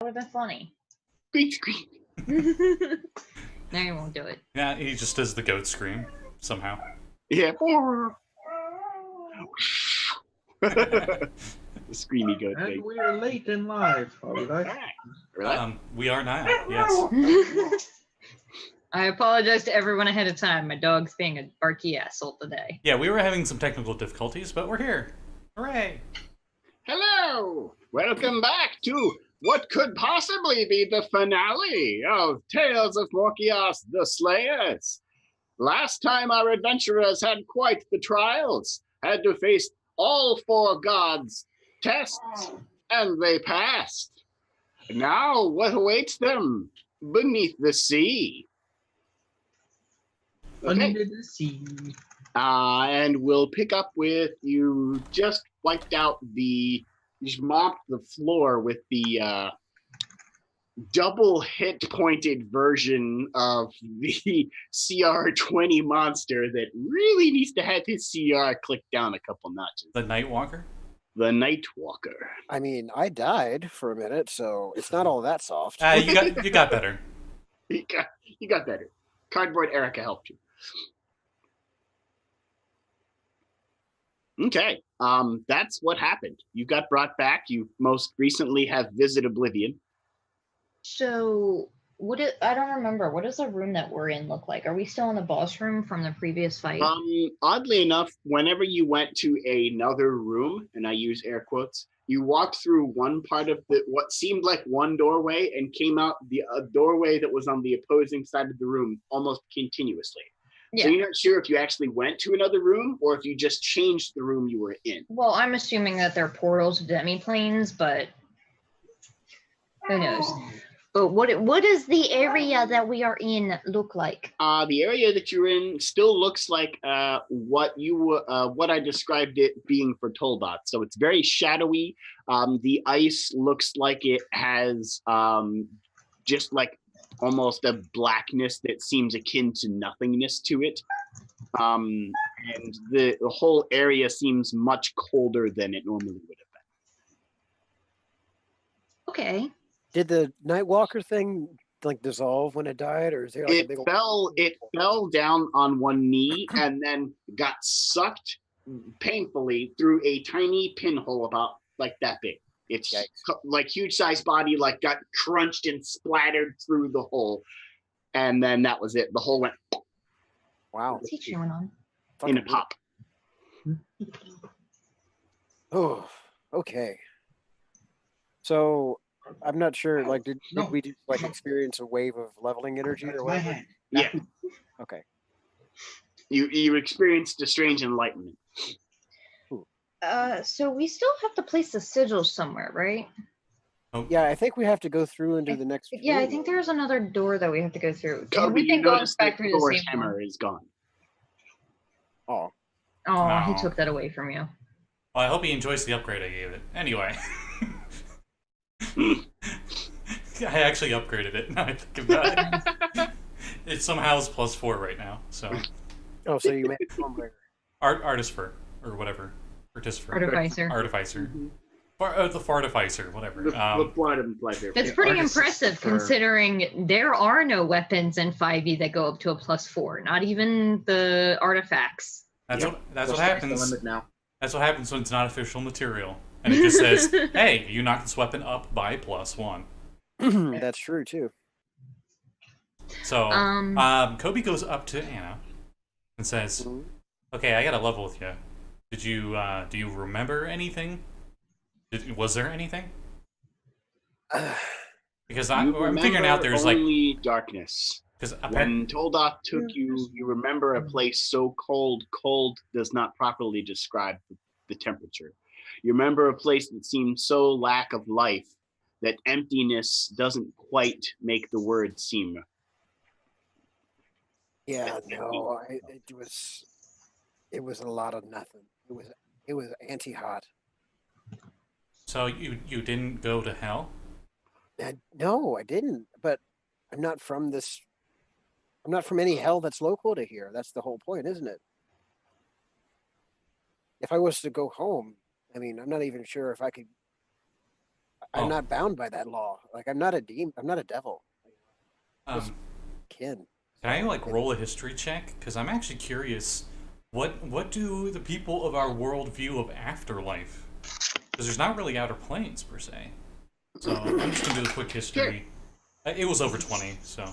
would have been funny. Great scream. Now you won't do it. Yeah, he just does the goat scream somehow. Yeah. The screamy goat And thing. we are late in life, are we right? We are now, yes. I apologize to everyone ahead of time. My dog's being a barky asshole today. Yeah, we were having some technical difficulties, but we're here. Hooray! Hello! Welcome back to what could possibly be the finale of Tales of Morkios the Slayers. Last time our adventurers had quite the trials, had to face all 4 gods' tests, and they passed. Now what awaits them beneath the sea? Okay. Under the sea. And we'll pick up with you just wiped out you just mopped the floor with the double hit pointed version of the CR20 monster that really needs to have his CR clicked down a couple notches. The Nightwalker? The Nightwalker. I mean, I died for a minute, so it's not all that soft. You got better. You got better. Cardboard Erica helped you. Okay, that's what happened. You got brought back. You most recently have visited Oblivion. So, I don't remember. What does the room that we're in look like? Are we still in the boss room from the previous fight? Oddly enough, whenever you went to another room, and I use air quotes, you walked through one part of what seemed like one doorway and came out the doorway that was on the opposing side of the room almost continuously. Yeah. So you're not sure if you actually went to another room or if you just changed the room you were in. Well, I'm assuming that they're portals to demiplanes, but who knows? But what does the area that we are in look like? The area that you're in still looks like what I described it being for Tolbot. So it's very shadowy. The ice looks like it has just like almost a blackness that seems akin to nothingness to it. And the whole area seems much colder than it normally would have been. Okay. Did the Nightwalker thing like dissolve when it died, or is there like it fell down on one knee and then got sucked painfully through a tiny pinhole about like that big. It's like huge size body, like got crunched and splattered through the hole. And then that was it. The hole went. Wow. What's he chewing on? In a pop. Oh, okay. So I'm not sure, like, did we just like experience a wave of leveling energy or whatever? Yeah. Okay. You experienced a strange enlightenment. So we still have to place the sigils somewhere, right? Oh. Yeah, I think we have to go through into the next. Yeah, I think there's another door that we have to go through. Coby, you notice that Thor's hammer is gone. Oh. Oh, No. He took that away from you. Well, I hope he enjoys the upgrade I gave it. Anyway. I actually upgraded it. Now I think about it. It somehow is +4 right now. So. Oh, so you made it Artificer or whatever. Artificer. Artificer. The Fartificer, whatever. That's pretty impressive considering there are no weapons in 5e that go up to a +4. Not even the artifacts. That's what happens. That's what happens when it's not official material. And it just says, hey, you knocked this weapon up by +1. That's true, too. So, Coby goes up to Anna and says, okay, I got to level with you. Do you remember anything? Was there anything? Because I'm figuring out there's only darkness. Because when Toldoth took you, you remember a place so cold. Cold does not properly describe the temperature. You remember a place that seemed so lack of life that emptiness doesn't quite make the word seem. Yeah, no, it was a lot of nothing. It was anti-hot. So you didn't go to hell? No, I didn't. But I'm not from this. I'm not from any hell that's local to here. That's the whole point, isn't it? If I was to go home, I mean, I'm not even sure if I could. I'm not bound by that law. Like, I'm not a demon. I'm not a devil. Just kid. Can I like roll a history check? Because I'm actually curious. What do the people of our world view of afterlife? Because there's not really outer planes per se. So I'm just gonna do a quick history. Sure. It was over 20, so.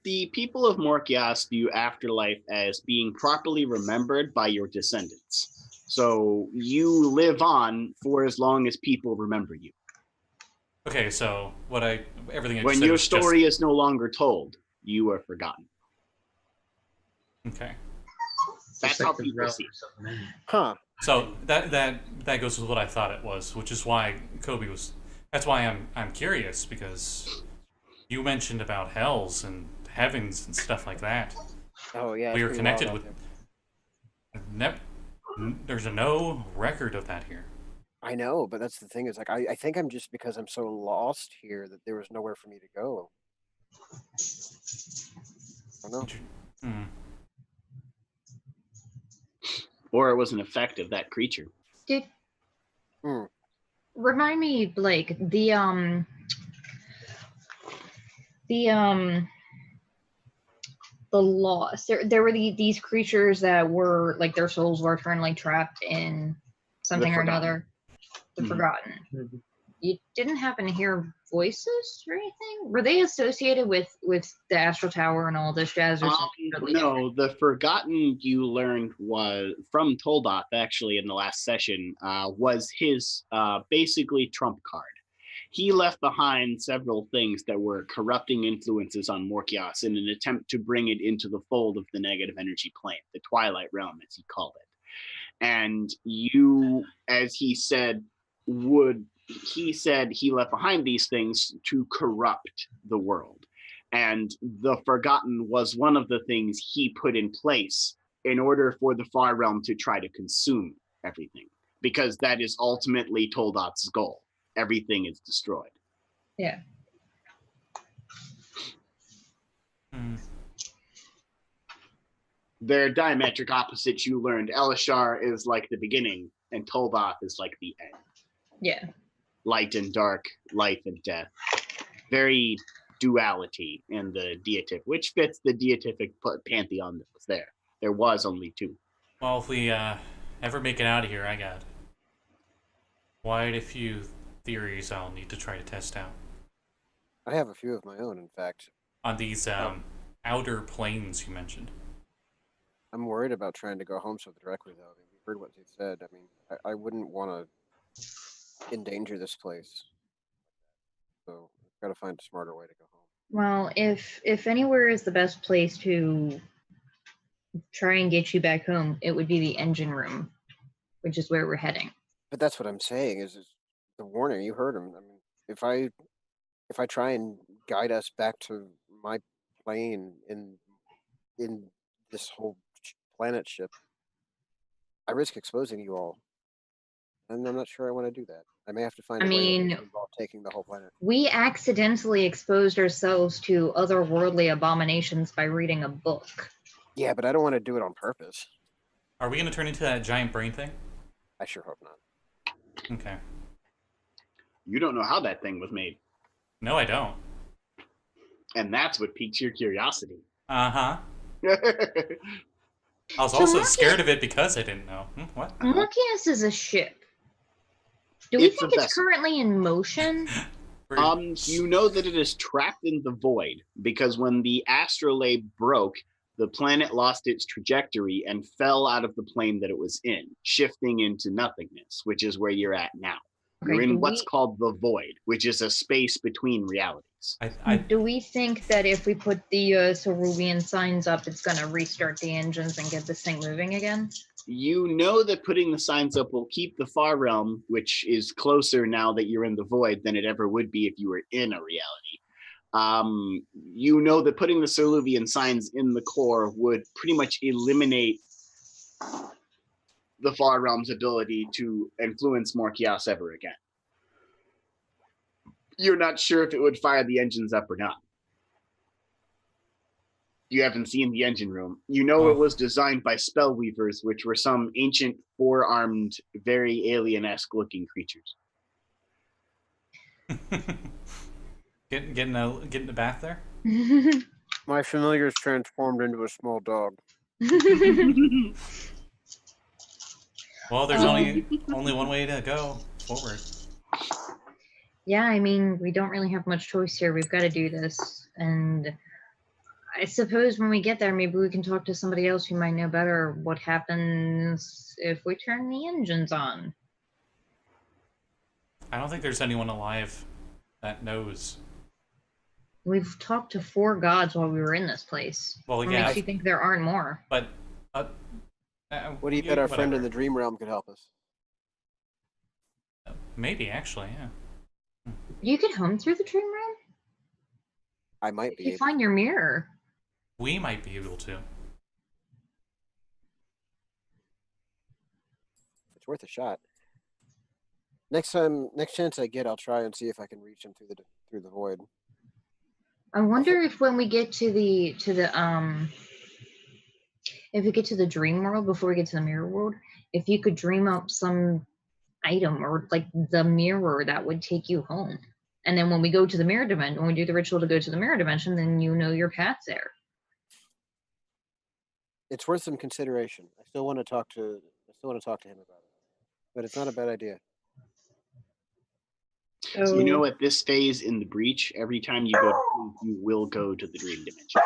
The people of Morkias view afterlife as being properly remembered by your descendants. So you live on for as long as people remember you. Okay, so everything I when said your story is no longer told, you are forgotten. Okay. That's how people see it. Huh. So that goes with what I thought it was, which is why Coby was. That's why I'm curious, because you mentioned about hells and heavens and stuff like that. Oh yeah. We are connected with. There's no record of that here. I know, but that's the thing is, like, I think I'm just because I'm so lost here that there was nowhere for me to go. I don't know. Or it was an effect of that creature. Dude, remind me, Blake, the lost. There were these creatures that were like their souls were eternally trapped in something or another. The Forgotten. Mm-hmm. You didn't happen to hear voices or anything? Were they associated with the Astral Tower and all this jazz? Or something no, the Forgotten you learned was from Toldoth, actually, in the last session, was his basically trump card. He left behind several things that were corrupting influences on Morkias in an attempt to bring it into the fold of the negative energy plane, the Twilight Realm, as he called it. And you, as he said, he left behind these things to corrupt the world. And the Forgotten was one of the things he put in place in order for the Far Realm to try to consume everything, because that is ultimately Toldoth's goal. Everything is destroyed. Yeah. They're diametric opposites. You learned Elishar is like the beginning, and Toldoth is like the end. Yeah. Light and dark, life and death. Very duality in the deific, which fits the deific pantheon that was there. There was only two. Well, if we ever make it out of here, I got quite a few theories I'll need to try to test out. I have a few of my own, in fact. On these outer planes you mentioned. I'm worried about trying to go home so directly, though. I mean, we heard what he said. I mean, I wouldn't want to endanger this place. So I've got to find a smarter way to go home. Well, if anywhere is the best place to try and get you back home, it would be the engine room, which is where we're heading. But that's what I'm saying is the warning. You heard him. I mean, if I try and guide us back to my plane in this whole planet ship, I risk exposing you all, and I'm not sure I want to do that. I may have to find a way to involve taking the whole planet. We accidentally exposed ourselves to otherworldly abominations by reading a book. Yeah, but I don't want to do it on purpose. Are we going to turn into that giant brain thing? I sure hope not. Okay. You don't know how that thing was made. No, I don't. And that's what piques your curiosity. Uh-huh. I was also scared of it because I didn't know. What? Morkias is a ship. Do we think it's currently in motion? You know that it is trapped in the void, because when the astrolabe broke, the planet lost its trajectory and fell out of the plane that it was in, shifting into nothingness, which is where you're at now. Okay, you're in what's called the void, which is a space between realities. Do we think that if we put the Cerulean signs up, it's going to restart the engines and get this thing moving again? You know that putting the signs up will keep the Far Realm, which is closer now that you're in the void than it ever would be if you were in a reality. You know that putting the Cerulean signs in the core would pretty much eliminate the Far Realm's ability to influence Morkias ever again. You're not sure if it would fire the engines up or not. You haven't seen the engine room. You know it was designed by spellweavers, which were some ancient four-armed, very alien-esque looking creatures. Getting a bath there. My familiar is transformed into a small dog. Well, there's only one way to go forward. Yeah, I mean, we don't really have much choice here. We've got to do this. And I suppose when we get there, maybe we can talk to somebody else who might know better what happens if we turn the engines on. I don't think there's anyone alive that knows. We've talked to 4 gods while we were in this place. Well, What yeah. makes you think there aren't more? But What do you bet our friend in the dream realm could help us? Maybe, actually, yeah. You get home through the dream realm? I might be. You find your mirror. We might be able to. It's worth a shot. Next chance I get, I'll try and see if I can reach him through the void. I wonder if when we get to the if we get to the dream world before we get to the mirror world, if you could dream up some item or like the mirror that would take you home. And then when we go to the mirror dimension, when we do the ritual to go to the mirror dimension, then you know your path's there. It's worth some consideration. I still want to talk to him about it. But it's not a bad idea. So you know, at this phase in the breach, every time you go, you will go to the dream dimension.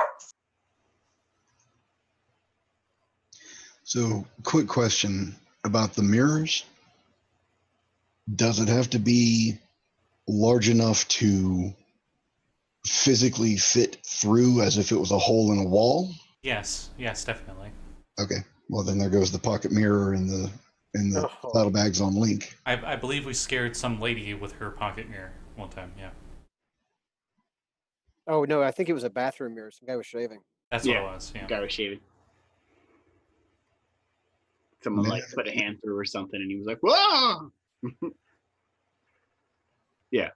So, quick question about the mirrors. Does it have to be large enough to physically fit through as if it was a hole in a wall? Yes, definitely. Okay. Well, then there goes the pocket mirror and the saddlebags on Link. I believe we scared some lady with her pocket mirror one time, yeah. Oh, no, I think it was a bathroom mirror. Some guy was shaving. That's what it was, yeah. Guy was shaving. Someone like put a hand through or something, and he was like, "Whoa!" Yeah.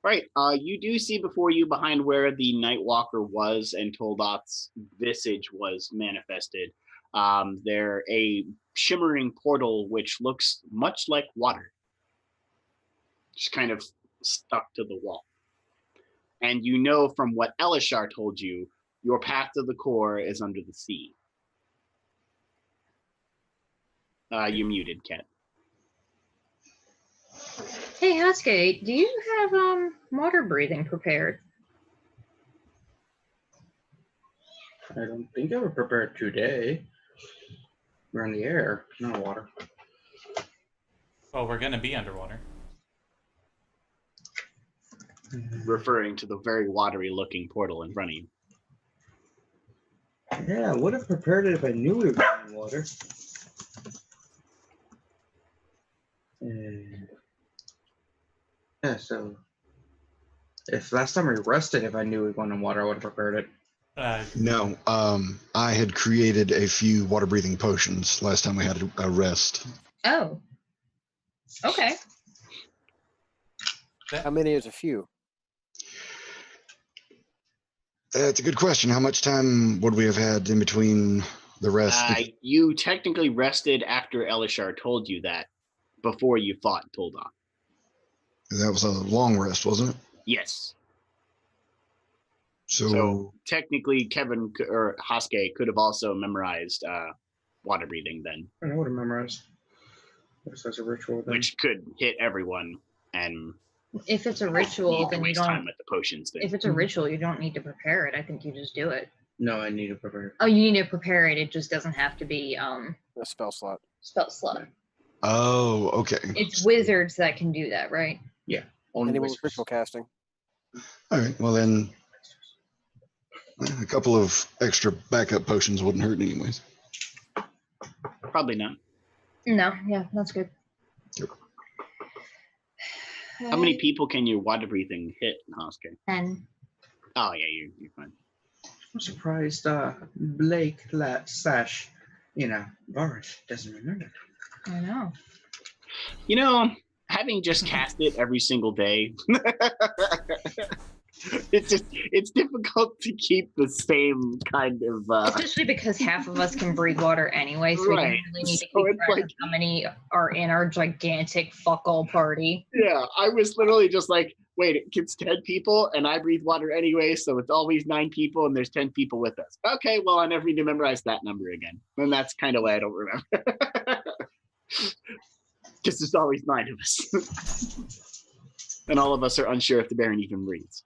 Right. You do see before you, behind where the Nightwalker was and Toldot's visage was manifested, there a shimmering portal which looks much like water, just kind of stuck to the wall. And you know from what Elishar told you, your path to the core is under the sea. You muted, Kat. Hey, Hashke, do you have water breathing prepared? I don't think I were prepared today. We're in the air, not water. Well, we're going to be underwater. Referring to the very watery looking portal in front of you. Yeah, I would have prepared it if I knew we were going in water. And yeah, so if last time we rested, if I knew we were going in water, I would have prepared it. No, I had created a few water breathing potions last time we had a rest. Oh. Okay. How many is a few? That's a good question. How much time would we have had in between the rest? You technically rested after Elishar told you that, before you fought Toldot. That was a long rest, wasn't it? Yes. So technically, Kevin or Hashke could have also memorized water breathing then. I would have memorized. As a ritual, then. Which could hit everyone, and If it's a ritual, then you waste time don't. at the potions thing. If it's a ritual, you don't need to prepare it. I think you just do it. No, I need to prepare it. Oh, you need to prepare it. It just doesn't have to be A spell slot. spell slot. Oh, okay. It's wizards that can do that, right? Yeah. Only Anyone with whispers. ritual casting. All right. Well, then a couple of extra backup potions wouldn't hurt anyways. Probably not. No, yeah, that's good. Yep. How many people can your water breathing hit, Hashke? 10. Oh yeah, you're fine. I'm surprised Blake Sash, Varus doesn't remember. I know. You know, having just cast it every single day, it's difficult to keep the same kind of Especially because half of us can breathe water anyway, so we don't really need to keep track of how many are in our gigantic fuck all party. Yeah, I was literally just like, wait, it's 10 people and I breathe water anyway, so it's always 9 people and there's 10 people with us. Okay, well, I never need to memorize that number again. And that's kind of why I don't remember. Because there's always 9 of us. And all of us are unsure if the Baron even breathes.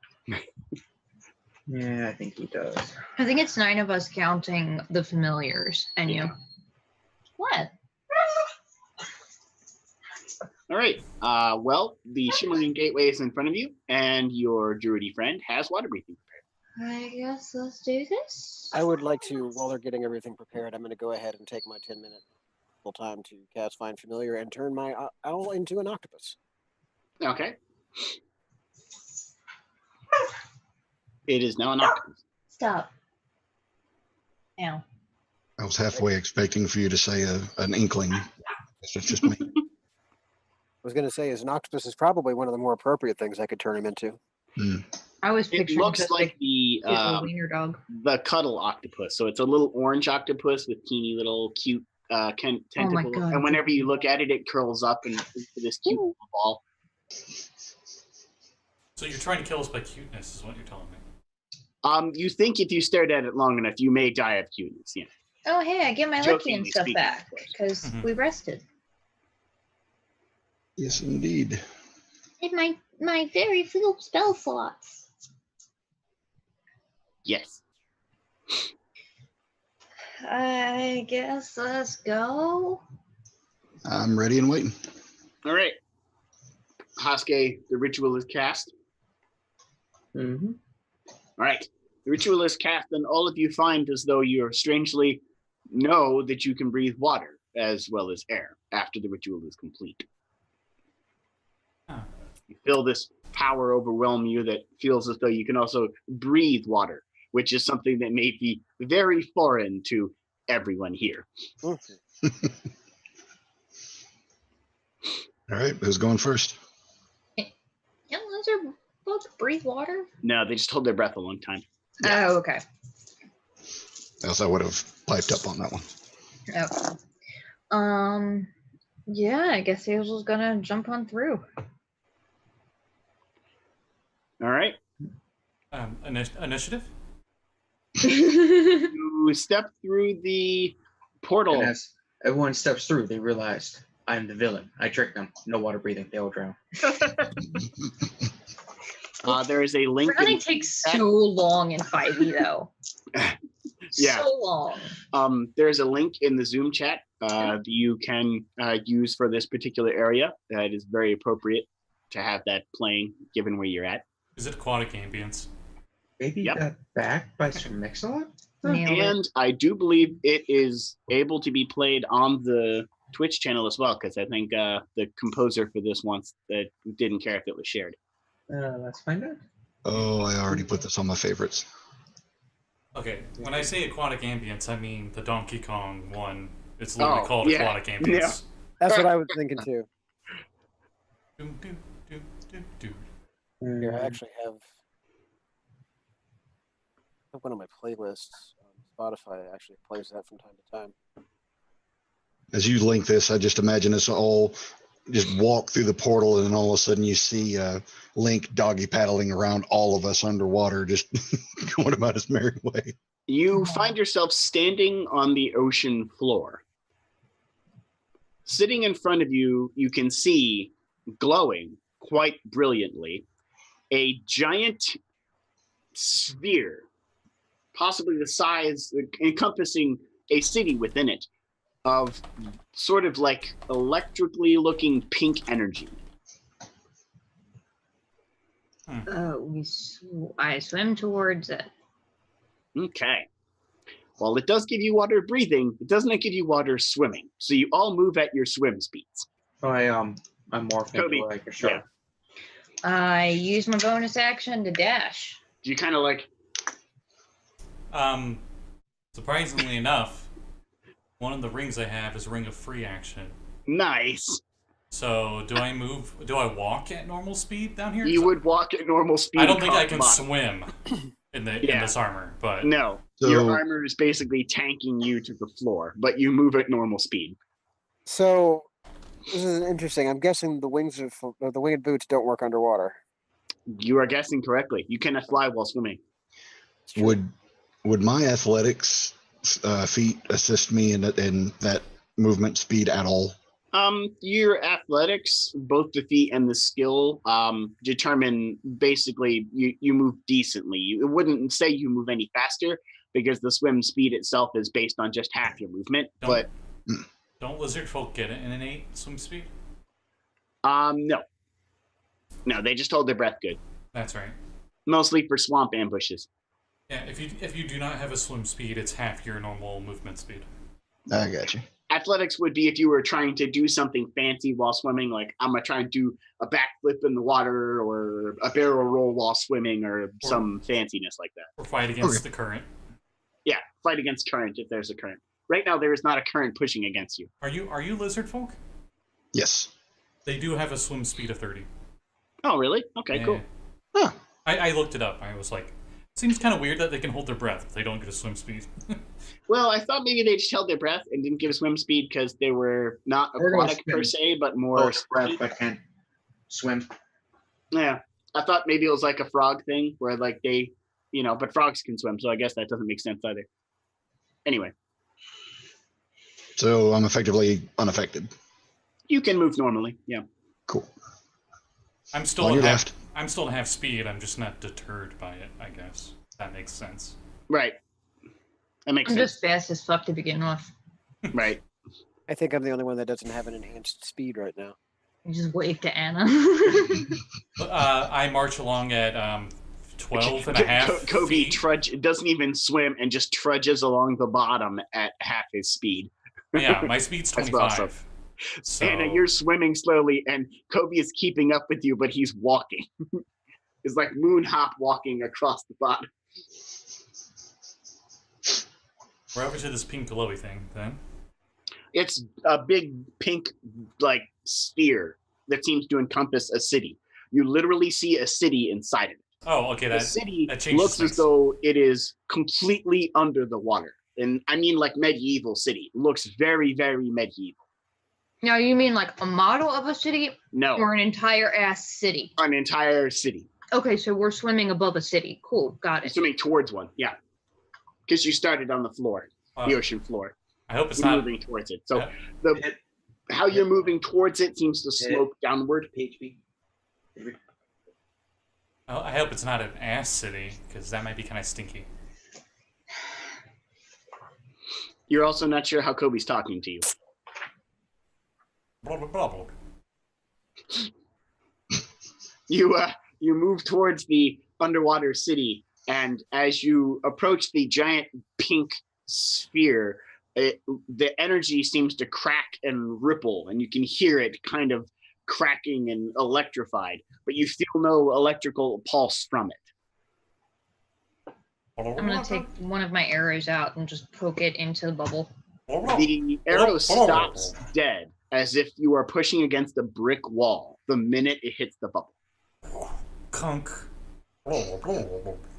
Yeah, I think he does. I think it's 9 of us counting the familiars and you. What? All right. Well, the Shimmering Gateway is in front of you, and your druidy friend has water breathing prepared. I guess let's do this. I would like to, while they're getting everything prepared, I'm going to go ahead and take my 10-minute full time to cast Find Familiar and turn my owl into an octopus. Okay. It is now an octopus. Stop. Now. I was halfway expecting for you to say an inkling. That's just me. I was going to say, is an octopus is probably one of the more appropriate things I could turn him into. I was It picturing looks just like the wiener dog. the cuddle octopus. So it's a little orange octopus with teeny little cute tentacles. God. And whenever you look at it, it curls up into this cute little ball. So you're trying to kill us by cuteness, is what you're telling me. You think if you stared at it long enough, you may die of cuteness. Yeah. Oh, hey, I get my Licky Jokingly and stuff speaking, back of course. because we rested. Yes, indeed. And my very few spell slots. Yes. I guess let's go. I'm ready and waiting. All right. Hashke, the ritual is cast. Mm-hmm. All right. The ritual is cast, and all of you find as though you strangely know that you can breathe water as well as air after the ritual is complete. Huh. You feel this power overwhelm you that feels as though you can also breathe water, which is something that may be very foreign to everyone here. All right, who's going first? Yeah, lizard breathe water? No, they just hold their breath a long time. Oh, okay. Else I would have piped up on that one. Okay. Yeah, I guess Hazel's gonna jump on through. All right. Initiative? You step through the portal. And as everyone steps through, they realized I'm the villain. I tricked them. No water breathing. They all drown. There is a link. Drowning takes so long in 5e though. Yeah. So long. There's a link in the Zoom chat that you can use for this particular area. That is very appropriate to have that playing given where you're at. Is it aquatic ambience? Maybe Yep. got backed by some Mix-a-Lot? Nailed it. And I do believe it is able to be played on the Twitch channel as well, because I think the composer for this once that didn't care if it was shared. Let's find out. Oh, I already put this on my favorites. Okay, when I say aquatic ambience, I mean the Donkey Kong one. It's literally Oh, called yeah. aquatic ambience. That's what I was thinking too. Doom, doom, doom, doom, doom. Here, I actually have one of my playlists on Spotify that actually plays that from time to time. As you link this, I just imagine us all just walk through the portal, and then all of a sudden you see Link doggy paddling around all of us underwater, just going about his merry way. You find yourself standing on the ocean floor. Sitting in front of you, you can see, glowing quite brilliantly, a giant sphere, possibly the size, encompassing a city within it, of sort of like electrically looking pink energy. I swim towards it. Okay. Well, it does give you water breathing. It doesn't give you water swimming. So you all move at your swim speeds. I'm morphing Coby, into like a shark. I use my bonus action to dash. Do you kind of like... Surprisingly enough, one of the rings I have is Ring of Free Action. Nice. So do I move? Do I walk at normal speed down here? You would walk at normal speed. I don't think I across the can bottom. swim in this armor, but No, So- your armor is basically tanking you to the floor, but you move at normal speed. So this is interesting. I'm guessing the winged boots don't work underwater. You are guessing correctly. You cannot fly while swimming. It's true. Would my athletics feat assist me in that movement speed at all? Your athletics, both the feat and the skill, determine basically you move decently. It wouldn't say you move any faster because the swim speed itself is based on just half your movement. Don't Lizardfolk get an innate swim speed? No, they just hold their breath good. That's right. Mostly for swamp ambushes. Yeah, if you do not have a swim speed, it's half your normal movement speed. I got you. Athletics would be if you were trying to do something fancy while swimming, like I'm gonna try and do a backflip in the water or a barrel roll while swimming or some fanciness like that. Or fight against the current. Yeah, fight against current if there's a current. Right now, there is not a current pushing against you. Are you Lizardfolk? Yes. They do have a swim speed of 30. Oh, really? Okay, Yeah. cool. Huh. I looked it up. I was like, seems kind of weird that they can hold their breath if they don't get a swim speed. Well, I thought maybe they just held their breath and didn't give a swim speed because they were not aquatic per se, but more. Breath, but can't swim. Yeah, I thought maybe it was like a frog thing where like they, but frogs can swim, so I guess that doesn't make sense either. Anyway. So I'm effectively unaffected. You can move normally, yeah. Cool. I'm still On your at left. I'm still at half speed. I'm just not deterred by it, I guess. That makes sense. Right. That makes I'm sense. just fast as fuck to begin with. Right. I think I'm the only one that doesn't have an enhanced speed right now. You just wave to Anna. I march along at 12 and a half Coby feet. doesn't even swim and just trudges along the bottom at half his speed. Yeah, my speed's That's 25. awesome. So, Anna, you're swimming slowly, and Coby is keeping up with you, but he's walking. It's like moon hop walking across the bottom. we're over to this pink glowy thing, then. It's a big pink, like, sphere that seems to encompass a city. You literally see a city inside of it. Oh, okay, The city that changes looks things. as though it is completely under the water. And I mean like medieval city. It looks very, very medieval. Now, you mean like a model of a city No, or an entire ass city? an entire city. Okay, so we're swimming above a city. Cool, got You're it. swimming towards one, yeah. Because you started on the floor, the ocean floor. I hope it's You're not. moving towards it. So Yeah. how you're moving towards it seems to slope downward. PHP. I hope it's not an ass city, because that might be kind of stinky. You're also not sure how Coby's talking to you. Blah, blah, blah, blah. You move towards the underwater city, and as you approach the giant pink sphere, the energy seems to crack and ripple, and you can hear it kind of cracking and electrified, but you feel no electrical pulse from it. I'm gonna take one of my arrows out and just poke it into the bubble. The arrow stops dead, as if you are pushing against a brick wall the minute it hits the bubble. Kunk.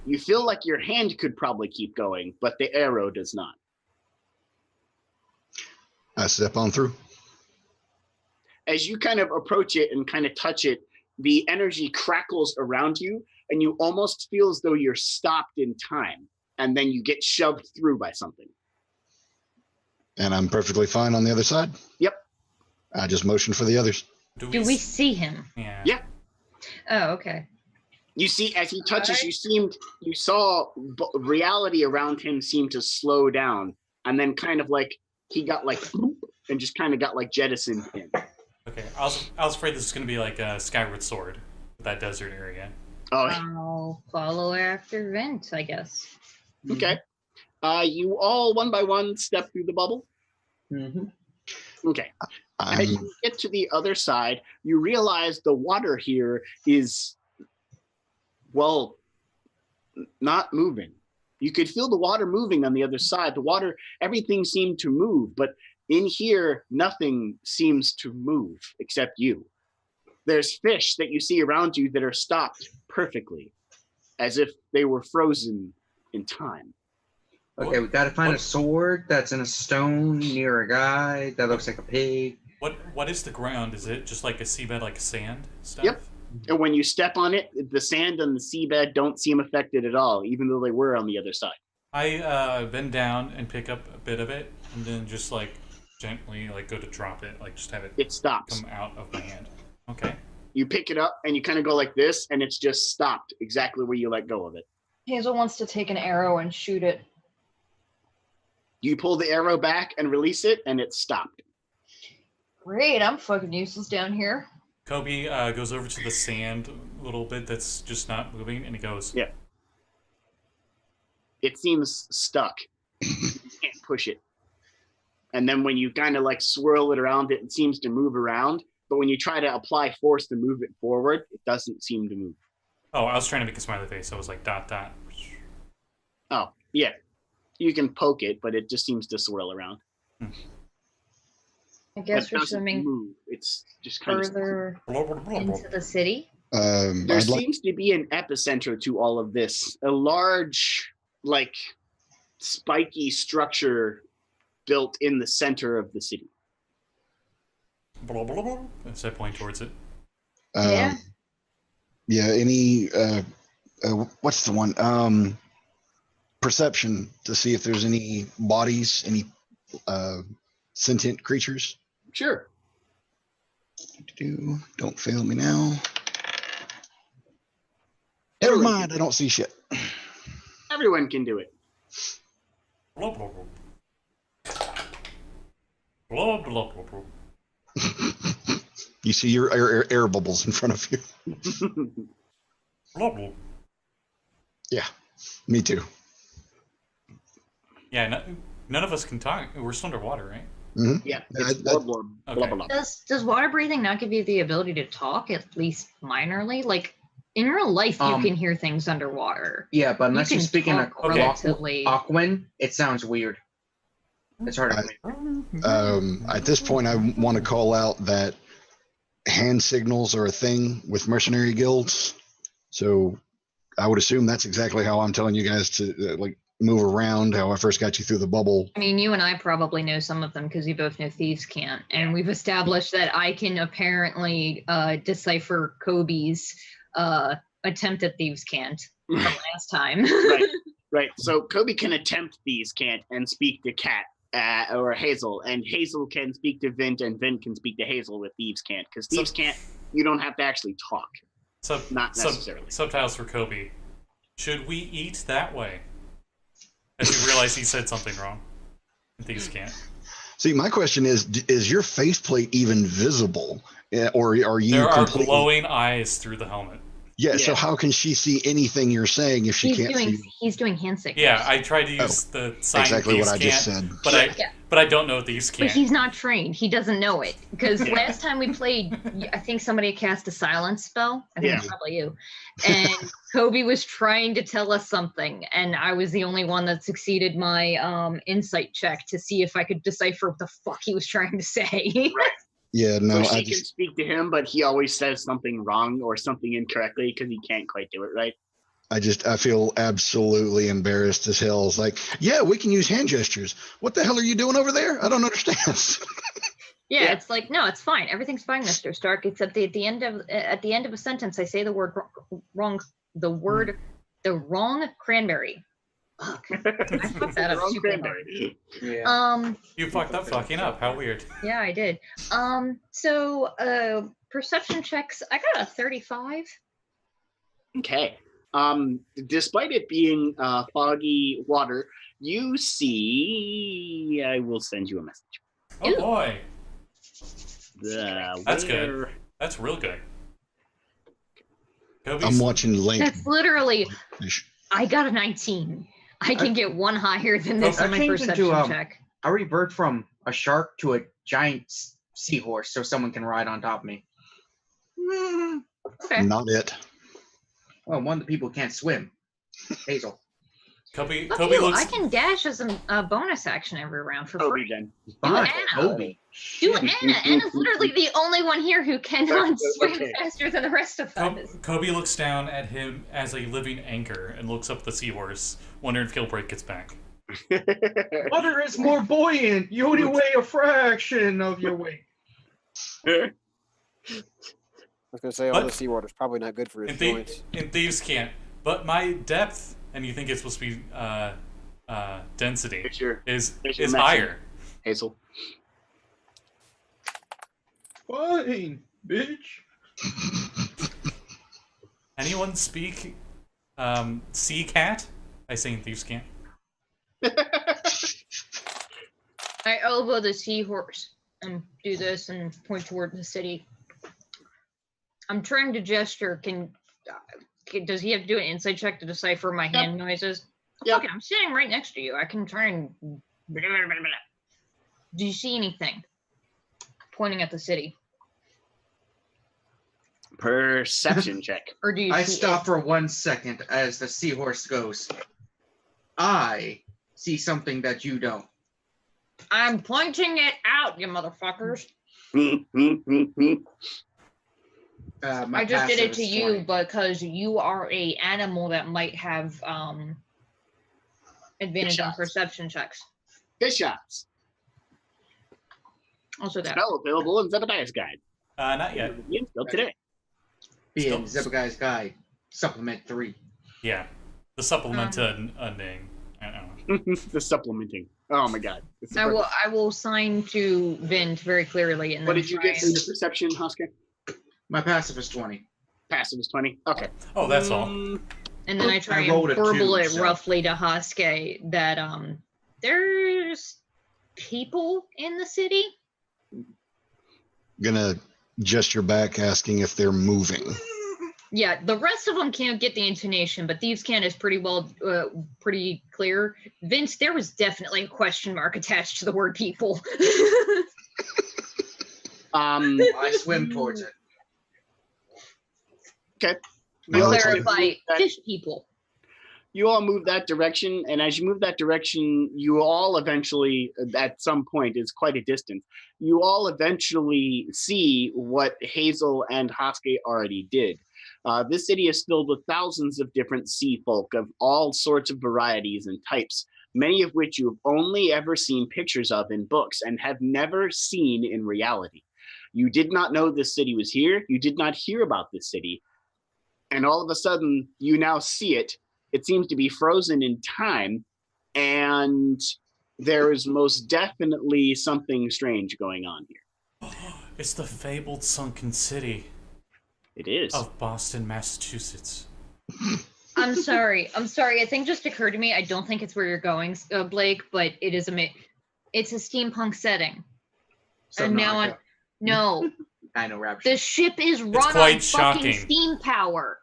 You feel like your hand could probably keep going, but the arrow does not. I step on through. As you kind of approach it and kind of touch it, the energy crackles around you, and you almost feel as though you're stopped in time, and then you get shoved through by something. And I'm perfectly fine on the other side. Yep. I just motion for the others. Do we see him? Yeah. Yeah. Oh, okay. You see, as he touches, you saw reality around him seem to slow down, and then kind of like he got like, and just kind of got like jettisoned in. Okay, I was afraid this was going to be like a Skyward Sword, that desert area. Oh, I'll follow after Vint, I guess. okay. You all one by one step through the bubble. Mm-hmm. Okay. As you get to the other side, you realize the water here is, well, not moving. You could feel the water moving on the other side. The water, everything seemed to move, but In here, nothing seems to move except you. There's fish that you see around you that are stopped perfectly, as if they were frozen in time. Okay, we gotta find a sword that's in a stone near a guy that looks like a pig. What is the ground? Is it just like a seabed, like sand stuff? Yep. And when you step on it, the sand and the seabed don't seem affected at all, even though they were on the other side. I bend down and pick up a bit of it, and then just like gently like go to drop it, like just have it. It stops. Come out of my hand. Okay. You pick it up and you kind of go like this, and it's just stopped exactly where you let go of it. Hazel wants to take an arrow and shoot it. You pull the arrow back and release it, and it's stopped. Great, I'm fucking useless down here. Coby goes over to the sand a little bit that's just not moving, and he goes, Yeah. It seems stuck. You can't push it. And then when you kind of like swirl it around, it seems to move around. But when you try to apply force to move it forward, it doesn't seem to move. Oh, I was trying to make a smiley face. I was like, ... Oh, yeah. You can poke it, but it just seems to swirl around. I guess But it we're doesn't swimming move. It's just kind further into the city. There seems to be an epicenter to all of this. A large, like, spiky structure built in the center of the city. As I point towards it. Yeah. Yeah, any, what's the one? Perception to see if there's any bodies, any sentient creatures. Sure. Don't fail me now. Never mind, I don't see shit. Everyone can do it. You see your air bubbles in front of you. Yeah, me too. Yeah, none of us can talk. We're still underwater, right? Mm-hmm. Yeah, it's blah, blah, blah, blah, blah. Does water breathing not give you the ability to talk, at least minorly? Like, in real life, you can hear things underwater. Yeah, but unless you're speaking relatively... Aquan, it sounds weird. It's hard to at this point, I want to call out that hand signals are a thing with mercenary guilds. So I would assume that's exactly how I'm telling you guys to like move around, how I first got you through the bubble. I mean, you and I probably know some of them because you both know thieves can't. And we've established that I can apparently decipher Coby's attempt at thieves can't from last time. Right. So Coby can attempt thieves can't and speak to Cat or Hazel, and Hazel can speak to Vint, and Vint can speak to Hazel with thieves can't, because thieves can't, you don't have to actually talk. Not necessarily. Subtitles for Coby. Should we eat that way? As you realize he said something wrong. Thieves can't. See, my question is your faceplate even visible? Or are you There are glowing eyes through the helmet. Yeah, so how can she see anything you're saying if she can't see? He's doing hand signals. Yeah, I tried to use the sign exactly what I just said. But I don't know these can't. But he's not trained. He doesn't know it. Because last time we played, I think somebody cast a silence spell. I think it's probably you. And Coby was trying to tell us something, and I was the only one that succeeded my insight check to see if I could decipher what the fuck he was trying to say. Right. Yeah, no, so she can speak to him, but he always says something wrong or something incorrectly because he can't quite do it right. I feel absolutely embarrassed as hell. It's like, yeah, we can use hand gestures. What the hell are you doing over there? I don't understand. Yeah, it's like, no, it's fine. Everything's fine, Mr. Stark. Except at the end of a sentence, I say the word wrong. The wrong cranberry. Fuck. I fucked that up super hard. Yeah. You fucked up fucking up. How weird. Yeah, I did. So perception checks. I got a 35. Okay. Despite it being foggy water, you see. I will send you a message. Oh boy. That's good. That's real good. I'm watching Link. That's literally. I got a 19. I can get one higher than this on my perception check. I revert from a shark to a giant seahorse so someone can ride on top of me. Okay. Not it. Well, one of the people can't swim. Hazel. Kobe Fuck you, looks. I can dash as a bonus action every round for Coby free. then. Fine, Anna. Coby. Do Anna. Anna's literally the only one here who cannot swim Okay. faster than the rest of us. Kobe looks down at him as a living anchor and looks up the seahorse, wondering if Gilbreth gets back. Water is more buoyant. You only weigh a fraction of your weight. I was gonna say all But- the seawater's probably not good for his joints. And thieves can't. But my depth, and you think it's supposed to be density, It's your is maximum. higher. Hazel. Fine, bitch. Anyone speak sea cat? I say in thieves can't. I elbow the seahorse and do this and point toward the city. I'm trying to gesture. Does he have to do an insight check to decipher my hand noises? Yep. Okay, I'm sitting right next to you. I can try and. Do you see anything? Pointing at the city. Perception check. Or do you I see stop for 1 second as the seahorse goes. I see something that you don't. I'm pointing it out, you motherfuckers. My I just did passive it to is you 20. because you are a animal that might have advantage on shots. perception checks. Fish shots. Also that. Spell available in Zebediah's Guide. Not yet. Still today. Be in Zebediah's Guide, Supplement 3. Yeah. The supplement to a name. I don't know. The supplementing. Oh my god. It's I super- will sign to Vint very clearly and What then did you try get for and- the perception, Hashke? My passive is 20. Passive is 20. Okay. Oh, that's all. and then I try I and rolled a verbal 2, it so- roughly to Hashke that there's people in the city. Gonna gesture back, asking if they're moving. Yeah, the rest of them can't get the intonation, but Thieves' Can is pretty pretty clear. Vince, there was definitely a question mark attached to the word people. I swim towards it. Okay. To You all clarify, that- fish people. You all move that direction, and as you move that direction, you all eventually, at some point, it's quite a distance, you all eventually see what Hazel and Hashke already did. This city is filled with thousands of different sea folk of all sorts of varieties and types, many of which you have only ever seen pictures of in books and have never seen in reality. You did not know this city was here. You did not hear about this city. And all of a sudden, you now see it. It seems to be frozen in time, and there is most definitely something strange going on here. It's the fabled sunken city It is. of Boston, Massachusetts. I'm sorry. I think just occurred to me. I don't think it's where you're going, Blake, but it is it's a steampunk setting. And now Subnautica. no, I know, Rapture. the ship is run on quite fucking shocking. steam power.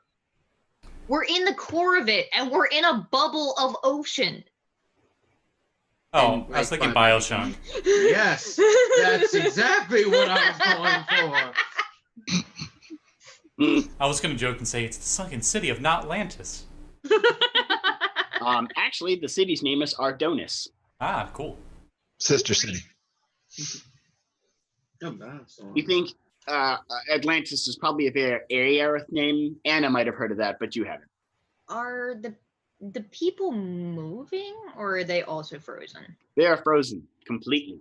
We're in the core of it, and we're in a bubble of ocean. Oh, And I was like thinking fun- Bioshock. Yes, that's exactly what I was going for. I was going to joke and say it's the sunken city of not Atlantis. Actually, the city's name is Ardonis. Ah, cool. Sister city. You think Atlantis is probably a very area name? Anna might have heard of that, but you haven't. Are the people moving, or are they also frozen? They are frozen completely.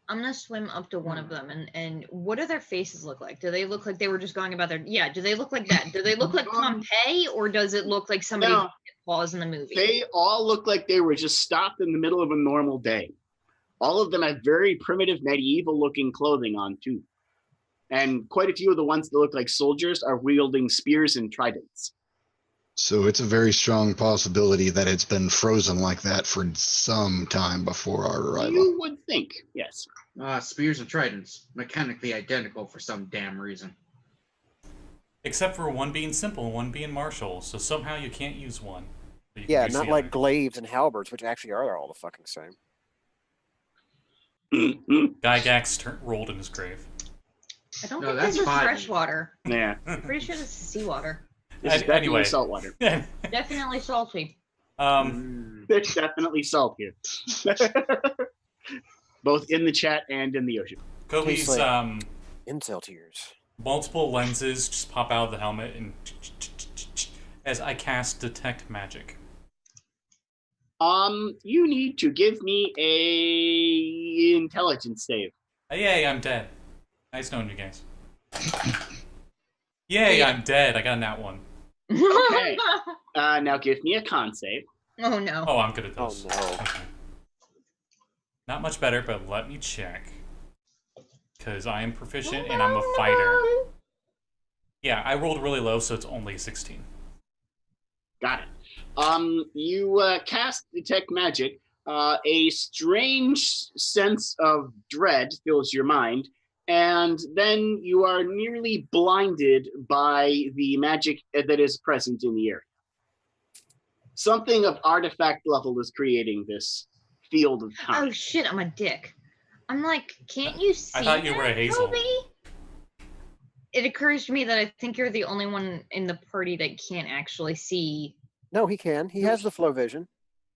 I'm gonna swim up to one of them, and what do their faces look like? Do they look like they were just going about their? Yeah. Do they look like that? Do they look like Pompeii, or does it look like somebody No. pause in the movie? They all look like they were just stopped in the middle of a normal day. All of them have very primitive medieval looking clothing on too. And quite a few of the ones that look like soldiers are wielding spears and tridents. So it's a very strong possibility that it's been frozen like that for some time before our arrival. You would think, yes. Spears and tridents, mechanically identical for some damn reason. Except for one being simple and one being martial, so somehow you can't use one. but you can Yeah, use not the like other. glaives and halberds, which actually are all the fucking same. Gygax rolled in his grave. I don't No, think that's this is fine. fresh water. Yeah, I'm pretty sure this is seawater. this is definitely Anyway. saltwater. Definitely salty. There's definitely salt here. Both in the chat and in the ocean. Coby's incel tears. multiple lenses just pop out of the helmet and as I cast Detect Magic. You need to give me a intelligence save. Yay, I'm dead. Nice knowing you guys. Yay, I'm dead. I got a nat 1. Okay. Now give me a con save. Oh no. Oh, I'm good at those. Oh no. Okay. Not much better, but let me check. Because I am proficient and I'm a fighter. Yeah, I rolled really low, so it's only 16. Got it. You cast Detect Magic. A strange sense of dread fills your mind, and then you are nearly blinded by the magic that is present in the area. Something of artifact level is creating this field of time. Oh shit, I'm a dick. I'm like, can't you see I thought you were a Hazel. Coby? It occurs to me that I think you're the only one in the party that can't actually see. No, he can. He has the flow vision.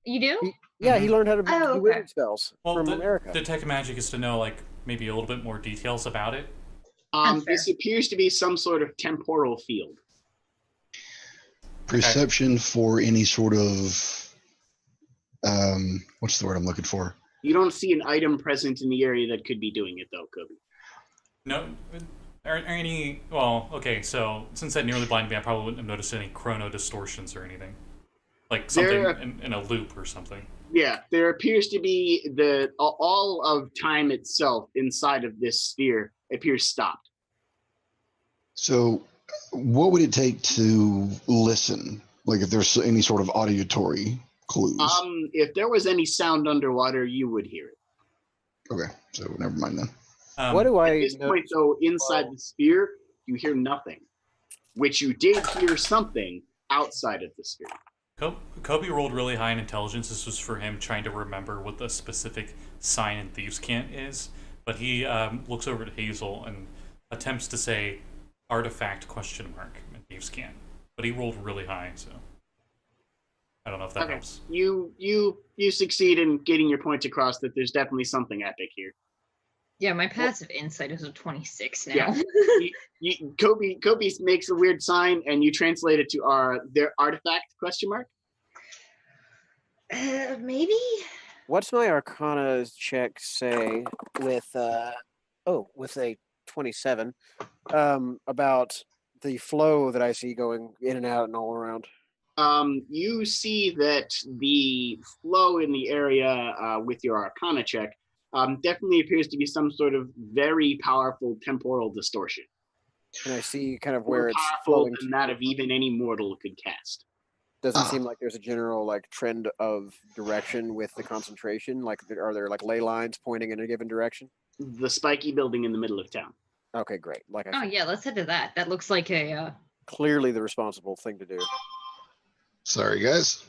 You do? He learned how to do okay. wizard spells from America. Detect Magic is to know, like, maybe a little bit more details about it. This appears to be some sort of temporal field. Perception for any sort of what's the word I'm looking for? You don't see an item present in the area that could be doing it, though, Coby. No, are any? Well, okay. So since that nearly blinded me, I probably wouldn't have noticed any chrono distortions or anything, like something in a loop or something. Yeah, there appears to be all of time itself inside of this sphere appears stopped. So, what would it take to listen? Like, if there's any sort of auditory clues? If there was any sound underwater, you would hear it. Okay, so never mind then. What do I At this point, though, inside the sphere, you hear nothing, which you did hear something outside of the sphere. Coby rolled really high in intelligence. This was for him trying to remember what the specific sign in Thieves' Cant is. But he looks over at Hazel and attempts to say artifact ? In Thieves' Cant. But he rolled really high, so I don't know if that helps. You succeed in getting your point across that there's definitely something epic here. Yeah, my passive insight is a 26 now. Yeah. Coby makes a weird sign, and you translate it to their artifact ? Maybe. What's my Arcana check say with a 27 about the flow that I see going in and out and all around? You see that the flow in the area with your Arcana check definitely appears to be some sort of very powerful temporal distortion. And I see kind of where More it's powerful flowing than that of even any mortal could cast. Doesn't seem like there's a general trend of direction with the concentration. Are there ley lines pointing in a given direction? The spiky building in the middle of town. Okay, great. Yeah, let's head to that. That looks like a clearly the responsible thing to do. Sorry, guys.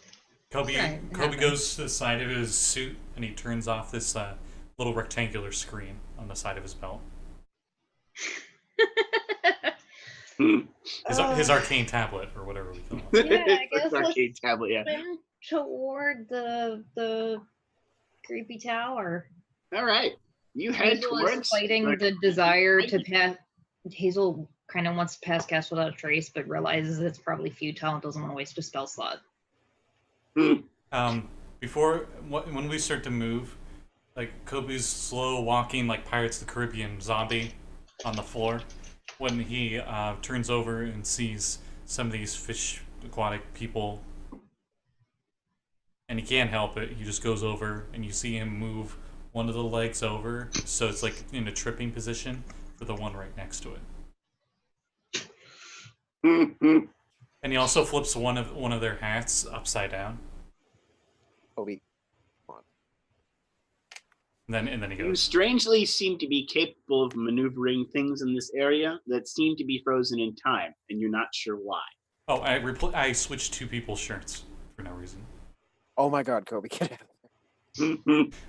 Coby goes to the side of his suit and he turns off this little rectangular screen on the side of his belt. His arcane tablet, or whatever we call it. Yeah, I guess arcane tablet, yeah. Toward the creepy tower. All right, you head Hazel towards is fighting the desire to pass. Hazel kind of wants to pass cast without a trace, but realizes it's probably futile and doesn't want to waste a spell slot. Before when we start to move, Coby's slow walking like Pirates of the Caribbean zombie on the floor. When he turns over and sees some of these fish aquatic people, and he can't help it, he just goes over and you see him move one of the legs over, so it's in a tripping position for the one right next to it. And he also flips one of their hats upside down. Coby. And then he goes. You strangely seem to be capable of maneuvering things in this area that seem to be frozen in time, and you're not sure why. Oh, I switched two people's shirts for no reason. Oh my God, Coby, get out!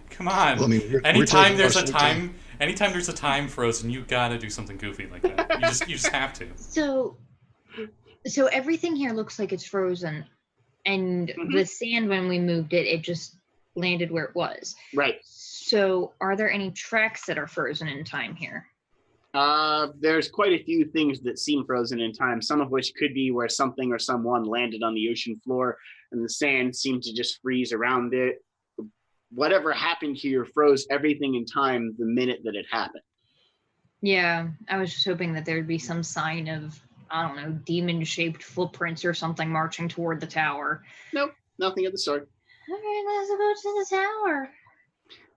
Come on. Well, I mean, anytime there's a time frozen, you gotta do something goofy like that. You just have to. So everything here looks like it's frozen. And the sand, when we moved it, it just landed where it was. Right. So are there any tracks that are frozen in time here? There's quite a few things that seem frozen in time, some of which could be where something or someone landed on the ocean floor and the sand seemed to just freeze around it. Whatever happened here froze everything in time the minute that it happened. Yeah, I was just hoping that there'd be some sign of, I don't know, demon-shaped footprints or something marching toward the tower. Nope, nothing of the sort. Okay, let's go to the tower.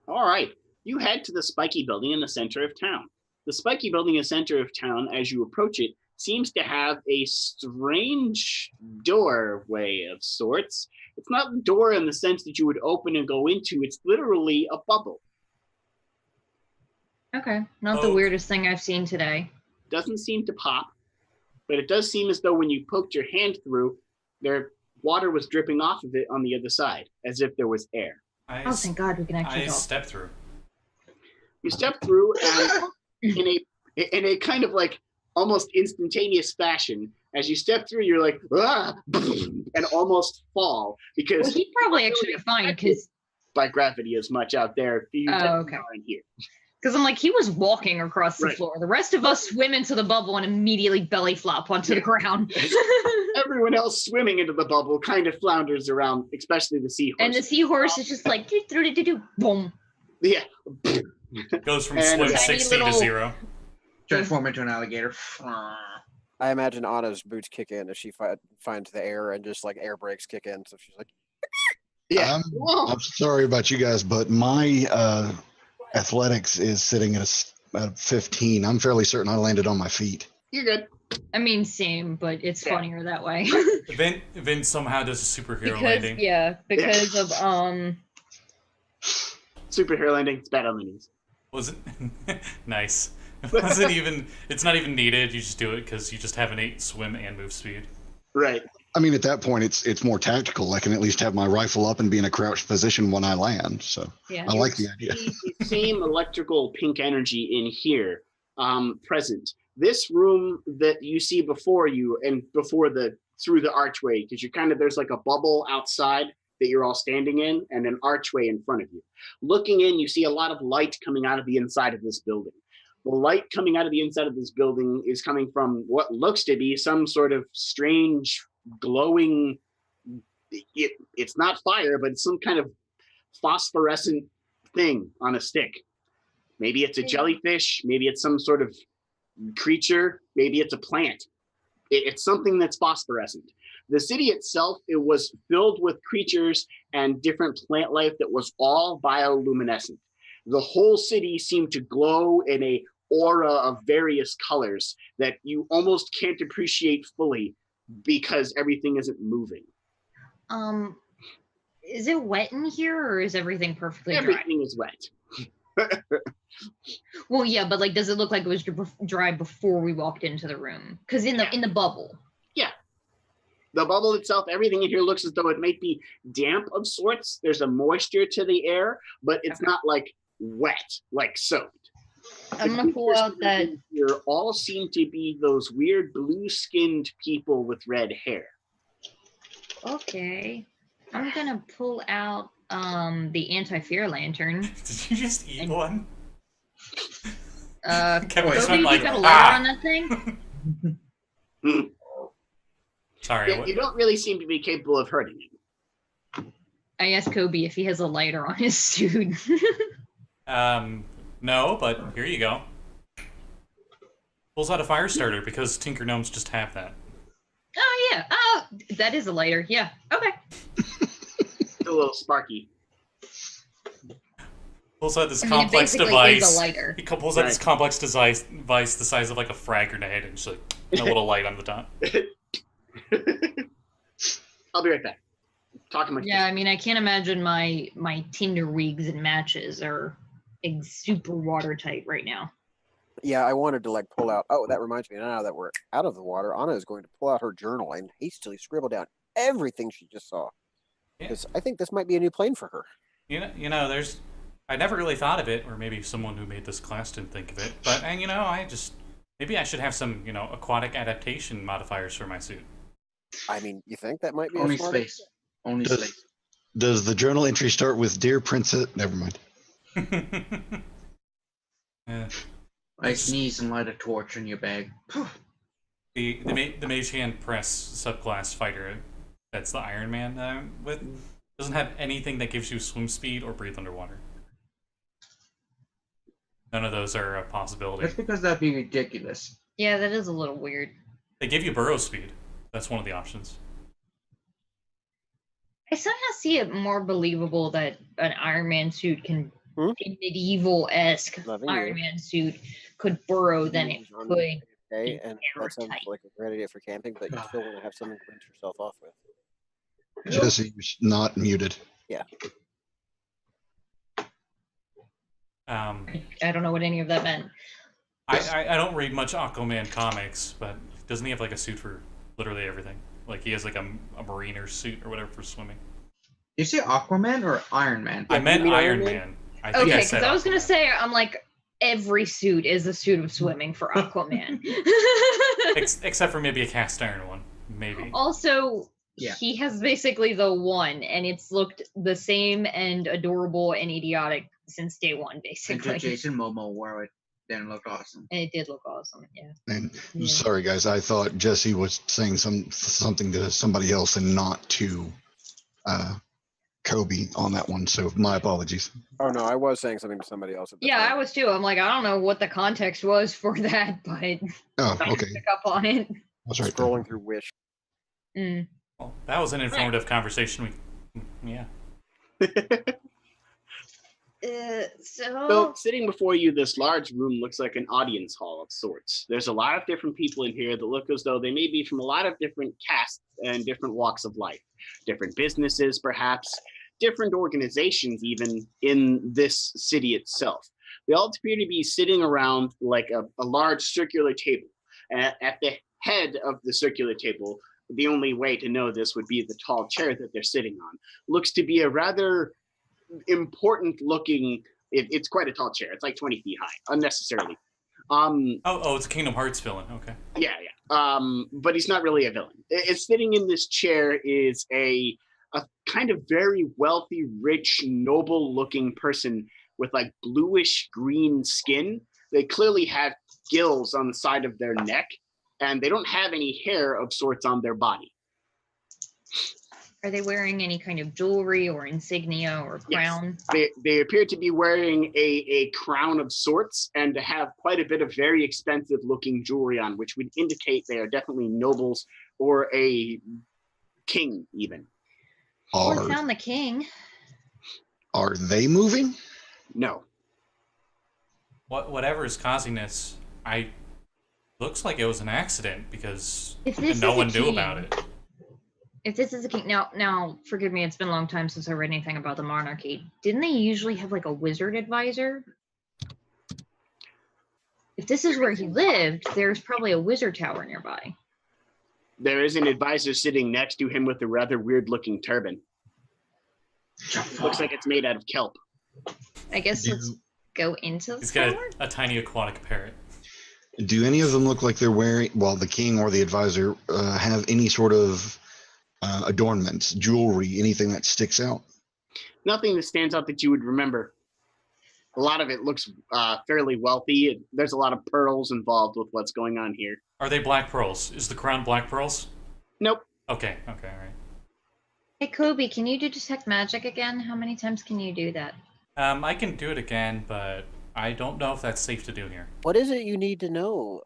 All right, you head to the spiky building in the center of town. The spiky building in the center of town, as you approach it, seems to have a strange doorway of sorts. It's not a door in the sense that you would open and go into. It's literally a bubble. Okay, not the weirdest thing I've seen today. Doesn't seem to pop, but it does seem as though when you poked your hand through, there water was dripping off of it on the other side, as if there was air. Oh, thank God we can actually talk. Step through. You step through, and in a kind of like almost instantaneous fashion, as you step through, you're like, ah, and almost fall because well, he'd probably actually be fine because by gravity as much out there. Okay. Here. Because I'm like, he was walking across the floor. The rest of us swim into the bubble and immediately belly flop onto the ground. Everyone else swimming into the bubble kind of flounders around, especially the seahorse. And the seahorse is just like, boom. Yeah. Goes from swim 60 to 0. Transform into an alligator. I imagine Anna's boots kick in as she finds the air and just like air brakes kick in. So she's like, yeah. I'm sorry about you guys, but my athletics is sitting at a 15. I'm fairly certain I landed on my feet. You're good. I mean, same, but it's funnier that way. Vint somehow does a superhero landing. Yeah, because of superhero landing. It's bad on the knees. Wasn't nice. It's not even needed. You just do it because you just have an 8 swim and move speed. Right. I mean, at that point, it's more tactical. I can at least have my rifle up and be in a crouched position when I land. So yeah, I like the idea. The same electrical pink energy in here present. This room that you see before you and through the archway, because there's like a bubble outside that you're all standing in and an archway in front of you. Looking in, you see a lot of light coming out of the inside of this building. The light coming out of the inside of this building is coming from what looks to be some sort of strange glowing, it's not fire, but it's some kind of phosphorescent thing on a stick. Maybe it's a jellyfish, maybe it's some sort of creature, maybe it's a plant. It's something that's phosphorescent. The city itself, it was filled with creatures and different plant life that was all bioluminescent. The whole city seemed to glow in a aura of various colors that you almost can't appreciate fully because everything isn't moving. Is it wet in here or is everything perfectly dry? Everything is wet. Well, yeah, but like, does it look like it was dry before we walked into the room? Because in the bubble. Yeah. The bubble itself, everything in here looks as though it might be damp of sorts. There's a moisture to the air, but it's not like wet, like soaked. I'm going to pull out that. Here all seem to be those weird blue-skinned people with red hair. Okay. I'm going to pull out the anti-fear lantern. Did you just eat one? Coby, you got a lighter on that thing? Sorry. You don't really seem to be capable of hurting him. I asked Coby if he has a lighter on his suit. No, but here you go. Pulls out a fire starter because Tinker Gnomes just have that. Oh, yeah. Oh, that is a lighter. Yeah. Okay. It's a little sparky. Pulls out this complex device. Is a lighter. He pulls out this complex device the size of like a frag grenade and just like a little light on the top. I'll be right back. Yeah, I mean, I can't imagine my Tinder wigs and matches are super watertight right now. Yeah, I wanted to like pull out. Oh, that reminds me. Now that we're out of the water, Anna is going to pull out her journal and hastily scribble down everything she just saw. Because I think this might be a new plane for her. You know, I never really thought of it, or maybe someone who made this class didn't think of it. But maybe I should have some aquatic adaptation modifiers for my suit. I mean, you think that might be only a smart space? Only Does- slaves. Does the journal entry start with "Dear Princess"? Never mind. Yeah. I sneeze and light a torch in your bag. The Mage Hand Press subclass fighter, that's the Iron Man that I'm with, doesn't have anything that gives you swim speed or breathe underwater. None of those are a possibility. That's because that'd be ridiculous. Yeah, that is a little weird. They give you burrow speed. That's one of the options. I somehow see it more believable that an Iron Man suit can, a medieval-esque Loving Iron you. Man suit could burrow than it On could. Okay, and that sounds airtight. like a great idea for camping, but you still want to have something to rinse yourself off with. Jesse, you're not muted. Yeah. I I don't know what any of that meant. don't read much Aquaman comics, but doesn't he have like a suit for literally everything? Like he has like a mariner suit or whatever for swimming. You say Aquaman or Iron Man? I meant mean Iron Iron Man. I think Okay, I because said I was gonna Aquaman. say, I'm like, every suit is a suit of swimming for Aquaman. Except for maybe a cast iron one, maybe. Also, Yeah. he has basically the one, and it's looked the same and adorable and idiotic since day one, basically. Until Jason Momoa wore it, then it looked awesome. And it did look awesome, yeah. And Yeah. sorry, guys, I thought Jesse was saying something to somebody else and not to Coby on that one. So my apologies. Oh no, I was saying something to somebody else at the Yeah, time. I was too. I'm like, I don't know what the context was for that, but Oh, I okay, pick up on it. that's right. There. Scrolling through Wish. Mm. Well, that was an informative conversation. Yeah. So, sitting before you, this large room looks like an audience hall of sorts. There's a lot of different people in here that look as though they may be from a lot of different castes and different walks of life. Different businesses, perhaps, different organizations even in this city itself. They all appear to be sitting around like a large circular table. At the head of the circular table, the only way to know this would be the tall chair that they're sitting on. Looks to be a rather important looking, it's quite a tall chair. It's like 20 feet high, unnecessarily. Oh, it's a Kingdom Hearts villain. Okay. Yeah. But he's not really a villain. It's sitting in this chair is a kind of very wealthy, rich, noble looking person with like bluish green skin. They clearly have gills on the side of their neck, and they don't have any hair of sorts on their body. Are they wearing any kind of jewelry or insignia or crown? Yes. They appear to be wearing a crown of sorts and to have quite a bit of very expensive looking jewelry on, which would indicate they are definitely nobles or a king even. Or found the king. Are they moving? No. Whatever is causing this, looks like it was an accident because If this no is a one knew king- about it. If this is a king, now forgive me, it's been a long time since I read anything about the monarchy. Didn't they usually have like a wizard advisor? If this is where he lived, there's probably a wizard tower nearby. There is an advisor sitting next to him with a rather weird looking turban. Looks like it's made out of kelp. I guess let's go into the He's got tower. a tiny aquatic parrot. Do any of them look like they're wearing, well, the king or the advisor, have any sort of adornments, jewelry, anything that sticks out? Nothing that stands out that you would remember. A lot of it looks fairly wealthy. There's a lot of pearls involved with what's going on here. Are they black pearls? Is the crown black pearls? Nope. Okay, all right. Hey Coby, can you do detect magic again? How many times can you do that? I can do it again, but I don't know if that's safe to do here. What is it you need to know,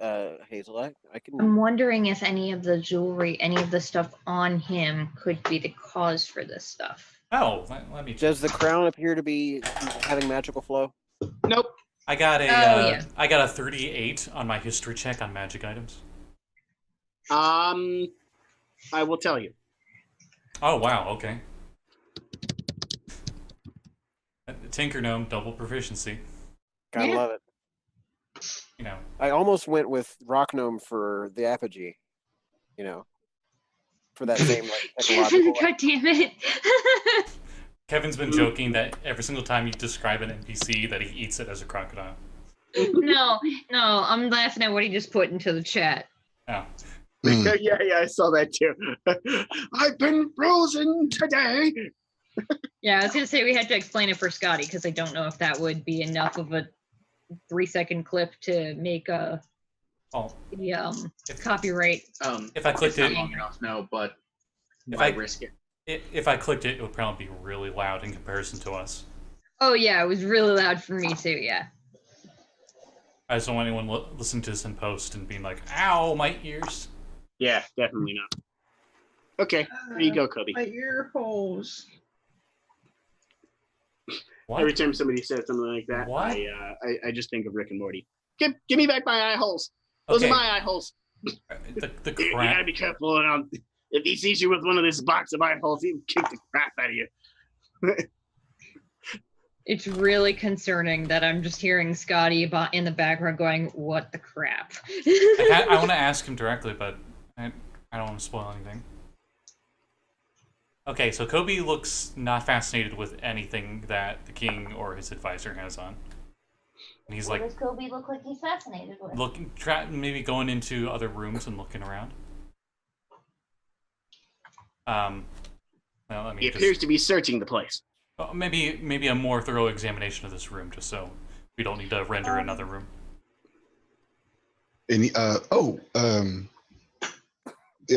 Hazel? I can. I'm wondering if any of the jewelry, any of the stuff on him could be the cause for this stuff. Oh, let me check. Does the crown appear to be having magical flow? Nope. I got a yeah. I got a 38 on my history check on magic items. I will tell you. Oh wow, okay. Tinker Gnome, double proficiency. Gotta Yeah. love it. You know, I almost went with Rock Gnome for the apogee. You know, for that same like technological. God damn it. Kevin's been joking that every single time you describe an NPC that he eats it as a crocodile. No, I'm laughing at what he just put into the chat. Oh. Yeah, I saw that too. I've been frozen today. Yeah, I was gonna say we had to explain it for Scotty because I don't know if that would be enough of a 3-second clip to make the copyright. If I clicked it, long enough, no, but if why I risk it? If I clicked it, it would probably be really loud in comparison to us. Oh yeah, it was really loud for me too. Yeah. I just don't want anyone listening to this in post and being like, "Ow, my ears." Yeah, definitely not. Okay, there you go, Coby. My ear holes. What? Every time somebody says something like that, What? I just think of Rick and Morty. Give me back my eye holes. Those are my eye holes. The You crap. gotta be careful. And if he sees you with one of this box of eye holes, he'll kick the crap out of you. It's really concerning that I'm just hearing Scotty in the background going, "What the crap?" I want to ask him directly, but I don't want to spoil anything. Okay, so Coby looks not fascinated with anything that the king or his advisor has on. And he's What does Coby look like he's fascinated with? Maybe going into other rooms and looking around. Well, I mean, He appears to be searching the place. maybe a more thorough examination of this room, just so we don't need to render another room.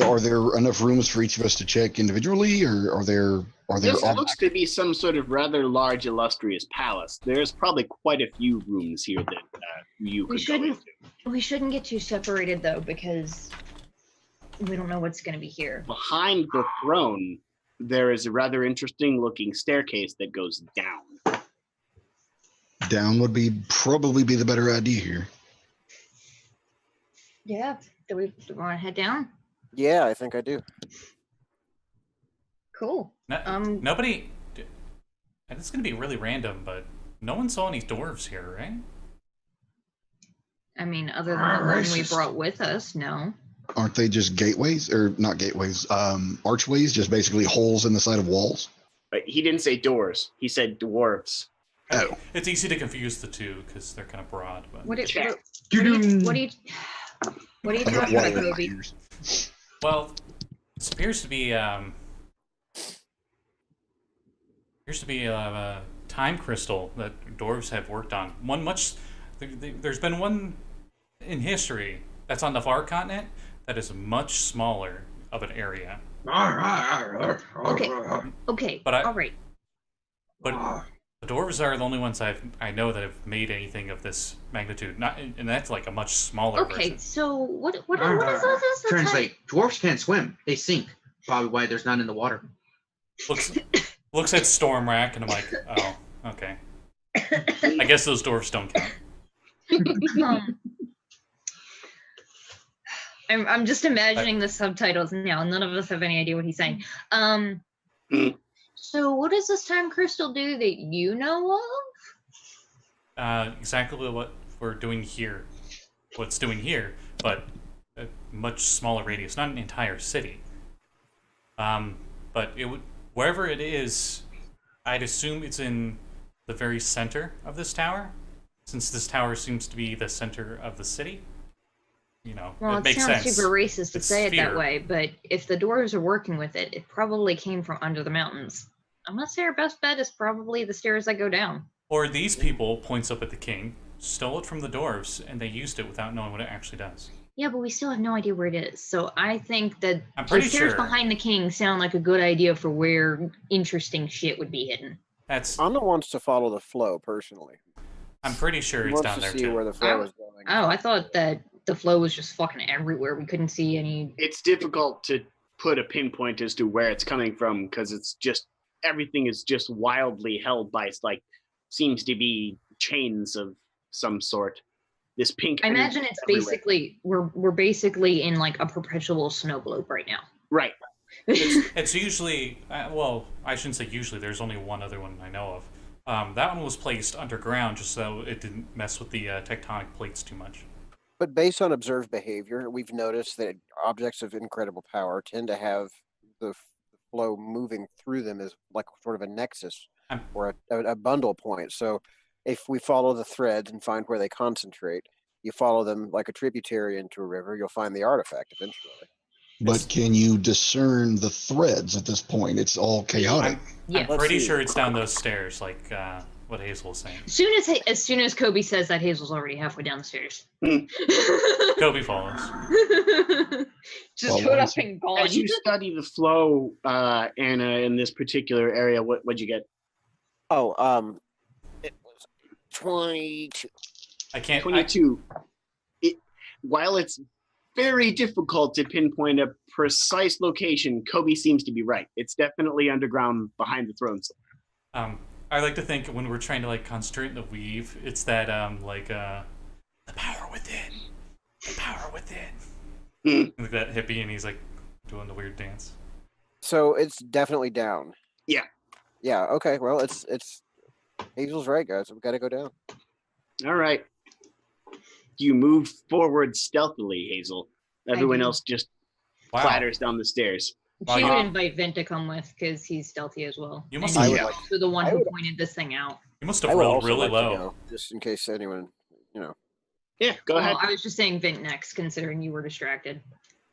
Are there enough rooms for each of us to check individually, or are there? This looks to be some sort of rather large, illustrious palace. There's probably quite a few rooms here that you could go into. We shouldn't get too separated though, because we don't know what's going to be here. Behind the throne, there is a rather interesting looking staircase that goes down. Down would probably be the better idea here. Yeah. Do we want to head down? Yeah, I think I do. Cool. Nobody. And it's gonna be really random, but no one saw any dwarves here, right? I mean, other than the one we brought with us, no. Aren't they just gateways, or not gateways? Archways, just basically holes in the side of walls. But he didn't say doors. He said dwarves. Oh. It's easy to confuse the two because they're kind of broad. But What are you talking about, Coby? well, this appears to be a time crystal that dwarves have worked on. There's been one in history that's on the far continent that is much smaller of an area. Okay. But all right. But the dwarves are the only ones I know that have made anything of this magnitude. And that's like a much smaller version. Okay, so what is this? Translate. Dwarfs can't swim. They sink. Probably why there's none in the water. Looks at Stormrack and I'm like, oh, okay. I guess those dwarves don't count. I'm just imagining the subtitles now. None of us have any idea what he's saying. So what does this time crystal do that you know of? Exactly what we're doing here. What's doing here, but a much smaller radius, not an entire city. But it would, wherever it is, I'd assume it's in the very center of this tower, since this tower seems to be the center of the city. You know, well, it makes sounds sense. super racist to say it that sphere. way, but if the dwarves are working with it, it probably came from under the mountains. I'm gonna say our best bet is probably the stairs that go down. Or these people, points up at the king, stole it from the dwarves, and they used it without knowing what it actually does. Yeah, but we still have no idea where it is. So I think that I'm the pretty stairs sure behind the king sound like a good idea for where interesting shit would be hidden. Anna wants to follow the flow personally. I'm pretty sure She it's wants down to there see too. where the flow is going. Oh, I thought that the flow was just fucking everywhere. We couldn't see any. It's difficult to put a pinpoint as to where it's coming from because it's just everything is just wildly held by seems to be chains of some sort. This pink. I imagine it's everywhere. basically we're basically in like a perpetual snow globe right now. Right. It's usually, well, I shouldn't say usually, there's only one other one I know of. That one was placed underground just so it didn't mess with the tectonic plates too much. But based on observed behavior, we've noticed that objects of incredible power tend to have the flow moving through them as like sort of a nexus or a bundle point. So if we follow the threads and find where they concentrate, you follow them like a tributary into a river, you'll find the artifact eventually. But can you discern the threads at this point? It's all chaotic. I'm pretty sure it's down those stairs, like what Hazel was saying. As soon as Coby says that, Hazel's already halfway down the stairs. Coby follows. Just put up and gone. As you study the flow, Anna, in this particular area, what'd you get? Oh, it was 22. I can't. 22. While it's very difficult to pinpoint a precise location, Coby seems to be right. It's definitely underground behind the thrones. I like to think when we're trying to like concentrate in the weave, it's that the power within, the power within. Like that hippie, and he's like doing the weird dance. So it's definitely down. Yeah. Yeah. Okay. Well, it's Hazel's right, guys. We got to go down. All right. You move forward stealthily, Hazel. Everyone else just clatters down the stairs. She would invite Vint to come with because he's stealthy as well. You must have also the one who pointed this thing out. You must have rolled really low. Just in case anyone, Yeah, go ahead. I was just saying Vint next, considering you were distracted.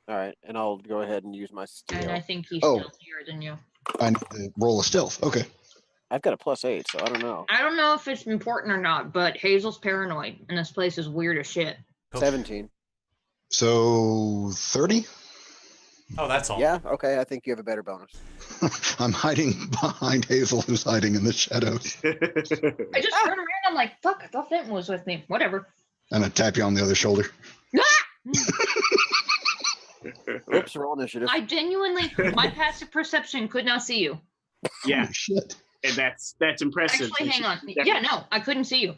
All right, and I'll go ahead and use my steal. And I think he's stealthier than you. I need to roll a stealth. Okay. I've got a +8, so I don't know. I don't know if it's important or not, but Hazel's paranoid, and this place is weird as shit. 17. So 30? Oh, that's all. Yeah, okay, I think you have a better bonus. I'm hiding behind Hazel, who's hiding in the shadows. I just turn around, I'm like, fuck, I thought Vint was with me. Whatever. And I tap you on the other shoulder. Oops, roll initiative. I genuinely, my passive perception could not see you. Yeah. Holy shit. And that's impressive. Actually, hang on. Yeah, no, I couldn't see you.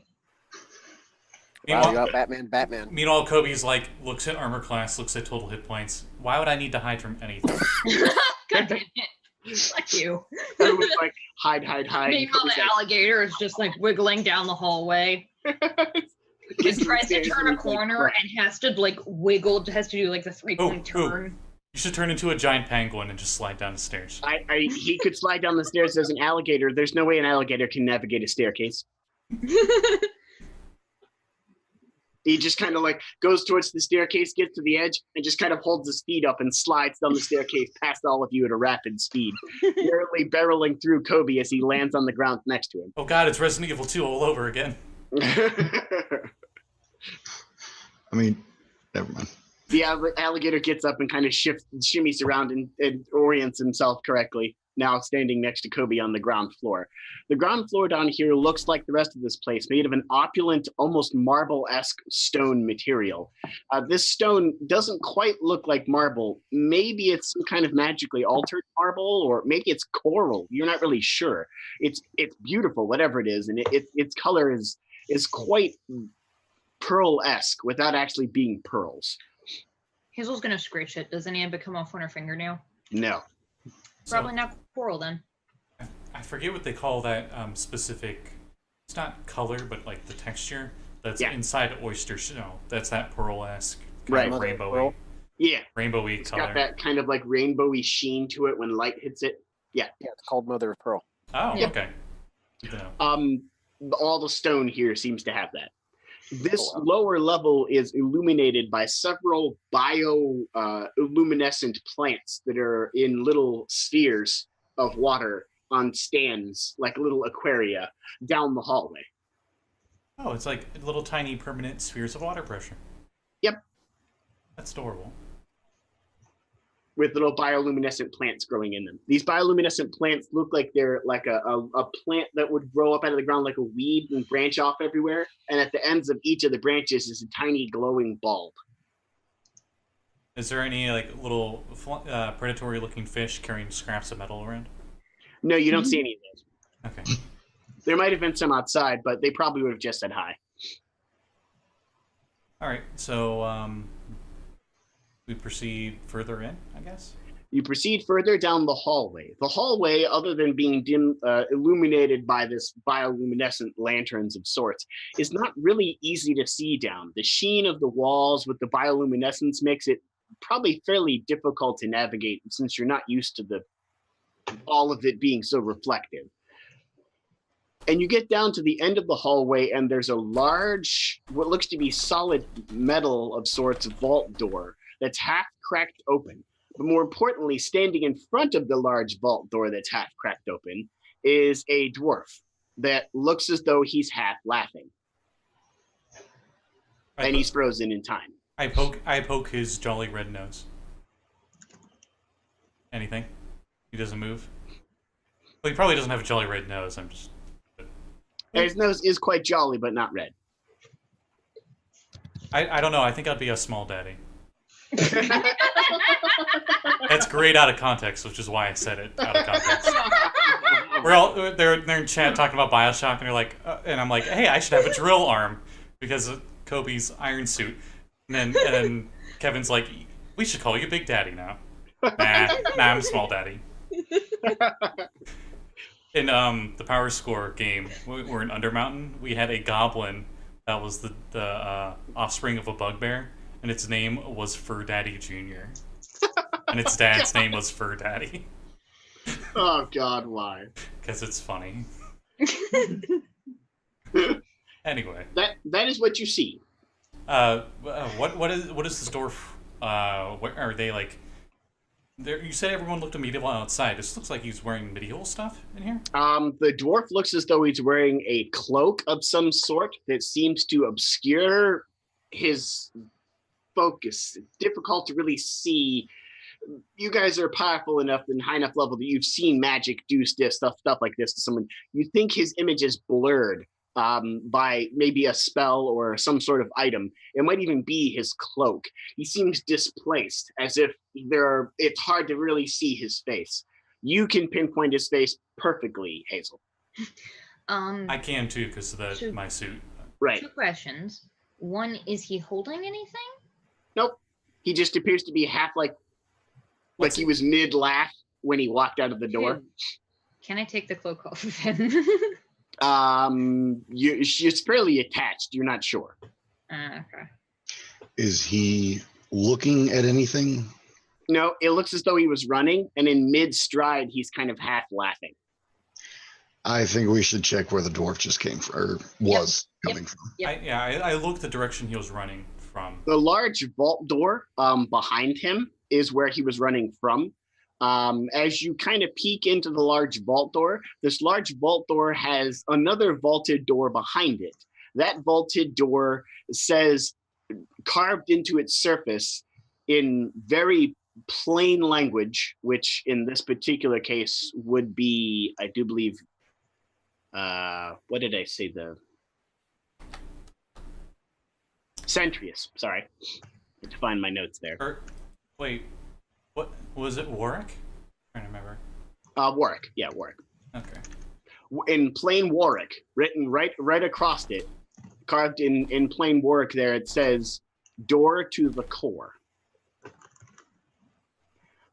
Wow, you got Batman. Meanwhile, Kobe's like looks at armor class, looks at total hit points. Why would I need to hide from anything? God damn it. Fuck you. I was like, hide. Meanwhile, the alligator is just like wiggling down the hallway. He tries to turn a corner and has to like wiggle, has to do like the 3-point turn. You should turn into a giant penguin and just slide down the stairs. He could slide down the stairs as an alligator. There's no way an alligator can navigate a staircase. He just kind of like goes towards the staircase, gets to the edge, and just kind of holds his feet up and slides down the staircase past all of you at a rapid speed, barely barreling through Coby as he lands on the ground next to him. Oh god, it's Resident Evil 2 all over again. I mean, never mind. The alligator gets up and kind of shimmies around and orients himself correctly, now standing next to Coby on the ground floor. The ground floor down here looks like the rest of this place, made of an opulent, almost marble-esque stone material. This stone doesn't quite look like marble. Maybe it's some kind of magically altered marble, or maybe it's coral. You're not really sure. It's beautiful, whatever it is, and its color is quite pearl-esque without actually being pearls. Hazel's gonna scratch it. Does any of it come off on her fingernail? No. Probably not coral then. I forget what they call that specific. It's not color, but like the texture that's inside oyster shell. That's that pearl-esque kind of rainbowy. Yeah. Rainbowy color. It's got that kind of like rainbowy sheen to it when light hits it. Yeah. Yeah, it's called mother of pearl. Oh, okay. All the stone here seems to have that. This lower level is illuminated by several bioluminescent plants that are in little spheres of water on stands, like little aquaria, down the hallway. Oh, it's like little tiny permanent spheres of water pressure. Yep. That's adorable. With little bioluminescent plants growing in them. These bioluminescent plants look like they're like a plant that would grow up out of the ground like a weed and branch off everywhere. And at the ends of each of the branches is a tiny glowing bulb. Is there any like little predatory-looking fish carrying scraps of metal around? No, you don't see any of those. Okay. There might have been some outside, but they probably would have just said hi. All right, so we proceed further in, I guess? You proceed further down the hallway. The hallway, other than being illuminated by this bioluminescent lanterns of sorts, is not really easy to see down. The sheen of the walls with the bioluminescence makes it probably fairly difficult to navigate since you're not used to all of it being so reflective. And you get down to the end of the hallway, and there's a large, what looks to be solid metal of sorts, vault door that's half cracked open. But more importantly, standing in front of the large vault door that's half cracked open is a dwarf that looks as though he's half laughing. And he's frozen in time. I poke his jolly red nose. Anything? He doesn't move? Well, he probably doesn't have a jolly red nose. I'm just... His nose is quite jolly, but not red. I don't know. I think I'd be a small daddy. That's great out of context, which is why I said it out of context. They're in chat talking about Bioshock, and they're like, and I'm like, hey, I should have a drill arm because of Coby's iron suit. And then Kevin's like, we should call you Big Daddy now. Nah, I'm small daddy. In the Power Score game, we're in Undermountain. We had a goblin that was the offspring of a bugbear, and its name was Fur Daddy Jr. And its dad's name was Fur Daddy. Oh God, why? Because it's funny. Anyway, that is what you see. What is this dwarf? What are they like? You said everyone looked medieval outside. This looks like he's wearing medieval stuff in here. The dwarf looks as though he's wearing a cloak of some sort that seems to obscure his focus. It's difficult to really see. You guys are powerful enough and high enough level that you've seen magic do stuff like this to someone. You think his image is blurred by maybe a spell or some sort of item. It might even be his cloak. He seems displaced, as if it's hard to really see his face. You can pinpoint his face perfectly, Hazel. I can too, because of my suit. Right. 2 questions. One, is he holding anything? Nope. He just appears to be half like he was mid-laugh when he walked out of the door. Can I take the cloak off of him? It's fairly attached. You're not sure. Okay. Is he looking at anything? No, it looks as though he was running, and in mid-stride, he's kind of half laughing. I think we should check where the dwarf just came from, or was coming from. Yep. I looked the direction he was running from. The large vault door behind him is where he was running from. As you kind of peek into the large vault door, this large vault door has another vaulted door behind it. That vaulted door says, carved into its surface in very plain language, which in this particular case would be, I do believe, what did I say? The Centrius, sorry. I had to find my notes there. Wait, what was it? Warwick? I'm trying to remember. Warwick. Yeah, Warwick. Okay. In plain Warwick, written right across it, carved in plain Warwick there, it says, door to the core.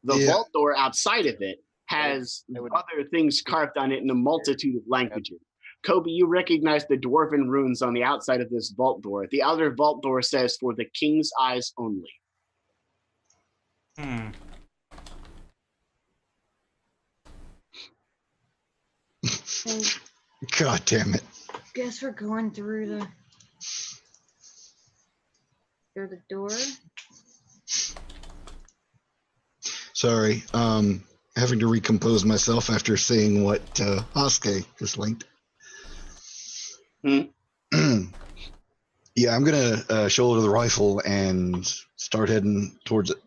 The vault door outside of it has other things carved on it in a multitude of languages. Coby, you recognize the dwarven runes on the outside of this vault door. The outer vault door says, for the king's eyes only. God damn it. Guess we're going through the door. Sorry, having to recompose myself after seeing what Hashke just linked. Yeah, I'm gonna shoulder the rifle and start heading towards it.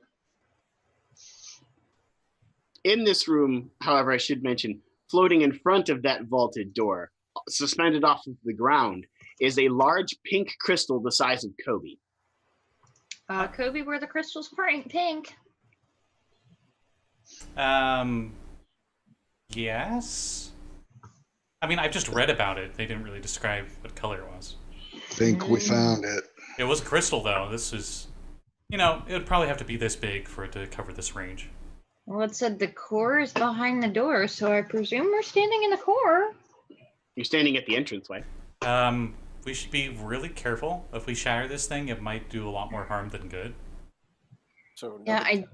In this room, however, I should mention, floating in front of that vaulted door, suspended off of the ground, is a large pink crystal the size of Coby. Coby, were the crystals pink? Yes. I mean, I've just read about it. They didn't really describe what color it was. Think we found it. It was a crystal, though. This is, it would probably have to be this big for it to cover this range. Well, it said the core is behind the door, so I presume we're standing in the core. You're standing at the entranceway. We should be really careful. If we shatter this thing, it might do a lot more harm than good. So yeah, I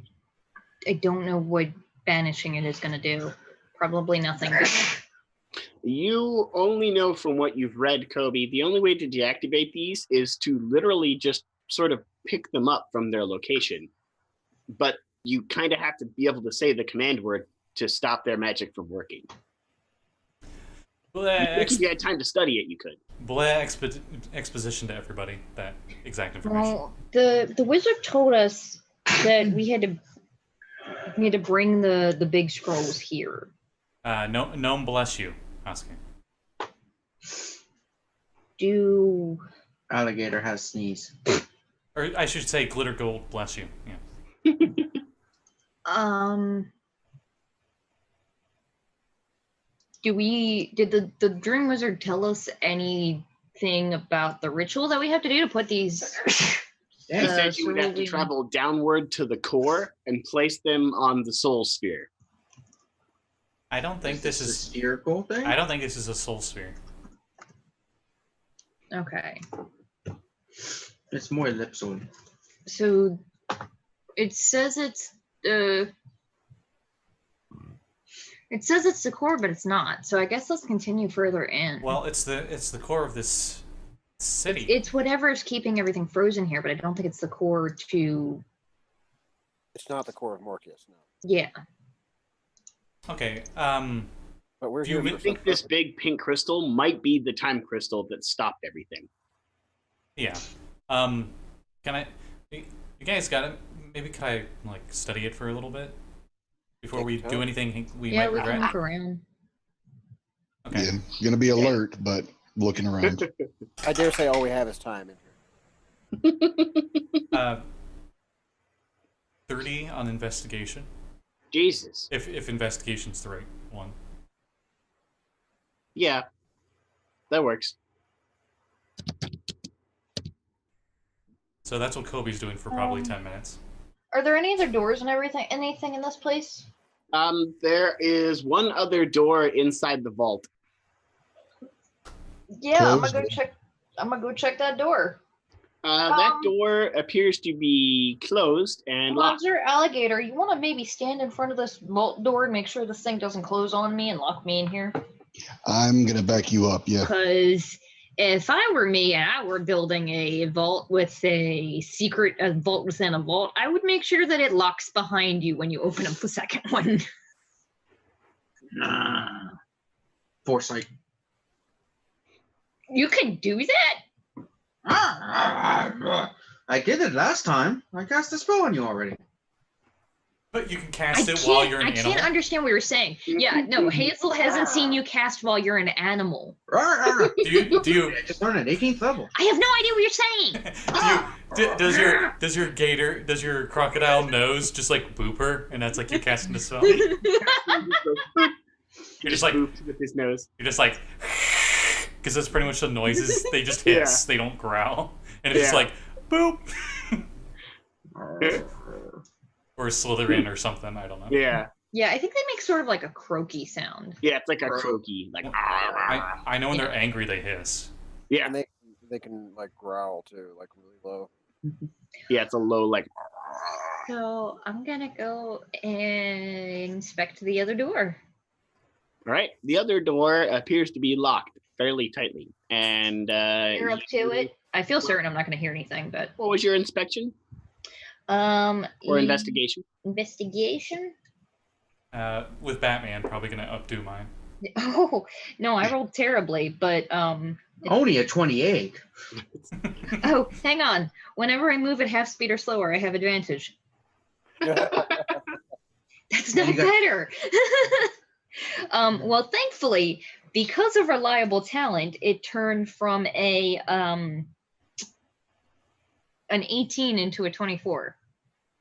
don't know what banishing it is going to do. Probably nothing. You only know from what you've read, Coby, the only way to deactivate these is to literally just sort of pick them up from their location. But you kind of have to be able to say the command word to stop their magic from working. If you had time to study it, you could. Exposition to everybody that exact information. Well, the wizard told us that we had to bring the big scrolls here. Gnome bless you, Hashke. Do Alligator has sneeze. Or I should say glitter gold bless you. Yeah. Did the Dream Wizard tell us anything about the ritual that we have to do to put these? He said you would have to travel downward to the core and place them on the soul sphere. I don't think this is a spherical thing. I don't think this is a soul sphere. Okay. It's more ellipsoid. So it says it's the core, but it's not. So I guess let's continue further in. Well, it's the core of this city. It's whatever is keeping everything frozen here, but I don't think it's the core to. It's not the core of Morpheus, no. Yeah. Okay. But we're Do you think this big pink crystal might be the time crystal that stopped everything? Yeah. Can I? You guys got it? Maybe could I like study it for a little bit before we do anything we might regret? Yeah, we can look around. Okay. Yeah, gonna be alert, but looking around. I dare say all we have is time in here. 30 on investigation. Jesus. If investigation's the right one. Yeah, that works. So that's what Coby's doing for probably 10 minutes. Are there any other doors and anything in this place? There is one other door inside the vault. Yeah, Closed. I'm gonna go check that door. That door appears to be closed and locked. Monster Alligator, you want to maybe stand in front of this vault door and make sure this thing doesn't close on me and lock me in here? I'm gonna back you up. Yeah. Because if I were me and I were building a vault with a vault within a vault, I would make sure that it locks behind you when you open up the second one. Nah. Foresight. You can do that? I did it last time. I cast a spell on you already. But you can cast it while you're an I animal. can't understand what you're saying. Yeah, no, Hazel hasn't seen you cast while you're an animal. Do you I just learned at 18th level. I have no idea what you're saying. does your crocodile nose just like boop her, and that's like you're casting the spell? You're just like booped with his nose. You're just like, because that's pretty much the noises. They just hiss. They don't growl, and it's just like boop. Or Slytherin or something, I don't know. Yeah. Yeah, I think they make sort of like a croaky sound. Yeah, it's like a croaky, like. I know when they're angry, they hiss. Yeah. And they can like growl too, like really low. Yeah, it's a low like. So I'm gonna go and inspect the other door. All right, the other door appears to be locked fairly tightly, and You're up to it. I feel certain I'm not gonna hear anything, but what was your inspection or investigation? Investigation. With Batman, probably gonna updo mine. Oh no, I rolled terribly, but Only a 28. Oh, hang on. Whenever I move at half speed or slower, I have advantage. That's not better. Well, thankfully, because of reliable talent, it turned from an 18 into a 24.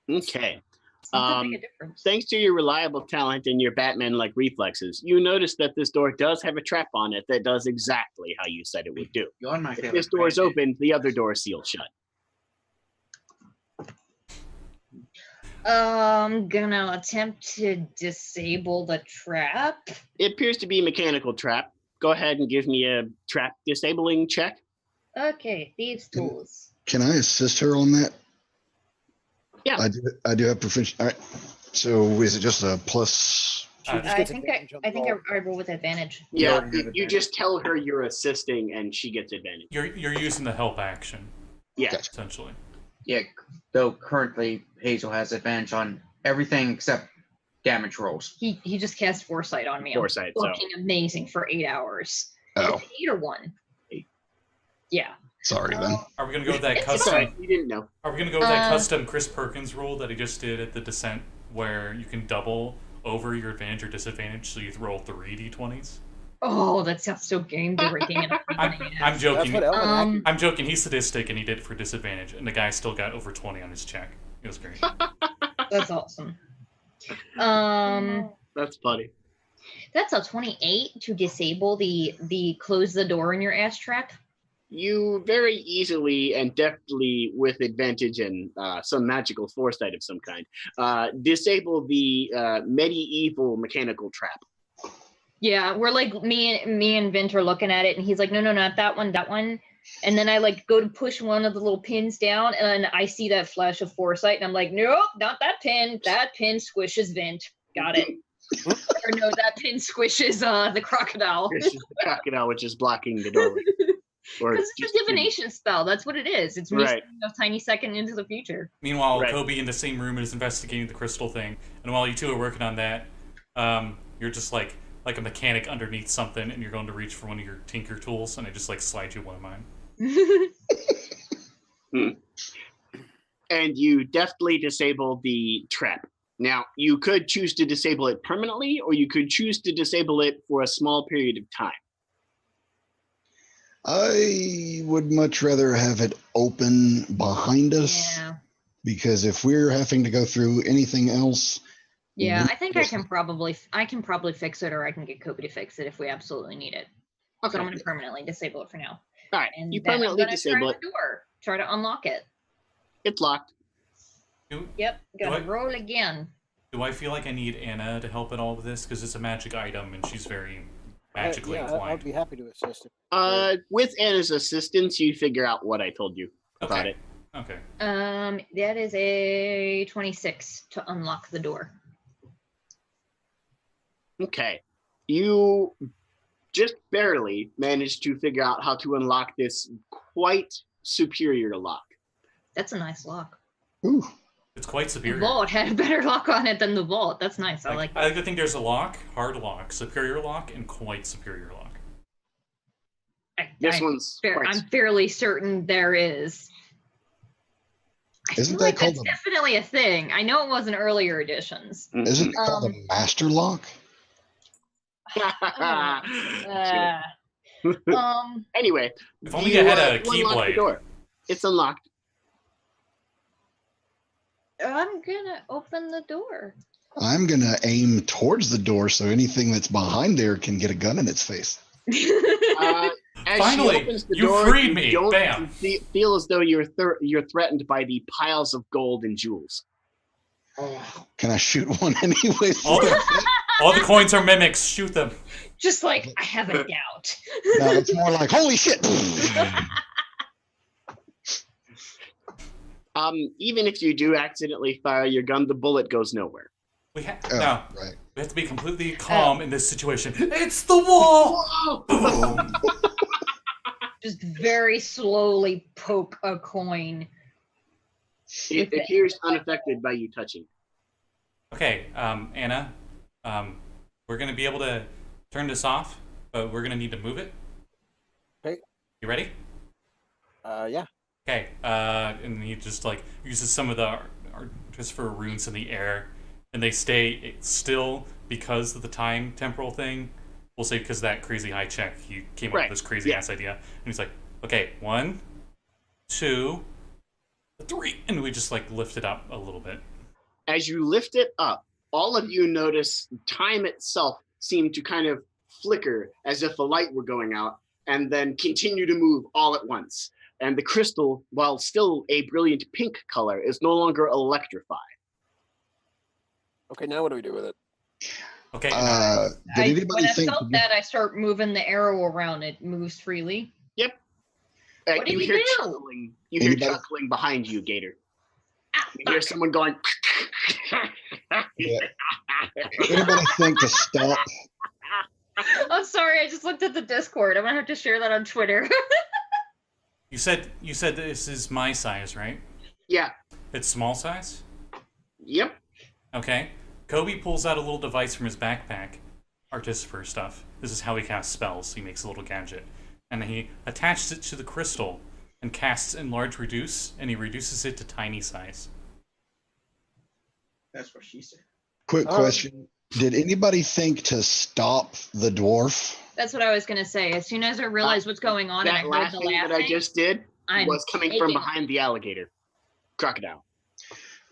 Okay. It's not that big a difference. Thanks to your reliable talent and your Batman-like reflexes, you notice that this door does have a trap on it that does exactly how you said it would do. If this door is open, the other door is sealed shut. Gonna attempt to disable the trap. It appears to be a mechanical trap. Go ahead and give me a trap disabling check. Okay, thieves' tools. Can I assist her on that? Yeah. I do have proficiency. All right. So is it just a plus? I think I roll with advantage. Yeah, you just tell her you're assisting and she gets advantage. You're using the help action. Yeah. Essentially. Yeah, though currently Hazel has advantage on everything except damage rolls. He just cast Foresight on me. Foresight, I'm fucking amazing for 8 hours. Oh, Is it 8 or 1? 8. Yeah. sorry then. Are we gonna go with that It's custom? Sorry, you didn't know. Are we gonna go with that custom Chris Perkins rule that he just did at the Descent, where you can double over your advantage or disadvantage, so you roll 3 d20s? Oh, that sounds so game breaking. I'm joking. That's what Ellen I'm joking. He's sadistic and he did it for disadvantage, and the guy still got over 20 on his check. It was great. That's awesome. That's funny. That's a 28 to disable the close the door in your ass trap. You very easily and deftly, with advantage and some magical foresight of some kind, disable the medieval mechanical trap. Yeah, we're like me and Vint are looking at it, and he's like, no, not that one, that one. And then I like go to push one of the little pins down, and I see that flash of foresight, and I'm like, nope, not that pin. That pin squishes Vint. Got it. Or no, that pin squishes the crocodile. This is the crocodile, which is blocking the doorway. Because it's a divination spell. That's what it is. It's me seeing a tiny second into the future. Meanwhile, Coby in the same room is investigating the crystal thing, and while you two are working on that, you're just like a mechanic underneath something, and you're going to reach for one of your tinker tools, and I just like slide you one of mine. And you deftly disable the trap. Now, you could choose to disable it permanently, or you could choose to disable it for a small period of time. I would much rather have it open behind us, because if we're having to go through anything else, yeah, I think I can probably fix it, or I can get Coby to fix it if we absolutely need it. Okay. So I'm going to permanently disable it for now. All right, and you permanently disable it. Try to unlock it. It's locked. Yep, gotta roll again. Do I feel like I need Anna to help at all with this? Because it's a magic item, and she's very magically inclined. I'd be happy to assist. With Anna's assistance, you figure out what I told you about it. Okay. That is a 26 to unlock the door. Okay. You just barely managed to figure out how to unlock this quite superior lock. That's a nice lock. Ooh. It's quite superior. The vault had a better lock on it than the vault. That's nice. I like that. I like to think there's a lock, hard lock, superior lock, and quite superior lock. I'm fairly certain there is. Isn't that called that's definitely a thing. I know it wasn't earlier editions. Isn't it called a master lock? Anyway, if only you had a keyblade. It's unlocked. I'm gonna open the door. I'm gonna aim towards the door so anything that's behind there can get a gun in its face. Finally, you freed me. Bam. Feel as though you're threatened by the piles of gold and jewels. Can I shoot one anyway? All the coins are mimics. Shoot them. Just like, I have a doubt. No, it's more like, holy shit. Even if you do accidentally fire your gun, the bullet goes nowhere. We have to be completely calm in this situation. It's the wall. Just very slowly poke a coin. It appears unaffected by you touching. Okay, Anna, we're gonna be able to turn this off, but we're gonna need to move it. Okay. You ready? Yeah. Okay, and he just like uses some of the Artificer runes in the air, and they stay still because of the time temporal thing. We'll say because of that crazy high check, he came up with this crazy ass idea, and he's like, okay, 1, 2, 3, and we just like lift it up a little bit. As you lift it up, all of you notice time itself seemed to kind of flicker as if the light were going out, and then continue to move all at once. And the crystal, while still a brilliant pink color, is no longer electrified. Okay, now what do we do with it? Okay. Did anybody when I think felt that, I start moving the arrow around. It moves freely. Yep. What do you we hear do? chuckling. You hear chuckling behind you, Gator. You hear someone going. Anybody think to stop? I'm sorry, I just looked at the Discord. I'm gonna have to share that on Twitter. You said this is my size, right? Yeah. It's small size? Yep. Okay. Coby pulls out a little device from his backpack. Artificer stuff. This is how he casts spells. He makes a little gadget. And he attaches it to the crystal and casts Enlarge Reduce, and he reduces it to tiny size. That's what she said. Quick question. Did anybody think to stop the dwarf? That's what I was gonna say. As soon as I realized what's going on and I That heard last the thing that I laughing, just did I'm was coming from taking- behind the alligator. Crocodile.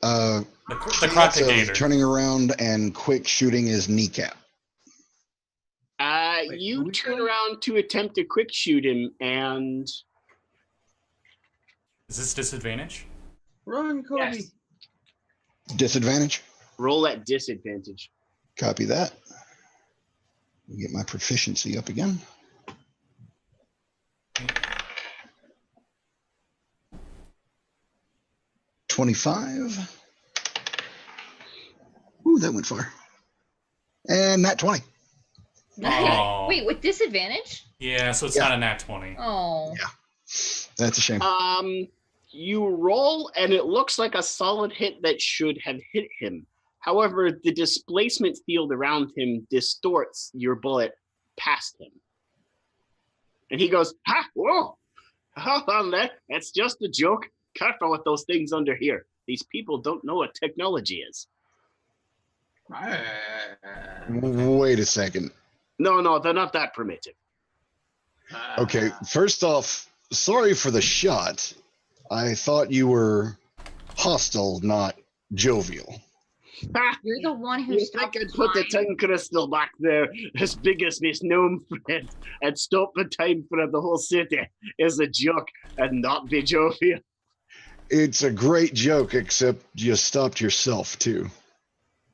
The So crocodile. turning around and quick shooting his kneecap. Wait, You who's turn going? around to attempt to quick shoot him, and Is this disadvantage? Run, Coby. Yes. Disadvantage? roll at disadvantage. Copy that. Get my proficiency up again. $25. Ooh, that went far. And that 20. Oh. Wait, with disadvantage? Yeah, so it's Yeah. not a nat 20. Oh. Yeah. That's a shame. You roll, and it looks like a solid hit that should have hit him. However, the displacement field around him distorts your bullet past him. And he goes, "Ha! Whoa! Hold on there. That's just a joke. Careful with those things under here. These people don't know what technology is." Wait a second. No, they're not that primitive. Okay, first off, sorry for the shot. I thought you were hostile, not jovial. Ha! You're the one who You stopped think I'd put the time. time crystal back there as big as Miss Gnome friend and stop the time for the whole city is a joke and not be jovial? It's a great joke, except you stopped yourself, too.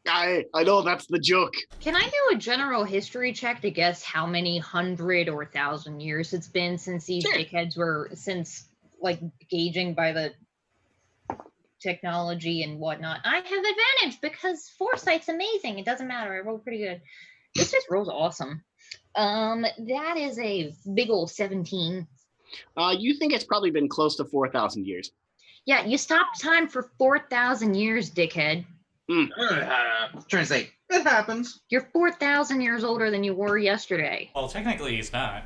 I know that's the joke. Can I do a general history check to guess how many 100 or 1,000 years it's been since these Sure. dickheads were, like, gauging by the technology and whatnot? I have advantage because foresight's amazing. It doesn't matter. I rolled pretty good. This just rolls awesome. That is a big ol' 17. You think it's probably been close to 4,000 years. Yeah, you stopped time for 4,000 years, dickhead. Translate. It happens. You're 4,000 years older than you were yesterday. Well, technically he's not.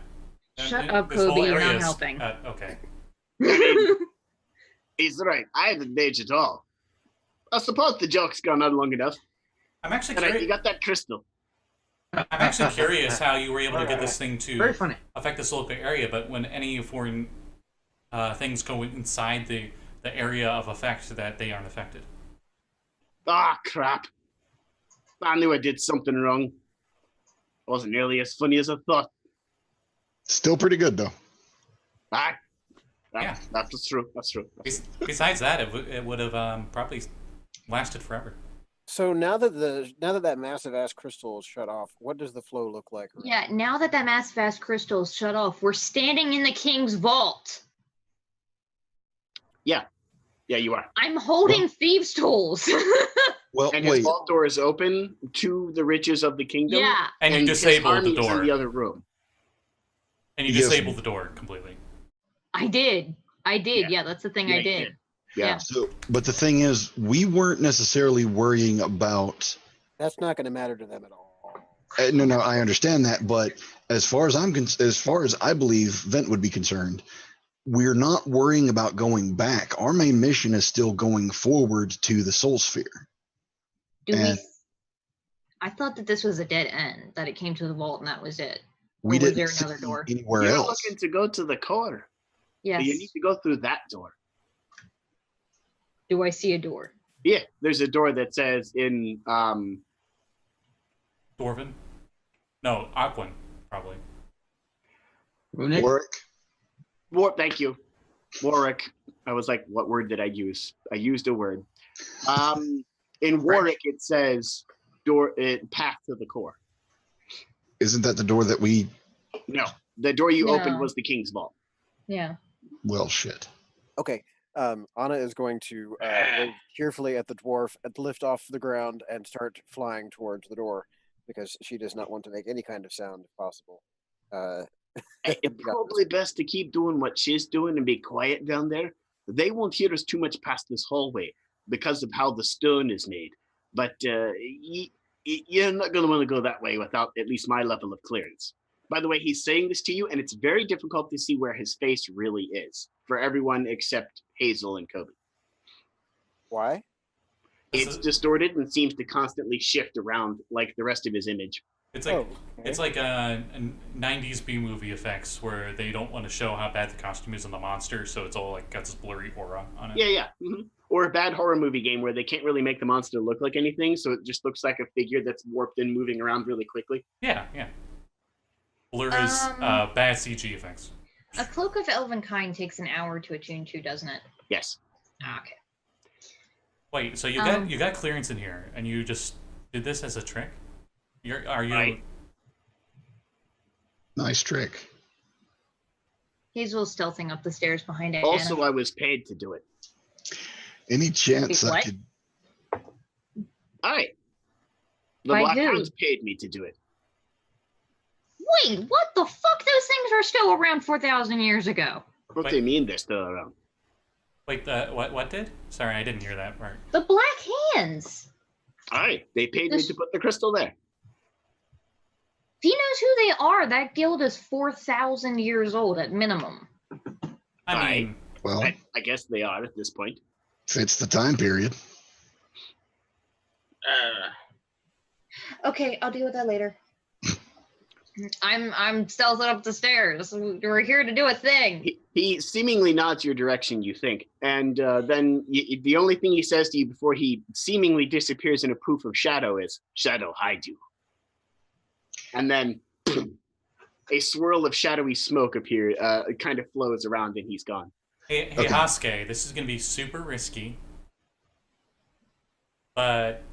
Shut up, This whole Coby, you're area not is- helping. Okay. He's right. I didn't age at all. I suppose the joke's gone on long enough. I'm actually And you curious. got that crystal. I'm actually curious how you were able to get this thing Very to funny. affect this local area, but when any foreign things go inside the area of effect, that they aren't affected. Ah, crap. I knew I did something wrong. Wasn't nearly as funny as I thought. Still pretty good, though. Yeah. That's true. That's true. Besides that, it would have probably lasted forever. So now that massive ass crystal is shut off, what does the flow look like? Yeah, now that mass fast crystal is shut off, we're standing in the king's vault. Yeah, you are. I'm holding thieves' tools. Well, And his wait. vault door is open to the riches of the kingdom. Yeah. And you his disabled army the is in door. the other room. And you Yes. disabled the door completely. I did. Yeah, that's the thing I you did. Yeah. So, but the thing is, we weren't necessarily worrying about. That's not going to matter to them at all. No, I understand that, but as far as I believe Vint would be concerned, we're not worrying about going back. Our main mission is still going forward to the Soul Sphere. I thought that this was a dead end, that it came to the vault and that was it. We Or was didn't there see another door? anywhere You're else. looking to go to the core. Yes. You need to go through that door. Do I see a door? Yeah, there's a door that says in Dwarven? No, Aquan, probably. Runic? Thank you. Warwick. I was like, what word did I use? I used a word. In Warwick it says path to the core. Isn't that the door that we? No. The door you opened No. was the king's vault. Yeah. Well, shit. Okay. Anna is going to wave cheerfully at the dwarf, lift off the ground, and start flying towards the door because she does not want to make any kind of sound if possible. It's probably best to keep doing what she's doing and be quiet down there. They won't hear us too much past this hallway because of how the stone is made. but you're not going to want to go that way without at least my level of clearance. By the way, he's saying this to you, and it's very difficult to see where his face really is for everyone except Hazel and Coby. Why? It's distorted and seems to constantly shift around like the rest of his image. It's like it's like a 90s B-movie effects where they don't want to show how bad the costume is on the monster, so it's all like got this blurry aura on it. Yeah. Mm-hmm. Or a bad horror movie game where they can't really make the monster look like anything, so it just looks like a figure that's warped and moving around really quickly. Yeah. Blur's bad CG effects. A Cloak of Elvenkind takes an hour to attune to, doesn't it? Yes. Okay. Wait, so you got clearance in here, and you just did this as a trick? Are you? Right. Nice trick. Hazel's stealthing up the stairs behind it. Also, I was paid to do it. Any chance I What? could? Aye. The By Black who? Hounds paid me to do it. Wait, what the fuck? Those things are still around 4,000 years ago. What Wait. do you mean they're still around? Wait, what did? Sorry, I didn't hear that part. The Black Hands. Aye. They paid me to put the crystal there. If he knows who they are, that guild is 4,000 years old at minimum. I mean, Well, I guess they are at this point. fits the time period. Okay, I'll deal with that later. I'm stealthing up the stairs. We're here to do a thing. He seemingly nods your direction, you think, and then the only thing he says to you before he seemingly disappears in a poof of shadow is, "Shadow, hide you." And then a swirl of shadowy smoke appears, it kind of flows around, and he's gone. hey, Okay. Hashke, this is gonna be super risky, but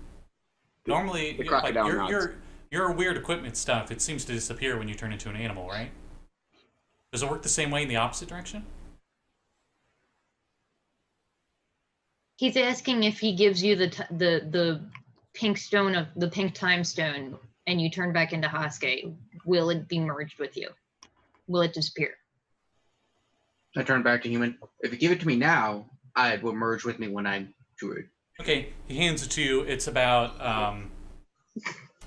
normally, The crocodile nods. your weird equipment stuff, it seems to disappear when you turn into an animal, right? Does it work the same way in the opposite direction? He's asking if he gives you the pink stone of the pink time stone, and you turn back into Hashke. Will it be merged with you? Will it disappear? I turn back to human. If you give it to me now, it will merge with me when I'm druid. Okay, he hands it to you. It's about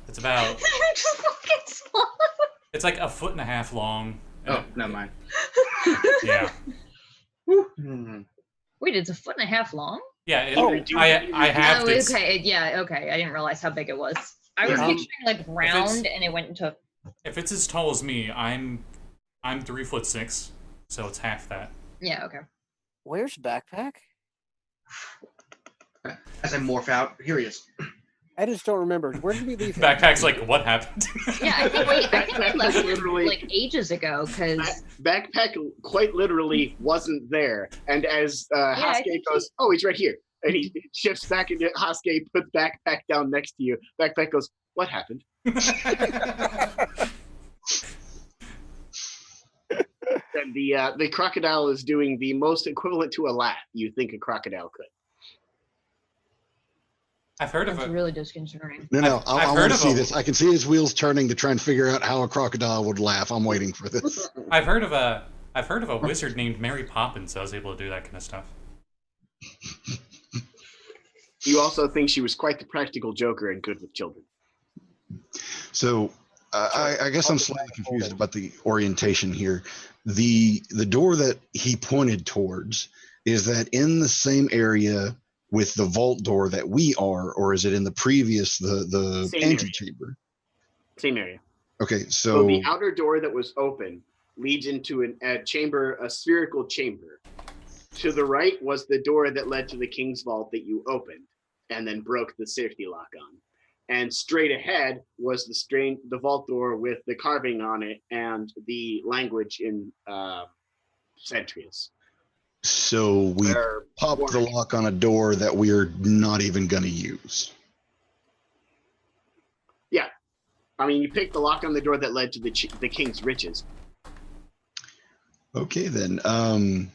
it's about Just fucking small. it's like 1.5 feet long. Oh, never mind. Yeah. Hmm. Wait, it's 1.5 feet long? Yeah, Oh, I have Oh, this. okay. Yeah, okay. I didn't realize how big it was. I was picturing like round, and it went into. If it's as tall as me, I'm 3'6", so it's half that. Yeah. Okay. Where's backpack? As I morph out, here he is. I just don't remember. Where did we leave him? Backpack's like, what happened? Yeah, I think we left him Literally- like ages ago because Backpack quite literally wasn't there, and as I Hashke think goes, "Oh, he's right here," and he shifts back into Hashke, puts Backpack down next to you. Backpack goes, "What happened?" And the crocodile is doing the most equivalent to a laugh you think a crocodile could. I've heard of it's it. really disconcerting. No, I've I heard want to of see a- this. I can see his wheels turning to try and figure out how a crocodile would laugh. I'm waiting for this. I've heard of a wizard named Mary Poppins that was able to do that kind of stuff. You also think she was quite the practical joker and good with children. So I guess I'm slightly confused about the orientation here. The door that he pointed towards, is that in the same area with the vault door that we are, or is it in the previous the Same area. antechamber? Same area. Okay, So so the outer door that was open leads into a chamber, a spherical chamber. To the right was the door that led to the king's vault that you opened and then broke the safety lock on. And straight ahead was the vault door with the carving on it and the language in Centrius. so we Or popped the lock on a door that we're not even going to use. Yeah. I mean, you picked the lock on the door that led to the king's riches. Okay, then.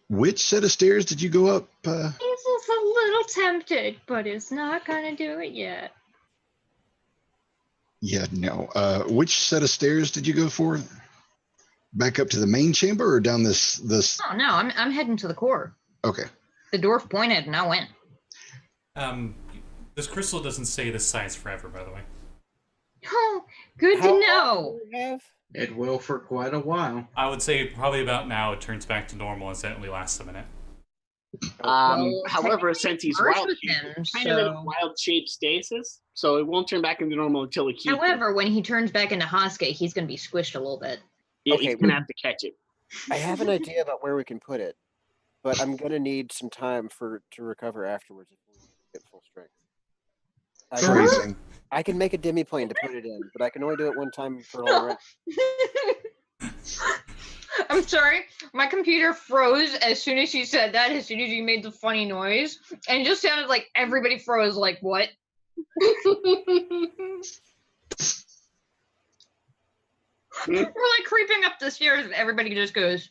Which set of stairs did you go up? He's just a little tempted, but it's not gonna do it yet. Yeah, no. Which set of stairs did you go for? Back up to the main chamber or down this? Oh no, I'm heading to the core. Okay. The dwarf pointed, and I went. This crystal doesn't stay this size forever, by the way. Oh, good How to long know. do we have? It will for quite a while. I would say probably about now it turns back to normal and it only lasts a minute. Well, However, since he's merged wild with shape, him, it's kind of in a so- wild shape stasis, so it won't turn back into normal until he keeps it. However, when he turns back into Hashke, he's going to be squished a little bit. Yeah, Okay. he's gonna have to catch it. I have an idea about where we can put it, but I'm gonna need some time to recover afterwards if we get full strength. Freezing. I can make a demi-plane to put it in, but I can only do it one time per long rest. I'm sorry, my computer froze as soon as she said that, as soon as you made the funny noise, and it just sounded like everybody froze, like, what? We're like creeping up the stairs and everybody just goes,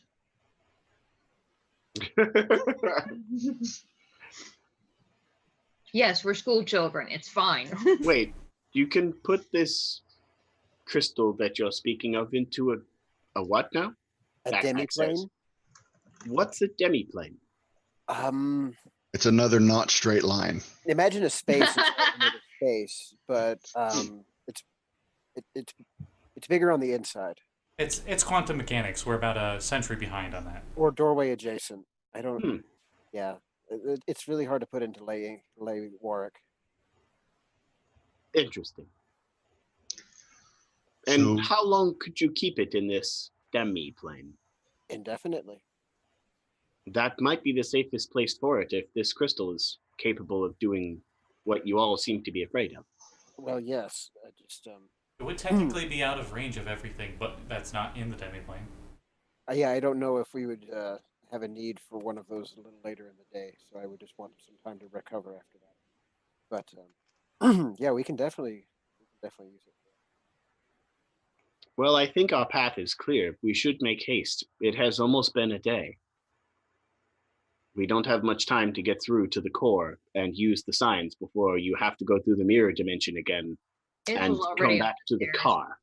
yes, we're school children, it's fine. Wait, you can put this crystal that you're speaking of into a what now? A Back demi-plane? access. What's a demiplane? It's another not straight line. Imagine a space instead of another space, but it's bigger on the inside. It's quantum mechanics. We're about a century behind on that. Or doorway adjacent. I don't. Hmm. Yeah, it's really hard to put into lay Warwick. Interesting. And So- how long could you keep it in this demiplane? Indefinitely. That might be the safest place for it if this crystal is capable of doing what you all seem to be afraid of. Well, yes. I just It would technically be out of range of everything, but that's not in the demiplane. yeah, I don't know if we would have a need for one of those a little later in the day, so I would just want some time to recover after that. But yeah, we can definitely use it. Well, I think our path is clear. We should make haste. It has almost been a day. We don't have much time to get through to the core and use the signs before you have to go through the mirror dimension again and Hazel's come already back to the upstairs. car,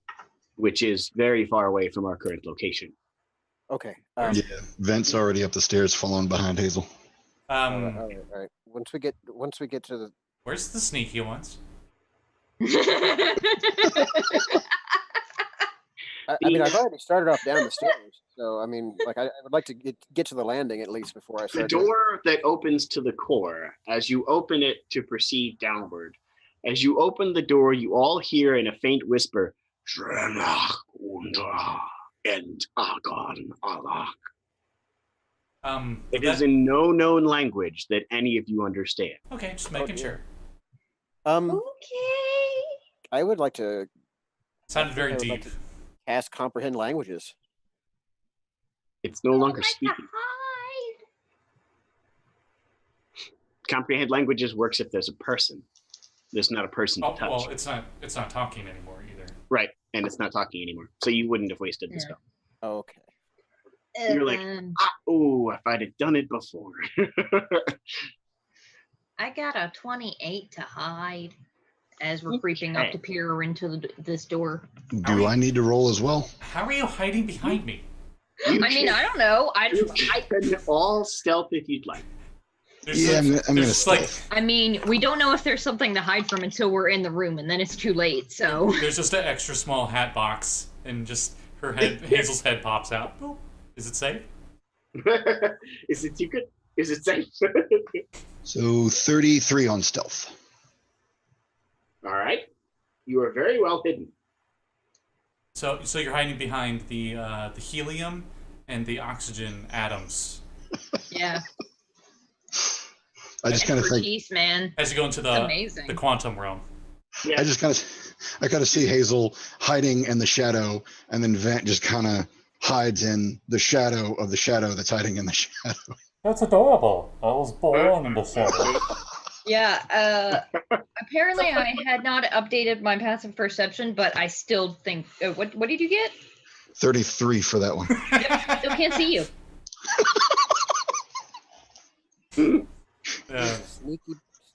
which is very far away from our current location. Okay. Yeah, Vent's already up the stairs, following behind Hazel. All right. Once we get to the Where's the sneaky ones? I mean, I've already started off down the stairs, so I mean, like, I would like to get to the landing at least before I The start. door that opens to the core, as you open it to proceed downward, as you open the door, you all hear in a faint whisper, "Shrenach undra and Agon Allah." It is in no known language that any of you understand. Okay, just making sure. Okay. I would like to Sounded very I would like deep. cast comprehend languages. It's no longer Like to speaking. hide. Comprehend languages works if there's a person. There's not a person to Oh, touch. well, it's not talking anymore either. Right, and it's not talking anymore. So you wouldn't have wasted the Yeah. spell. Okay. You're like, oh, if I'd have done it before. I got a 28 to hide as we're creeping up Okay. to peer into this door. Do I need to roll as well? How are you hiding behind me? You I mean, I don't know. You can all stealth if you'd like. Yeah, I'm gonna there's like stealth. I mean, we don't know if there's something to hide from until we're in the room, and then it's too late. So there's just an extra small hat box, and just her head, Hazel's head pops out. Boop. Is it safe? Is it secret? Is it safe? So 33 on stealth. All right. You are very well hidden. So you're hiding behind the helium and the oxygen atoms yeah, I just kind of think. expertise, man. as you go into It's amazing. the quantum realm. Yeah. I just kind of see Hazel hiding in the shadow, and then Vent just kind of hides in the shadow of the shadow that's hiding in the shadow. That's adorable. I was born in the shadow. Yeah. Apparently, I had not updated my passive perception, but I still think. What did you get? 33 for that one. Yep, still can't see you. Yeah.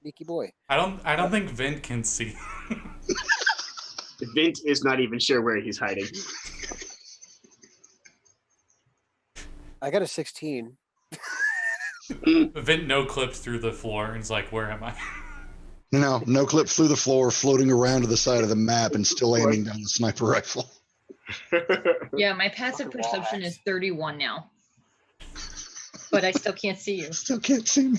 Sneaky boy. I don't think Vint can see. Vint is not even sure where he's hiding. I got a 16. Vint no clipped through the floor and is like, "Where am I?" No clip through the floor, floating around to the side of the map and still aiming down the sniper rifle. Yeah, my passive perception is 31 now. But I still can't see you. Still can't see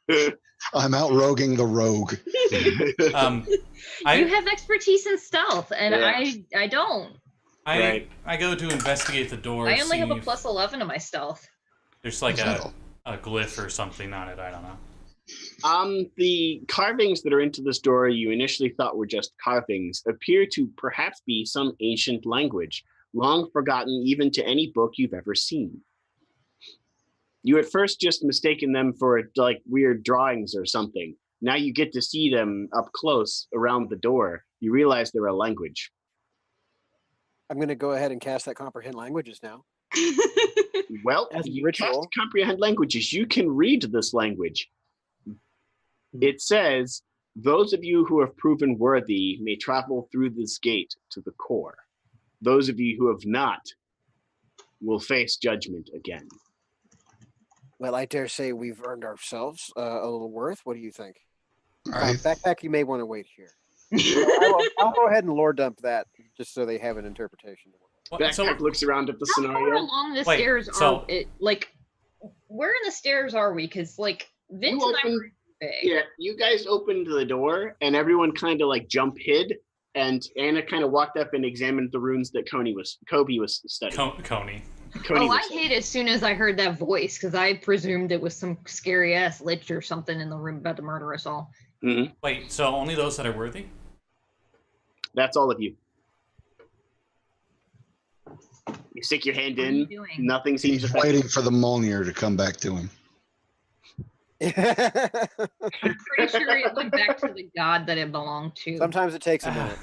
me. I'm out roguing the rogue. You have expertise in stealth, and I don't. I go to investigate the door. I only have a plus 11 to my stealth. There's like a glyph or something on it. I don't know. The carvings that are into this door you initially thought were just carvings appear to perhaps be some ancient language, long forgotten even to any book you've ever seen. You at first just mistaken them for like weird drawings or something. Now you get to see them up close around the door. You realize they're a language. I'm going to go ahead and cast that comprehend languages now. Well, As you ritual. cast comprehend languages. You can read this language. It says, those of you who have proven worthy may travel through this gate to the core. Those of you who have not will face judgment again. Well, I dare say we've earned ourselves a little worth. What do you think? All right. Backpack, you may want to wait here. I'll go ahead and lore dump that just so they have an interpretation. Backpack looks around at the How far scenario. along the stairs are where in the stairs are we? Because like Vint and I were big. Yeah, you guys opened the door and everyone kind of like jump hid, and Anna kind of walked up and examined the runes that Coby was studying. Coney. I hate as soon as I heard that voice because I presumed it was some scary ass lich or something in the room about to murder us all. Mm-hmm. Wait, so only those that are worthy? That's all of you. You stick your hand What are in. you doing? Nothing seems He's affected. waiting for the Molnir to come back to him. I'm pretty sure it went back to the god that it belonged to. Sometimes it takes a minute.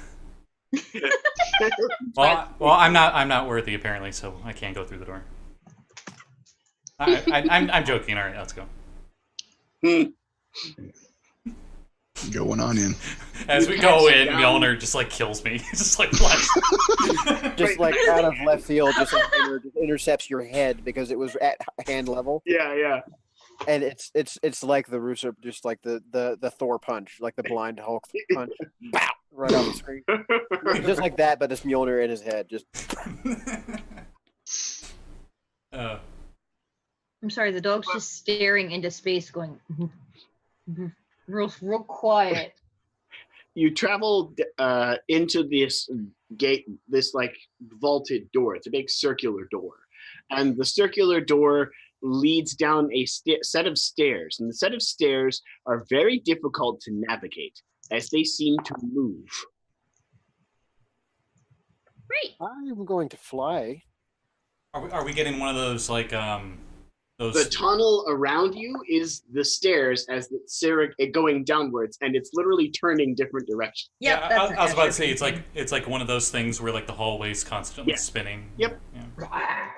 Well, I'm not worthy apparently, so I can't go through the door. I'm joking. All right, let's go. Going on in. As we go in, Mjolnir just like kills me. Just like Just like out of left field, just intercepts your head because it was at hand level. Yeah. And it's like the Russo, just like the Thor punch, like the blind Hulk punch, bow, right on the screen. Just like that, but it's Mjolnir in his head. Just. I'm sorry, the dog's just staring into space, going real quiet. You travel into this gate, this like vaulted door. It's a big circular door, and the circular door leads down a set of stairs, and the set of stairs are very difficult to navigate as they seem to move. Great. I'm going to fly. Are we getting one of those like those? The tunnel around you is the stairs as it's going downwards, and it's literally turning different directions. Yep, Yeah, that's I was about to say it's like one of those things where like the hallway's constantly spinning. Yep. Yeah.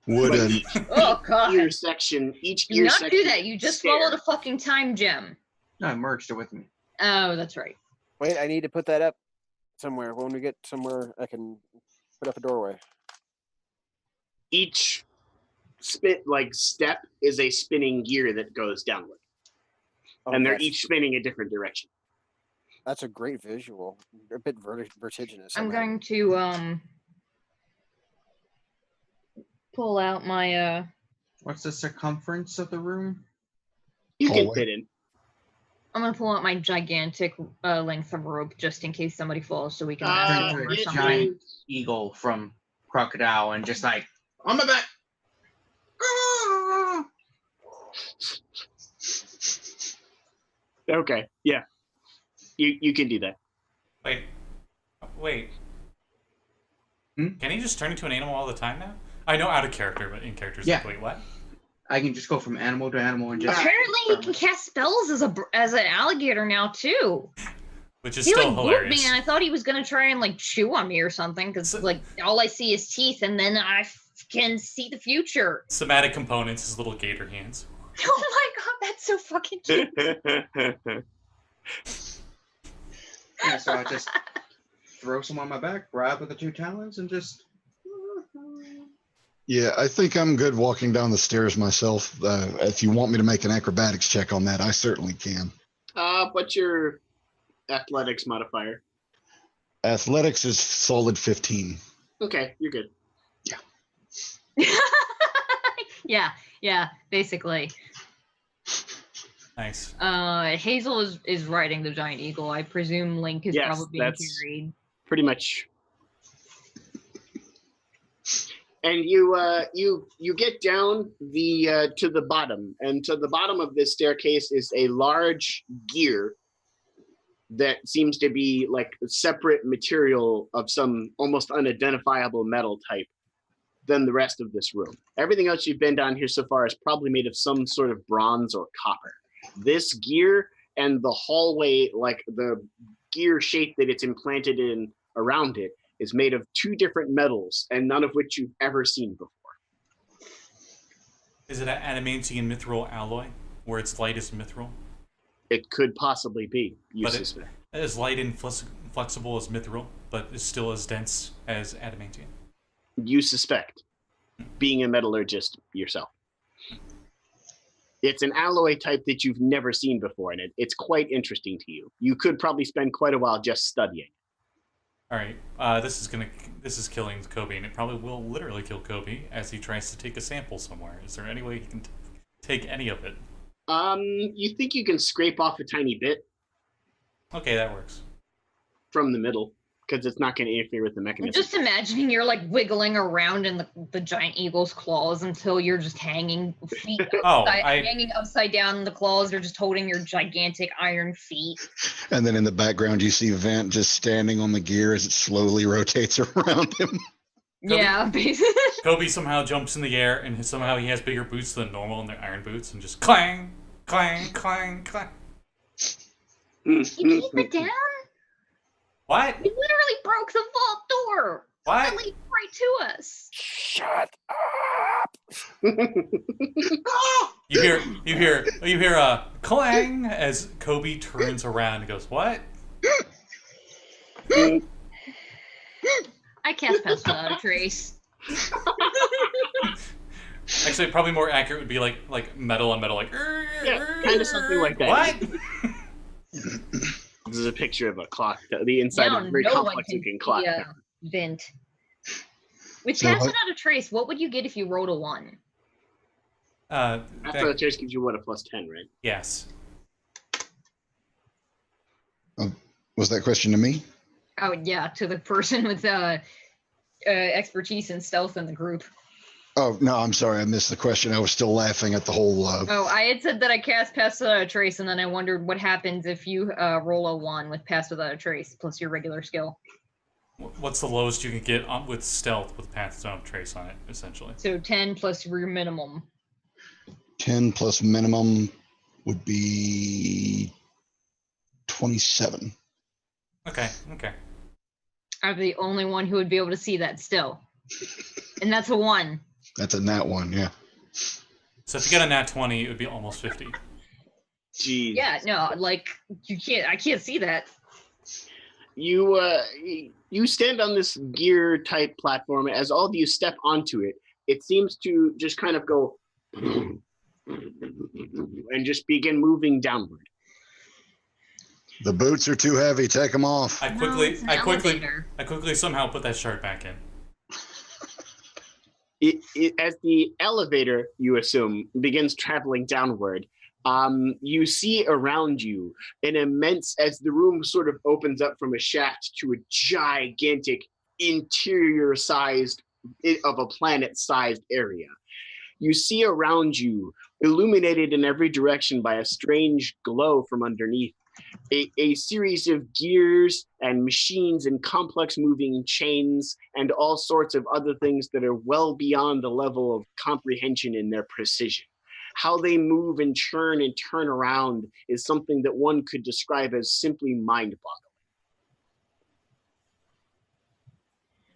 Wooden. Oh god. Each Do ear not section do that. You just swallowed a fucking time gem. No, I merged it with me. Oh, that's right. Wait, I need to put that up somewhere. When we get somewhere, I can put up a doorway. Each step is a spinning gear that goes downward, and they're each spinning a different direction. That's a great visual. A bit vertiginous. I'm going to pull out my What's the circumference of the room? You can fit in. I'm gonna pull out my gigantic length of rope just in case somebody falls, so we can Turn or into a something. giant eagle from Crocodile and just like on my back. Ah! Okay, yeah, you can do that. Wait. Hmm? Can he just turn into an animal all the time now? I know out of character, but in character, Yeah. like, wait, what? I can just go from animal to animal and just. Apparently, he can cast spells as an alligator now too. Which is He still like whooped hilarious. me, and I thought he was gonna try and like chew on me or something, because like all I see is teeth, and then I can see the future. Somatic components, his little gator hands. Oh my god, that's so fucking cute. Yeah, so I just throw some on my back, grab with the two talons, and just. Yeah, I think I'm good walking down the stairs myself. If you want me to make an acrobatics check on that, I certainly can. What's your athletics modifier? Athletics is solid 15. Okay, you're good. Yeah, basically. Nice. Hazel is riding the giant eagle. I presume Link is probably being carried. Pretty much. And you get down to the bottom, and to the bottom of this staircase is a large gear that seems to be like a separate material of some almost unidentifiable metal type than the rest of this room. Everything else you've been down here so far is probably made of some sort of bronze or copper. This gear and the hallway, like the gear shape that it's implanted in around it, is made of two different metals, and none of which you've ever seen before. Is it an adamantium mithril alloy, where its light is mithril? It could possibly be. But it is light and flexible as mithril, but is still as dense as adamantium. You suspect, being a metallurgist yourself. It's an alloy type that you've never seen before, and it's quite interesting to you. You could probably spend quite a while just studying. All right, this is killing Coby, and it probably will literally kill Coby as he tries to take a sample somewhere. Is there any way he can take any of it? You think you can scrape off a tiny bit? Okay, that works. From the middle, because it's not going to interfere with the mechanism. I'm just imagining you're like wiggling around in the giant eagle's claws until you're just hanging hanging upside down in the claws. You're just holding your gigantic iron feet. And then in the background, you see Vint just standing on the gear as it slowly rotates around him. Yeah, basically. Coby somehow jumps in the air, and somehow he has bigger boots than normal, and they're iron boots, and just clang, clang, clang, clang. You keep it down? What? You literally broke the vault door. What? It leads right to us. Shut up! You hear a clang as Coby turns around and goes, "What?" I cast Pest Without a Trace. Actually, probably more accurate would be like metal on metal, like yeah, kind of something like that. What? This is a picture of a clock, the inside of a very complex-looking clock. Yeah, Vint. With Pass Without a Trace, what would you get if you rolled a 1? Pass Without a Trace gives you what, a +10, right? Yes. Was that question to me? Oh yeah, to the person with expertise in stealth in the group. Oh, no, I'm sorry. I missed the question. I was still laughing at the whole... Oh, I had said that I cast Pass Without a Trace, and then I wondered what happens if you roll a 1 with Pass Without a Trace, plus your regular skill. What's the lowest you can get with stealth with Pass Without a Trace on it, essentially? So 10 plus your minimum. 10 plus minimum would be 27. Okay. I'm the only one who would be able to see that still. And that's a 1. That's a nat 1, yeah. So if you get a nat 20, it would be almost 50. Jeez. Yeah, no, like I can't see that. You stand on this gear type platform. As all of you step onto it, it seems to just kind of go and just begin moving downward. The boots are too heavy. Take them off. I quickly somehow put that shard back in. As the elevator, you assume, begins traveling downward, you see around you an immense, as the room sort of opens up from a shaft to a gigantic interior-sized, of a planet-sized area. You see around you, illuminated in every direction by a strange glow from underneath, a series of gears and machines and complex moving chains and all sorts of other things that are well beyond the level of comprehension in their precision. How they move and churn and turn around is something that one could describe as simply mind-boggling.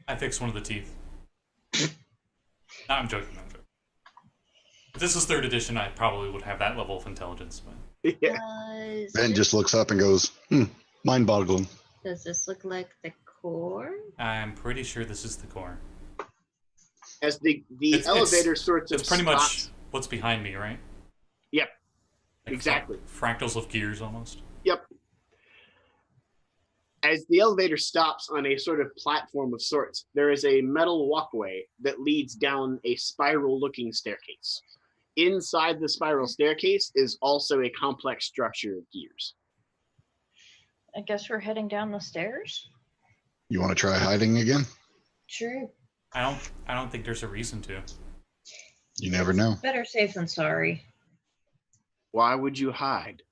I fixed one of the teeth. No, I'm joking. If this was 3rd edition, I probably would have that level of intelligence. But... Yeah. Ben just looks up and goes, mind-boggling. Does this look like the core? I'm pretty sure this is the core. As the elevator sorts of It's pretty stops. much what's behind me, right? Yep. Like exactly. Fractals of gears, almost. Yep. As the elevator stops on a sort of platform of sorts, there is a metal walkway that leads down a spiral-looking staircase. Inside the spiral staircase is also a complex structure of gears. I guess we're heading down the stairs? You want to try hiding again? Sure. I don't think there's a reason to. You never know. Better safe than sorry. Why would you hide?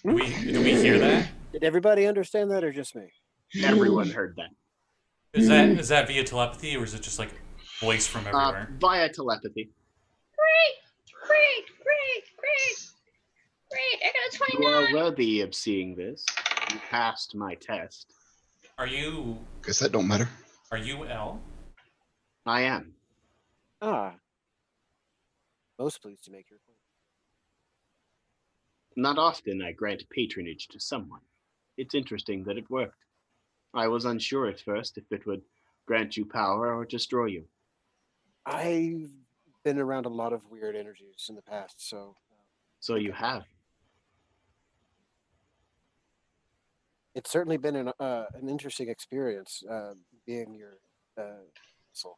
Do we hear that? Did everybody understand that, or just me? Everyone heard that. Is that via telepathy, or is it just like voice from everywhere? Via telepathy. Great! I got a You are 29! worthy of seeing this. You passed my test. Are you Guess that don't matter. L? I am. Ah. Most pleased to make your acquaintance. Not often I grant patronage to someone. It's interesting that it worked. I was unsure at first if it would grant you power or destroy you. I've been around a lot of weird energies in the past, so... So you have. It's certainly been an interesting experience, being your soul.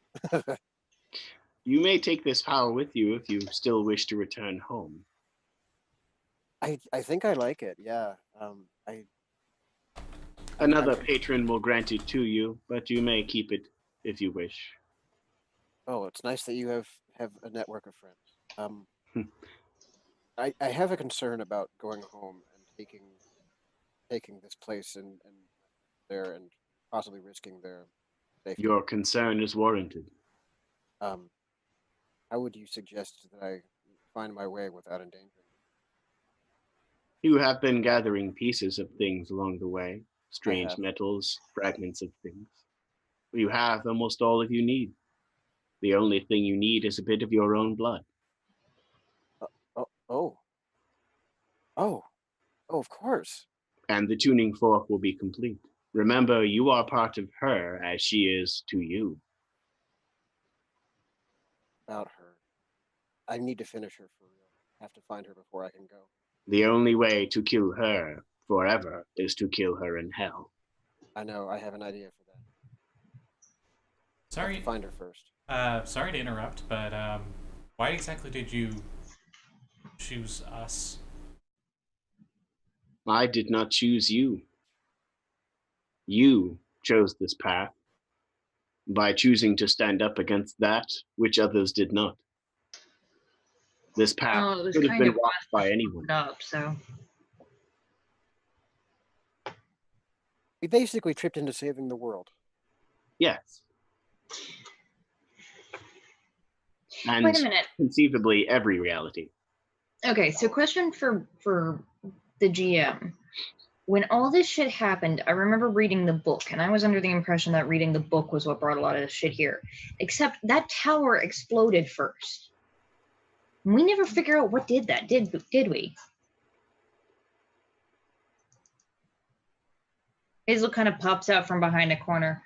You may take this power with you if you still wish to return home. I think I like it, yeah. Another patron will grant it to you, but you may keep it if you wish. Oh, it's nice that you have a network of friends. I have a concern about going home and taking this place and there and possibly risking their safety. Your concern is warranted. How would you suggest that I find my way without endangering? You have been gathering pieces of things along the way, strange metals, fragments of things. You have almost all that you need. The only thing you need is a bit of your own blood. Oh, of course. And the tuning fork will be complete. Remember, you are part of her as she is to you. About her. I need to finish her for real. I have to find her before I can go. The only way to kill her forever is to kill her in hell. I know, I have an idea for that. Sorry. I have to find her first. Sorry to interrupt, but why exactly did you choose us? I did not choose you. You chose this path by choosing to stand up against that which others did not. This path could have been walked by anyone. So We basically tripped into saving the world. Yes. And wait a minute. conceivably every reality. Okay, so question for the GM. When all this shit happened, I remember reading the book, and I was under the impression that reading the book was what brought a lot of this shit here. Except that tower exploded first. We never figure out what did that, did we? Hazel kind of pops out from behind a corner.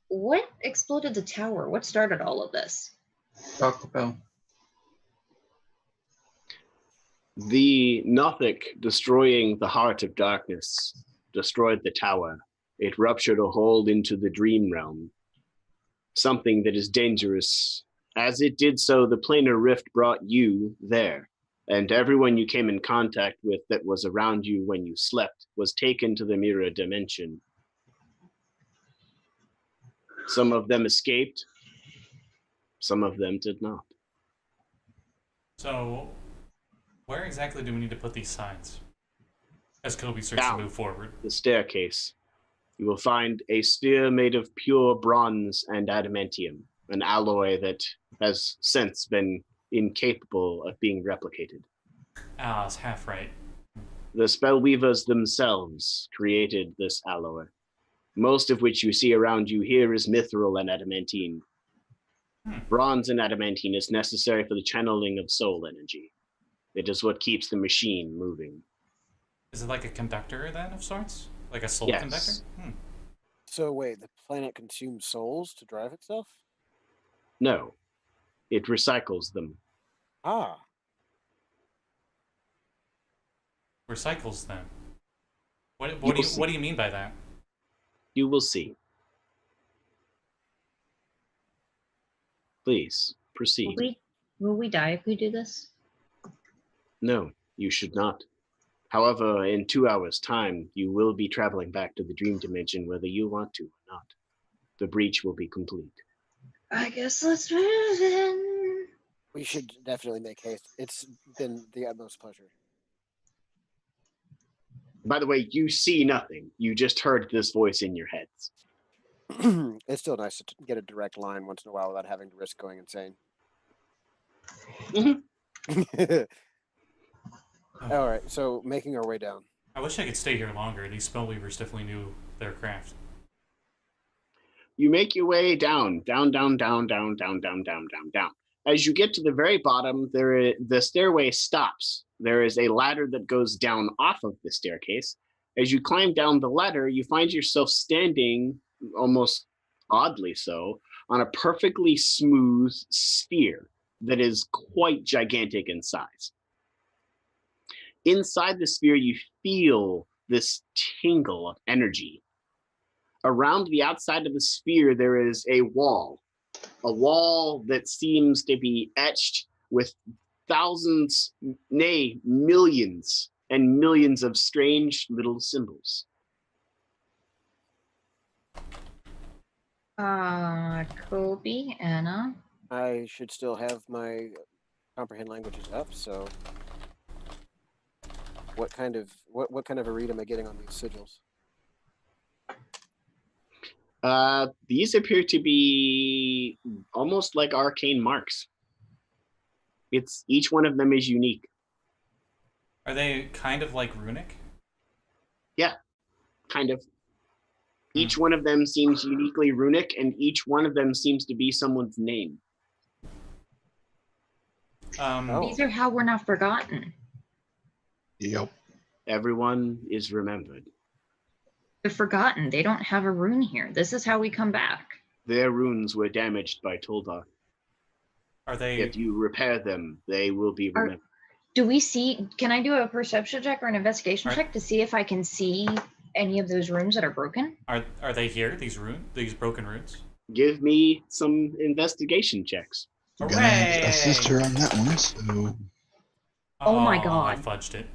What exploded the tower? What started all of this? Taco Bell. The Nothic destroying the heart of darkness destroyed the tower. It ruptured a hole into the dream realm. Something that is dangerous. As it did so, the planar rift brought you there, and everyone you came in contact with that was around you when you slept was taken to the mirror dimension. Some of them escaped. Some of them did not. So, where exactly do we need to put these signs? As Coby starts to move forward. The staircase. You will find a sphere made of pure bronze and adamantium, an alloy that has since been incapable of being replicated. Ah, it's half right. The spellweavers themselves created this alloy, most of which you see around you here is mithril and adamantine. Bronze and adamantine is necessary for the channeling of soul energy. It is what keeps the machine moving. Is it like a conductor then of sorts? Like a soul conductor? So wait, the planet consumes souls to drive itself? No, it recycles them. Ah. Recycles them. What do you mean by that? You will see. Please, proceed. Will we die if we do this? No, you should not. However, in 2 hours' time, you will be traveling back to the dream dimension whether you want to or not. The breach will be complete. I guess let's move in. We should definitely make haste. It's been the utmost pleasure. By the way, you see nothing. You just heard this voice in your heads. It's still nice to get a direct line once in a while without having to risk going insane. All right, so making our way down. I wish I could stay here longer. These spellweavers definitely knew their craft. You make your way down. As you get to the very bottom, the stairway stops. There is a ladder that goes down off of the staircase. As you climb down the ladder, you find yourself standing, almost oddly so, on a perfectly smooth sphere that is quite gigantic in size. Inside the sphere, you feel this tingle of energy. Around the outside of the sphere, there is a wall that seems to be etched with thousands, nay, millions and millions of strange little symbols. Coby, Anna. I should still have my comprehend languages up, so what kind of a read am I getting on these sigils? These appear to be almost like arcane marks. Each one of them is unique. Are they kind of like runic? Yeah, kind of. Each one of them seems uniquely runic, and each one of them seems to be someone's name. These are how we're not forgotten. Yep. Everyone is remembered. They're forgotten. They don't have a rune here. This is how we come back. Their runes were damaged by Toldar. Are they? If you repair them, they will be remembered. Do we see? Can I do a perception check or an investigation check to see if I can see any of those runes that are broken? Are they here? These broken runes? Give me some investigation checks. I'm gonna assist her on that one. So. Oh my god! I fudged it.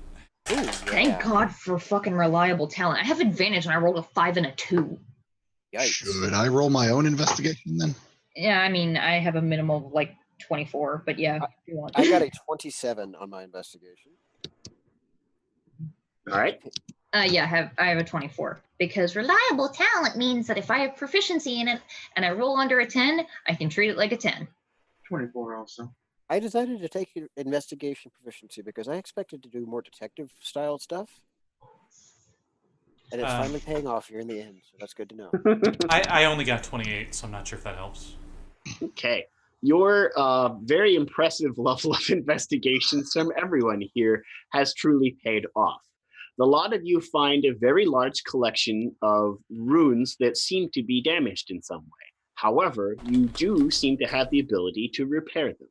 Ooh, yeah. Thank God for fucking reliable talent. I have advantage and I rolled a 5 and a 2. Yikes. Should I roll my own investigation then? Yeah, I mean, I have a minimum of like 24, but yeah. If you want. I got a 27 on my investigation. All right. Yeah, I have a 24 because reliable talent means that if I have proficiency in it and I roll under a 10, I can treat it like a 10. 24 also. I decided to take your investigation proficiency because I expected to do more detective style stuff. And it's finally paying off here in the end, so that's good to know. I only got 28, so I'm not sure if that helps. Okay. Your very impressive level of investigations from everyone here has truly paid off. The lot of you find a very large collection of runes that seem to be damaged in some way. However, you do seem to have the ability to repair them.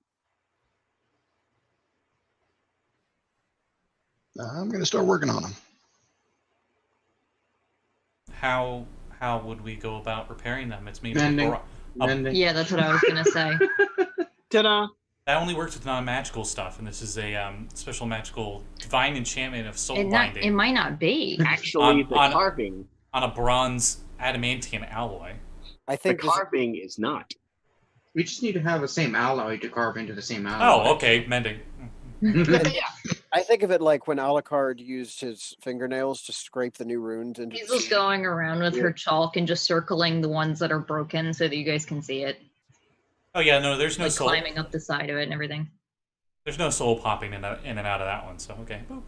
I'm going to start working on them. How would we go about repairing them? It's maybe Mending. Yeah, that's what I was gonna say. Ta-da! that only works with non-magical stuff, and this is a special magical divine enchantment of soul It binding might not be. Actually, the carving on a bronze adamantium alloy. I think the carving is not. We just need to have the same alloy to carve into the same alloy. Oh, okay, mending. I think of it like when Alucard used his fingernails to scrape the new runes into Hazel's going around with her chalk and just circling the ones that are broken so that you guys can see it. Oh yeah, no, there's no like soul climbing up the side of it and everything. There's no soul popping in and out of that one, so okay. Boop.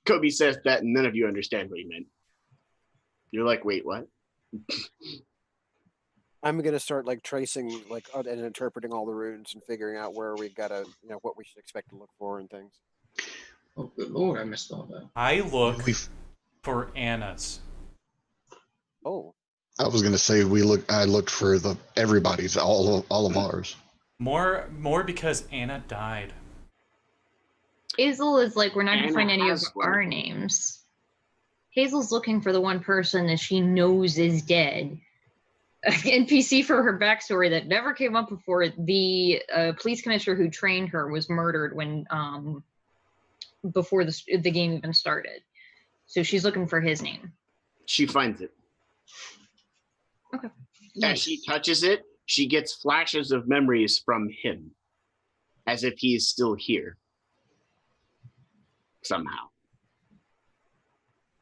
Coby says that, and none of you understand what he meant. You're like, wait, what? I'm gonna start like tracing, like, and interpreting all the runes and figuring out where we gotta, what we should expect to look for and things. Oh, good lord, I missed all that. I look for Anna's. Oh. I was gonna say I looked for everybody's, all of ours. More because Anna died. Hazel is like, we're not going to Anna find any of has one. our names. Hazel's looking for the one person that she knows is dead. NPC for her backstory that never came up before. The police commissioner who trained her was murdered when before the game even started. So she's looking for his name. She finds it. Okay. As she touches it, she gets flashes of memories from him, as if he is still here. Somehow.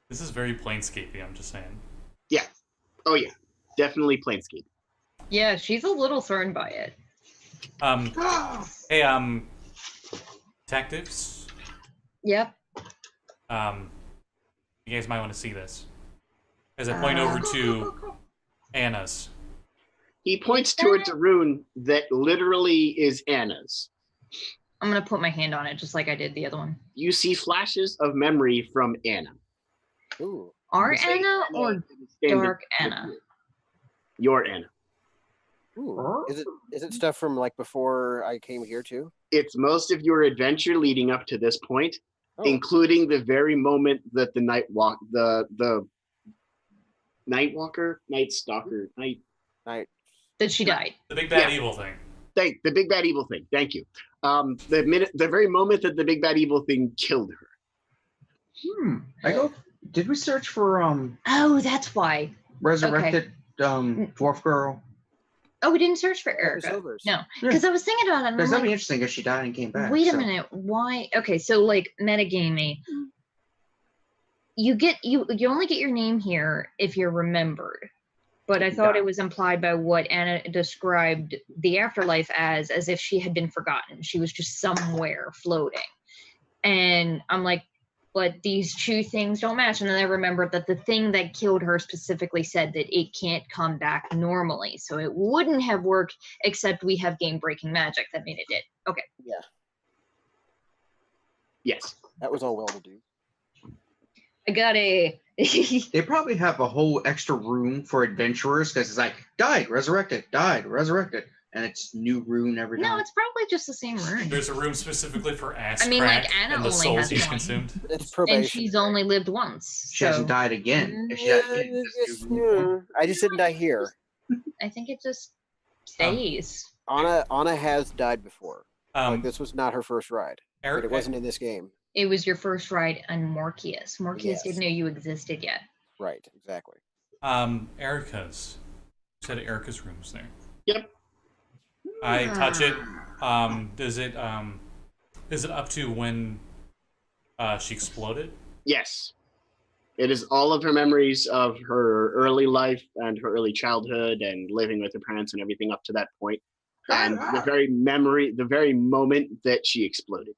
This is very Planescapey, I'm just saying. Yeah. Oh yeah. Definitely Planescape. Yeah, she's a little thrown by it. Hey, detectives? Yep. You guys might want to see this. As I point over to Anna's. He points towards a rune that literally is Anna's. I'm going to put my hand on it just like I did the other one. You see flashes of memory from Anna. Ooh. Our Anna or Dark Anna? Your Anna. Ooh. Is it stuff from like before I came here too? It's most of your adventure leading up to this point, including the very moment that the Night Stalker, that she died. The big bad evil thing. The big bad evil thing. Thank you. The very moment that the big bad evil thing killed her. Did we search for Oh, that's why. resurrected dwarf girl? Oh, we didn't search for Erica. No, because I was thinking about it. Because that'd be interesting if she died and came back. Wait a minute. Why? Okay, so like metagamey, you only get your name here if you're remembered. But I thought it was implied by what Anna described the afterlife as if she had been forgotten. She was just somewhere floating. And I'm like, but these two things don't match. And then I remembered that the thing that killed her specifically said that it can't come back normally. So it wouldn't have worked, except we have game-breaking magic that made it did. Okay. Yeah. Yes. That was all well to do. I got a... They probably have a whole extra room for adventurers because it's like, died, resurrected, and it's new rune every time. No, it's probably just the same rune. There's a room specifically for ass I mean, crack like, Anna and the only souls has he's one. consumed. It's probation. And she's only lived once. She hasn't died again. If she died again, it's new rune. I just didn't die here. I think it just stays. Anna has died before. Like this was not her first ride. But it wasn't in this game. It was your first ride on Morpheus. Morpheus didn't know you existed yet. Right, exactly. Erica's. You said Erica's room's there. Yep. I touch it. Is it up to when she exploded? Yes. It is all of her memories of her early life and her early childhood and living with her parents and everything up to that point. And the very moment that she exploded.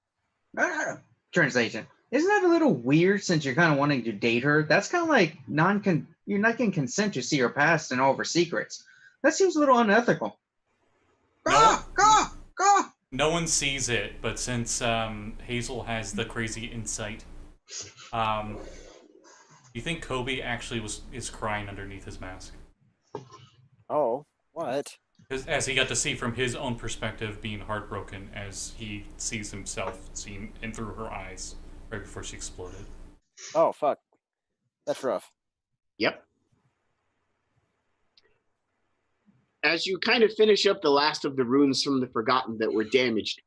Translation. Isn't that a little weird since you're kind of wanting to date her? That's kind of like you're not getting consent to see her past and all of her secrets. That seems a little unethical. No one sees it, but since Hazel has the crazy insight, you think Coby actually is crying underneath his mask? Oh, what? As he got to see from his own perspective, being heartbroken as he sees himself seen in through her eyes right before she exploded. Oh, fuck. That's rough. Yep. As you kind of finish up the last of the runes from the Forgotten that were damaged,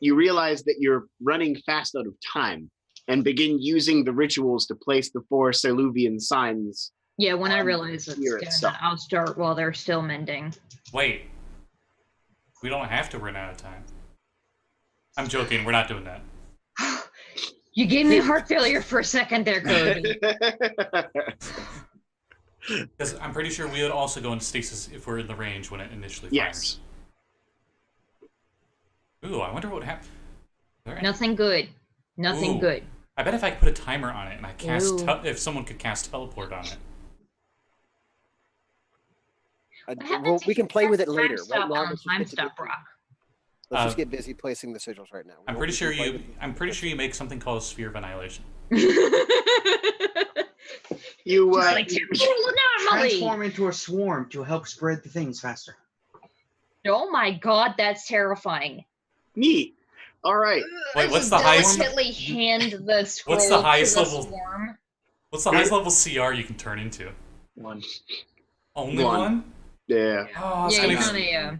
you realize that you're running fast out of time and begin using the rituals to place the 4 Siluvian signs. Yeah, when I realize it's gonna, I'll start while they're still mending. Wait. We don't have to run out of time. I'm joking, we're not doing that. You gave me heart failure for a second there, Coby. Because I'm pretty sure we would also go into stasis if we're in the range when it initially fires. Yes. Ooh, I wonder what would happen. Nothing good. Nothing good. I bet if I could put a timer on it and I cast, if someone could cast teleport on it. Well, we can play with it later. Right now, time stop rock. Let's just get busy placing the sigils right now. I'm pretty sure you make something called a sphere of annihilation. You transform into a swarm to help spread the things faster. Oh my god, that's terrifying. Neat. All right. Wait, what's the highest? highest? Delicately hand the scroll What's the highest to the level? swarm. What's the highest level CR you can turn into? 1. Only One. one? Yeah. Oh, it's Yeah, gonna. he's not a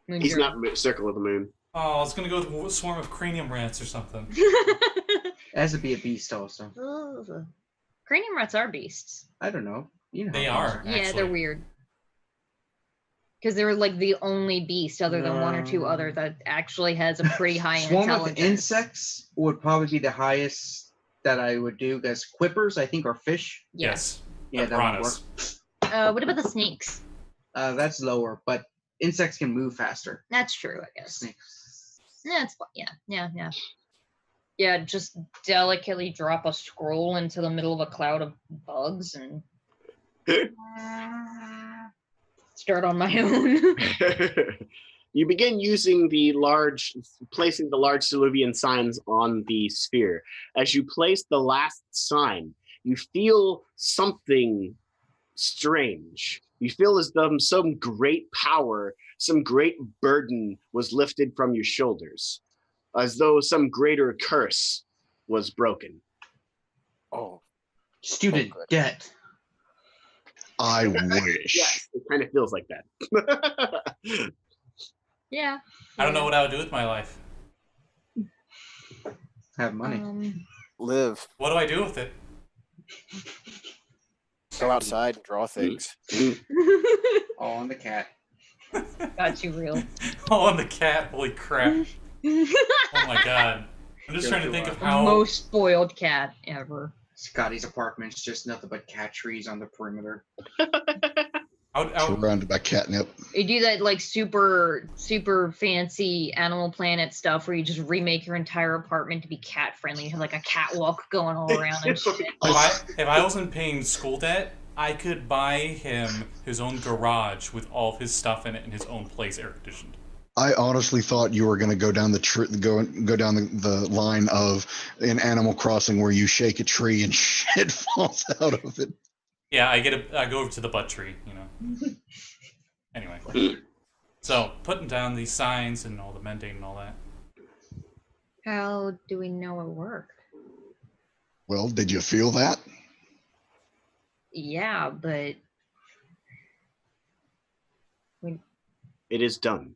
moon He's druid. not Circle of the Moon. Oh, it's gonna go with a swarm of cranium rats or something. It has to be a beast also. Cranium rats are beasts. I don't know. You know They how are. things Yeah, they're Actually. weird. Because they're like the only beast other than one or two other that actually has a pretty high Swarm of intelligence. insects would probably be the highest that I would do. Because quippers, I think, are fish. Yes. Yeah, that would work. Piranhas. What about the snakes? That's lower, but insects can move faster. That's true, I guess. Snakes. Yeah, yeah. Yeah, just delicately drop a scroll into the middle of a cloud of bugs and start on my own. You begin placing the large Soluvian signs on the sphere. As you place the last sign, you feel something strange. You feel as though some great power, some great burden was lifted from your shoulders, as though some greater curse was broken. Oh, Student good. debt. I wish. Yes, it kind of feels like that. Yeah. I don't know what I would do with my life. Have money. Live. What do I do with it? Go outside and draw things. All on the cat. Got you real. Oh, I'm the cat. Holy crap. Oh my god. I'm just trying to think of how. Most spoiled cat ever. Scotty's apartment's just nothing but cat trees on the perimeter. Surrounded by catnip. You do that like super fancy Animal Planet stuff where you just remake your entire apartment to be cat friendly. You have like a catwalk going all around and shit. If I wasn't paying school debt, I could buy him his own garage with all of his stuff in it and his own place air conditioned. I honestly thought you were going to go down go down the line of an Animal Crossing where you shake a tree and shit falls out of it. Yeah, I go over to the butt tree, you know. Anyway, so putting down these signs and all the mending and all that. How do we know it worked? Well, did you feel that? Yeah, but It is done.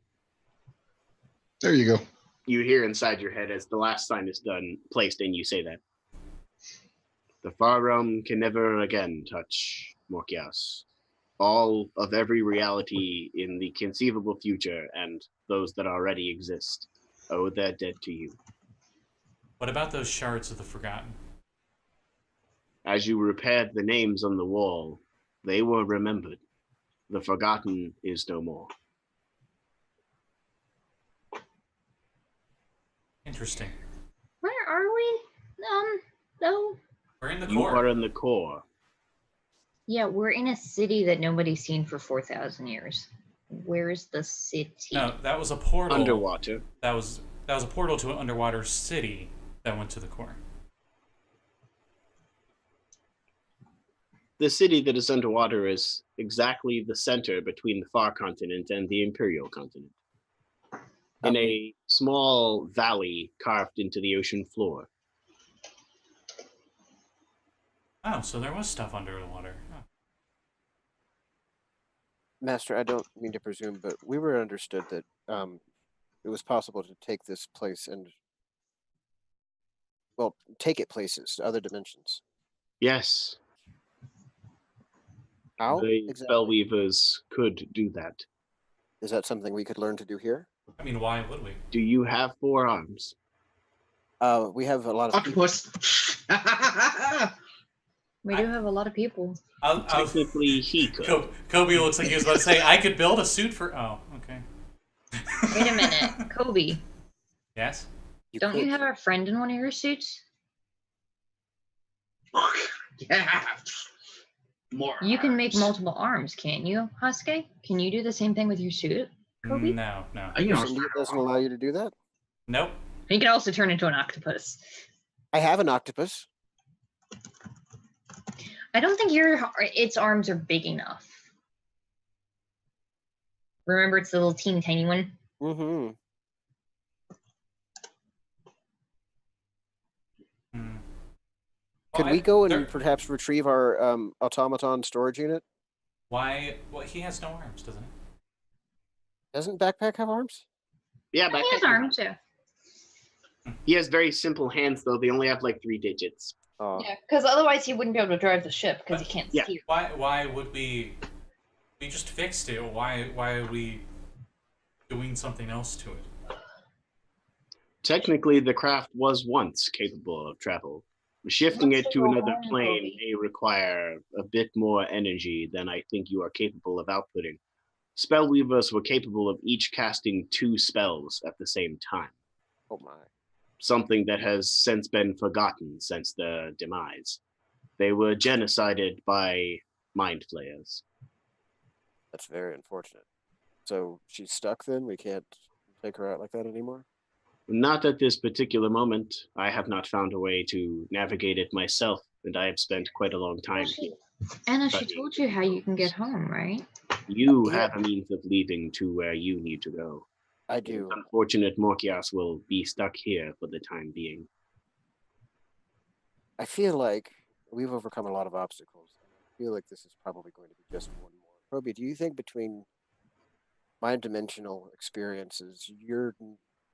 There you go. You hear inside your head as the last sign is done, placed, and you say that. The far realm can never again touch Morkias. All of every reality in the conceivable future and those that already exist owe their debt to you. What about those shards of the Forgotten? As you repaired the names on the wall, they were remembered. The Forgotten is no more. Interesting. where are we? Though? We're in the You core. are in the core. Yeah, we're in a city that nobody's seen for 4,000 years. Where's the city? No, that was a portal. Underwater. That was a portal to an underwater city that went to the core. The city that is underwater is exactly the center between the far continent and the imperial continent. In a small valley carved into the ocean floor. Oh, so there was stuff under the water. Oh. Master, I don't mean to presume, but we were understood that it was possible to take this place and, well, take it places, to other dimensions. Yes, How? the Exactly. Spellweavers could do that. Is that something we could learn to do here? I mean, why would we? Do you have 4 arms? We have a lot of Octopus. We do have a lot of people. Technically, he could. Coby looks like he was about to say, I could build a suit for... Oh, okay. Wait a minute. Coby, Yes? don't you have a friend in one of your suits? Yeah. More. You can make arms. multiple arms, can't you, Hashke? Can you do the same thing with your suit, Coby? No. You know, It doesn't allow you to do that. Nope. You can also turn into an octopus. I have an octopus. I don't think its arms are big enough. Remember, it's the little teeny tiny one. Mm-hmm. Could we go and perhaps retrieve our automaton storage unit? Why? Well, he has no arms, doesn't he? Doesn't Backpack have arms? Yeah, He has arms, yeah. He has very simple hands, though. They only have like 3 digits. Oh. Yeah, because otherwise he wouldn't be able to drive the ship because he can't steer. Why would we? We just fixed it. Why are we doing something else to it? Technically, the craft was once capable of travel. Shifting it to another plane may require a bit more energy than I think you are capable of outputting. Spellweavers were capable of each casting 2 spells at the same time. Oh my. Something that has since been forgotten since their demise. They were genocided by mind flayers. That's very unfortunate. So she's stuck then? We can't take her out like that anymore? Not at this particular moment. I have not found a way to navigate it myself, and I have spent quite a long time here. Anna, she told you how you can get home, right? You have a means of leaving to where you need to go. I do. It's unfortunate Morkias will be stuck here for the time being. I feel like we've overcome a lot of obstacles. I feel like this is probably going to be just one more. Coby, do you think between my dimensional experiences, your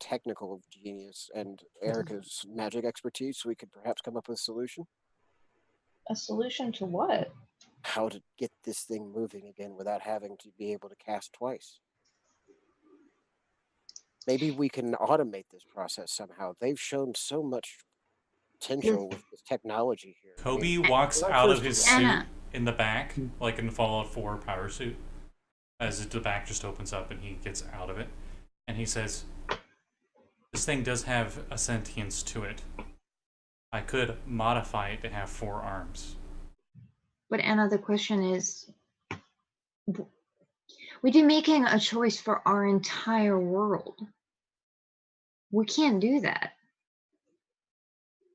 technical genius, and Erica's magic expertise, we could perhaps come up with a solution? A solution to what? How to get this thing moving again without having to be able to cast twice. Maybe we can automate this process somehow. They've shown so much potential with this technology here. Coby walks out of his suit in the back, like in the Fallout 4 power suit, as the back just opens up and he gets out of it. And he says, this thing does have a sentience to it. I could modify it to have 4 arms. But Anna, the question is, we'd be making a choice for our entire world. We can't do that.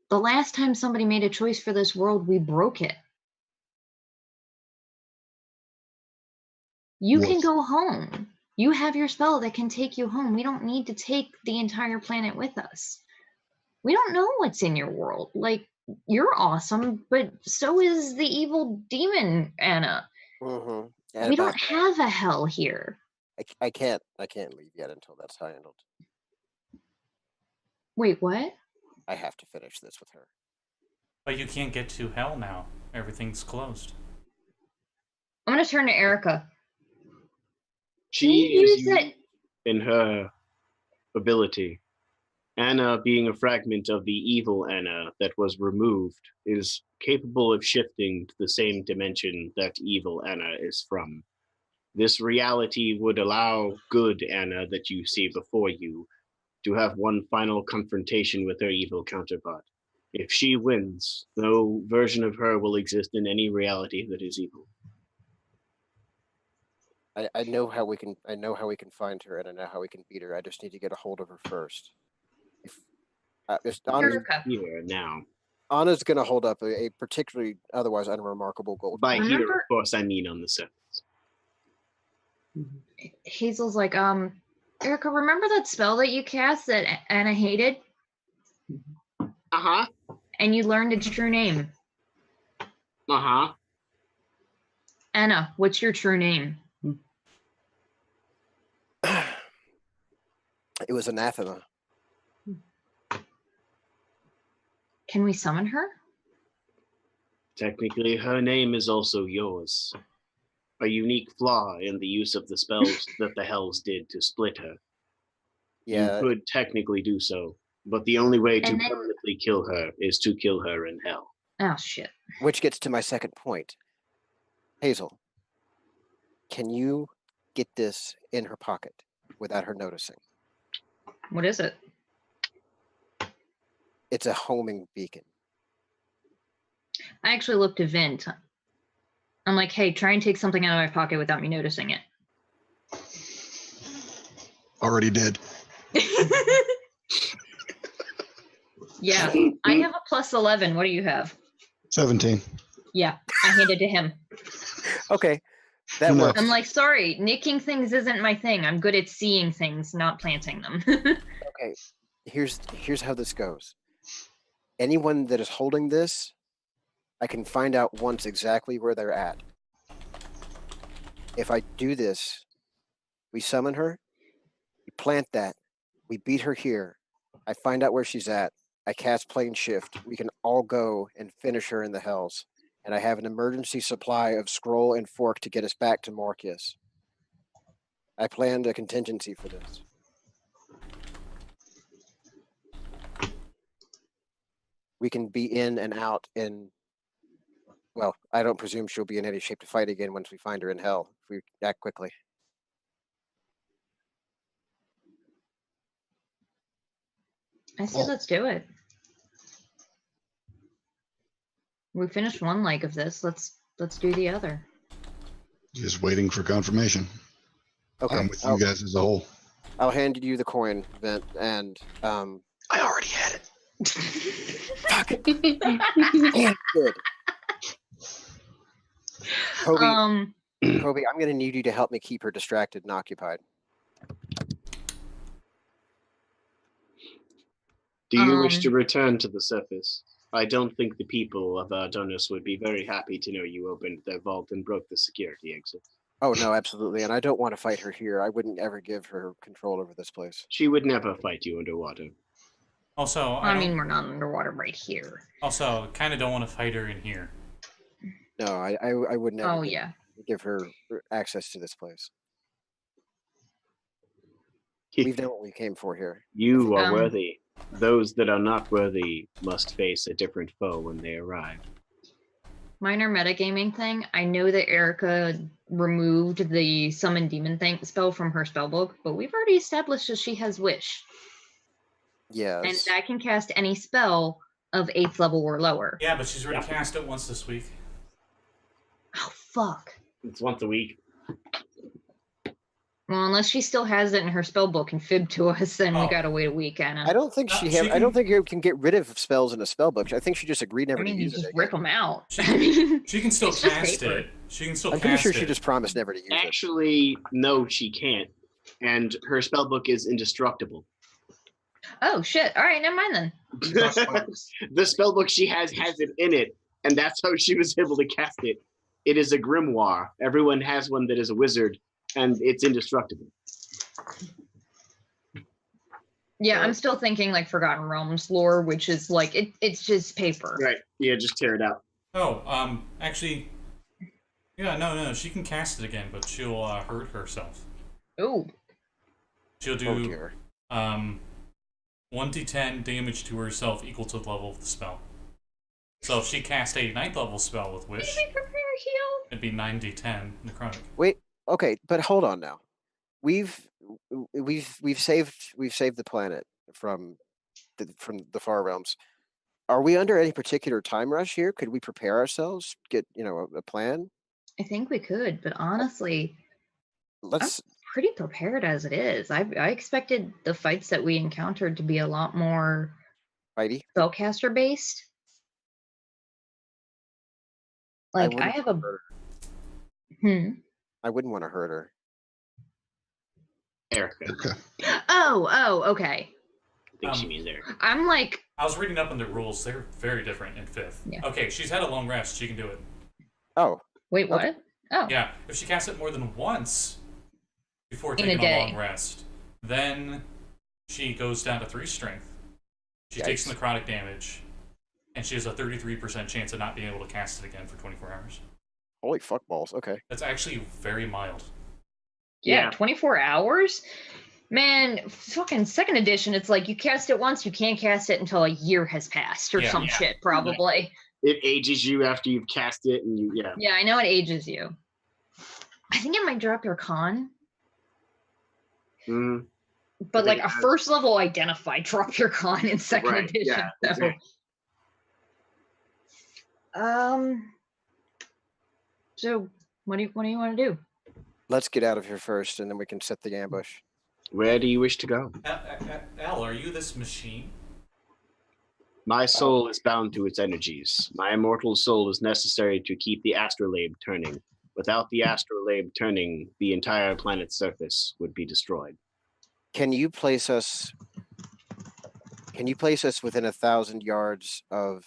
The last time somebody made a choice for this world, we broke it. You can go home. You have your spell that can take you home. We don't need to take the entire planet with us. We don't know what's in your world. Like, you're awesome, but so is the evil demon, Anna. Mm-hmm. We don't have a hell here. I can't leave yet until that's handled. Wait, what? I have to finish this with her. But you can't get to hell now. Everything's closed. I'm going to turn to Erica. She is unique in her ability. Anna, being a fragment of the evil Anna that was removed, is capable of shifting to the same dimension that evil Anna is from. This reality would allow good Anna that you see before you to have one final confrontation with her evil counterpart. If she wins, no version of her will exist in any reality that is evil. I know how we can find her, and I know how we can beat her. I just need to get a hold of her first. Here now. Anna's going to hold up a particularly otherwise unremarkable gold. By here, of course, I mean on the surface. Hazel's like, Erica, remember that spell that you cast that Anna hated? Uh-huh. And you learned its true name. Uh-huh. Anna, what's your true name? It was anathema. Can we summon her? Technically, her name is also yours. A unique flaw in the use of the spells that the Hells did to split her. Yeah. You could technically do so, but the only way to permanently kill her is to kill her in hell. Oh, shit. Which gets to my second point. Hazel, can you get this in her pocket without her noticing? What is it? It's a homing beacon. I actually looked at Vint. I'm like, hey, try and take something out of my pocket without me noticing it. Already did. Yeah, I have a plus 11. What do you have? 17. Yeah, I handed to him. Okay, that works. I'm like, sorry, nicking things isn't my thing. I'm good at seeing things, not planting them. Okay, here's how this goes. Anyone that is holding this I can find out once exactly where they're at. If I do this, we summon her, we plant that, we beat her here, I find out where she's at, I cast plane shift, we can all go and finish her in the Hells. And I have an emergency supply of scroll and fork to get us back to Morkius. I planned a contingency for this. We can be in and out in, well, I don't presume she'll be in any shape to fight again once we find her in Hell, if we act quickly. I say let's do it. We finished one leg of this. Let's do the other. Just waiting for confirmation. Okay. I'm with you guys as a whole. I'll hand you the coin, Vint, and I already had it. damn good. Coby, Um, Coby, I'm gonna need you to help me keep her distracted and occupied. Do you wish to return to the surface? I don't think the people of Adonis would be very happy to know you opened their vault and broke the security exit. Oh no, absolutely, and I don't want to fight her here. I wouldn't ever give her control over this place. She would never fight you underwater. Also, I mean, we're not underwater right here. Also, kind of don't want to fight her in here. No, I would never. Oh yeah. Give her access to this place. We've done what we came for here. You are worthy. Those that are not worthy must face a different foe when they arrive. Minor metagaming thing. I know that Erica removed the summon demon thing spell from her spellbook, but we've already established that she has wish. Yes. And that can cast any spell of 8th level or lower. Yeah, but she's already cast it once this week. Oh fuck. It's once a week. Well, unless she still has it in her spellbook and fib to us, then we gotta wait a week, Anna. I don't think I don't think you can get rid of spells in a spellbook. I think she just agreed never I mean, to you use just it. rip them out. She can still It's just cast paper. it. She can still I'm cast pretty sure it. she just promised never to use it. Actually, no, she can't. And her spellbook is indestructible. Oh shit! All right, never mind then. The spellbook she has it in it, and that's how she was able to cast it. It is a grimoire. Everyone has one that is a wizard, and it's indestructible. Yeah, I'm still thinking like Forgotten Realms lore, which is like it's just paper. Right. Yeah, just tear it out. Oh, actually, yeah, no, she can cast it again, but she'll hurt herself. Ooh. She'll do 1d10 damage to herself equal to the level of the spell. So if she cast a 9th level spell with Wish, it'd be 9d10 necrotic. Wait, okay, but hold on now. We've saved the planet from the far realms. Are we under any particular time rush here? Could we prepare ourselves? Get a plan? I think we could, but honestly, I'm pretty prepared as it is. I expected the fights that we encountered to be a lot more fighty, spellcaster based. Like I have a. I wouldn't want to hurt her. Erica. Okay. Oh, okay. I think she means Erica. I'm like. I was reading up on the rules. They're very different in 5th. Yeah. Okay, she's had a long rest. She can do it. Oh. Wait, what? Okay. Oh. Yeah, if she casts it more than once before taking a long rest, then she goes down to 3 strength. She takes necrotic damage, and she has a 33% chance of not being able to cast it again for 24 hours. Holy fuck balls. Okay. That's actually very mild. Yeah, 24 hours? Man, fucking 2nd edition, it's like you cast it once, you can't cast it until a year has passed or some shit, probably. It ages you after you've cast it, and Yeah, I know it ages you. I think it might drop your con. But like a 1st level identify drop your con in 2nd edition. Yeah, so. exactly. So what do you want to do? Let's get out of here first, and then we can set the ambush. Where do you wish to go? Al, are you this machine? My soul is bound to its energies. My immortal soul is necessary to keep the astrolabe turning. Without the astrolabe turning, the entire planet's surface would be destroyed. Can you place us within 1,000 yards of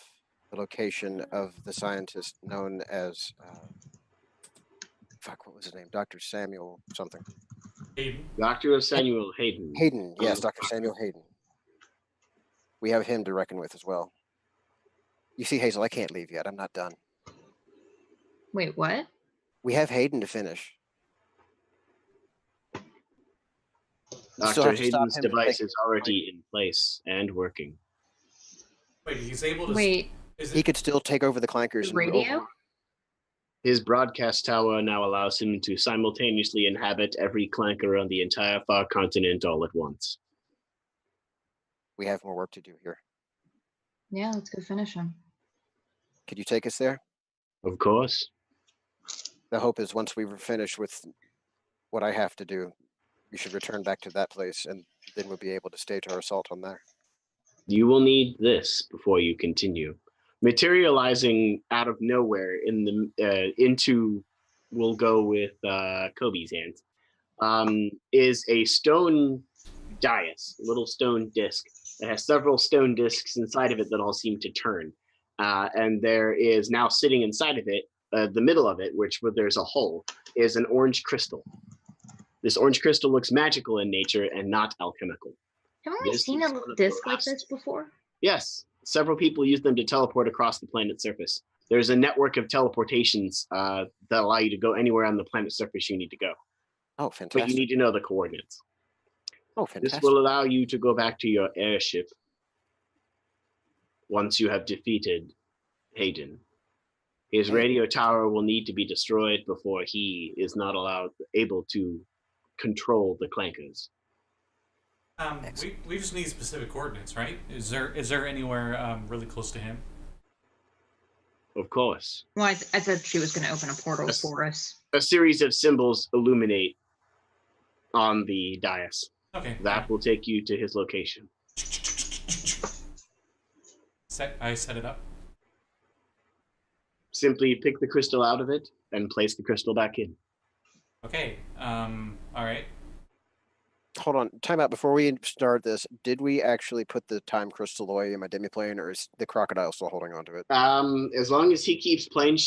the location of the scientist known as what was his name? Dr. Samuel something. Hayden. Dr. Samuel Hayden. Hayden, yes, Dr. Samuel Hayden. We have him to reckon with as well. You see, Hazel, I can't leave yet. I'm not done. Wait, what? We have Hayden to finish. Dr. Hayden's device is already in place and working. Wait, he's able to. Wait. He could still take over the clankers. Radio? His broadcast tower now allows him to simultaneously inhabit every clanker on the entire far continent all at once. We have more work to do here. Yeah, let's go finish him. Could you take us there? Of course. The hope is once we've finished with what I have to do, we should return back to that place, and then we'll be able to stage our assault on there. You will need this before you continue. Materializing out of nowhere in the into, we'll go with Coby's hands, is a stone dais, a little stone disc. It has several stone discs inside of it that all seem to turn. And there is now sitting inside of it, the middle of it, where there's a hole, is an orange crystal. This orange crystal looks magical in nature and not alchemical. Haven't we seen a disc like this before? Yes. Several people use them to teleport across the planet's surface. There's a network of teleportations that allow you to go anywhere on the planet's surface you need to go. Oh, fantastic. But you need to know the coordinates. Oh, fantastic. This will allow you to go back to your airship once you have defeated Hayden. His radio tower will need to be destroyed before he is not able to control the clankers. We just need specific coordinates, right? Is there anywhere really close to him? Of course. Well, I thought she was going to open a portal for us. A series of symbols illuminate on the dais. Okay. That will take you to his location. I set it up. Simply pick the crystal out of it and place the crystal back in. Okay. All right. Hold on, time out before we start this. Did we actually put the time crystal away in my demiplane, or is the crocodile still holding on to it? As long as he keeps playing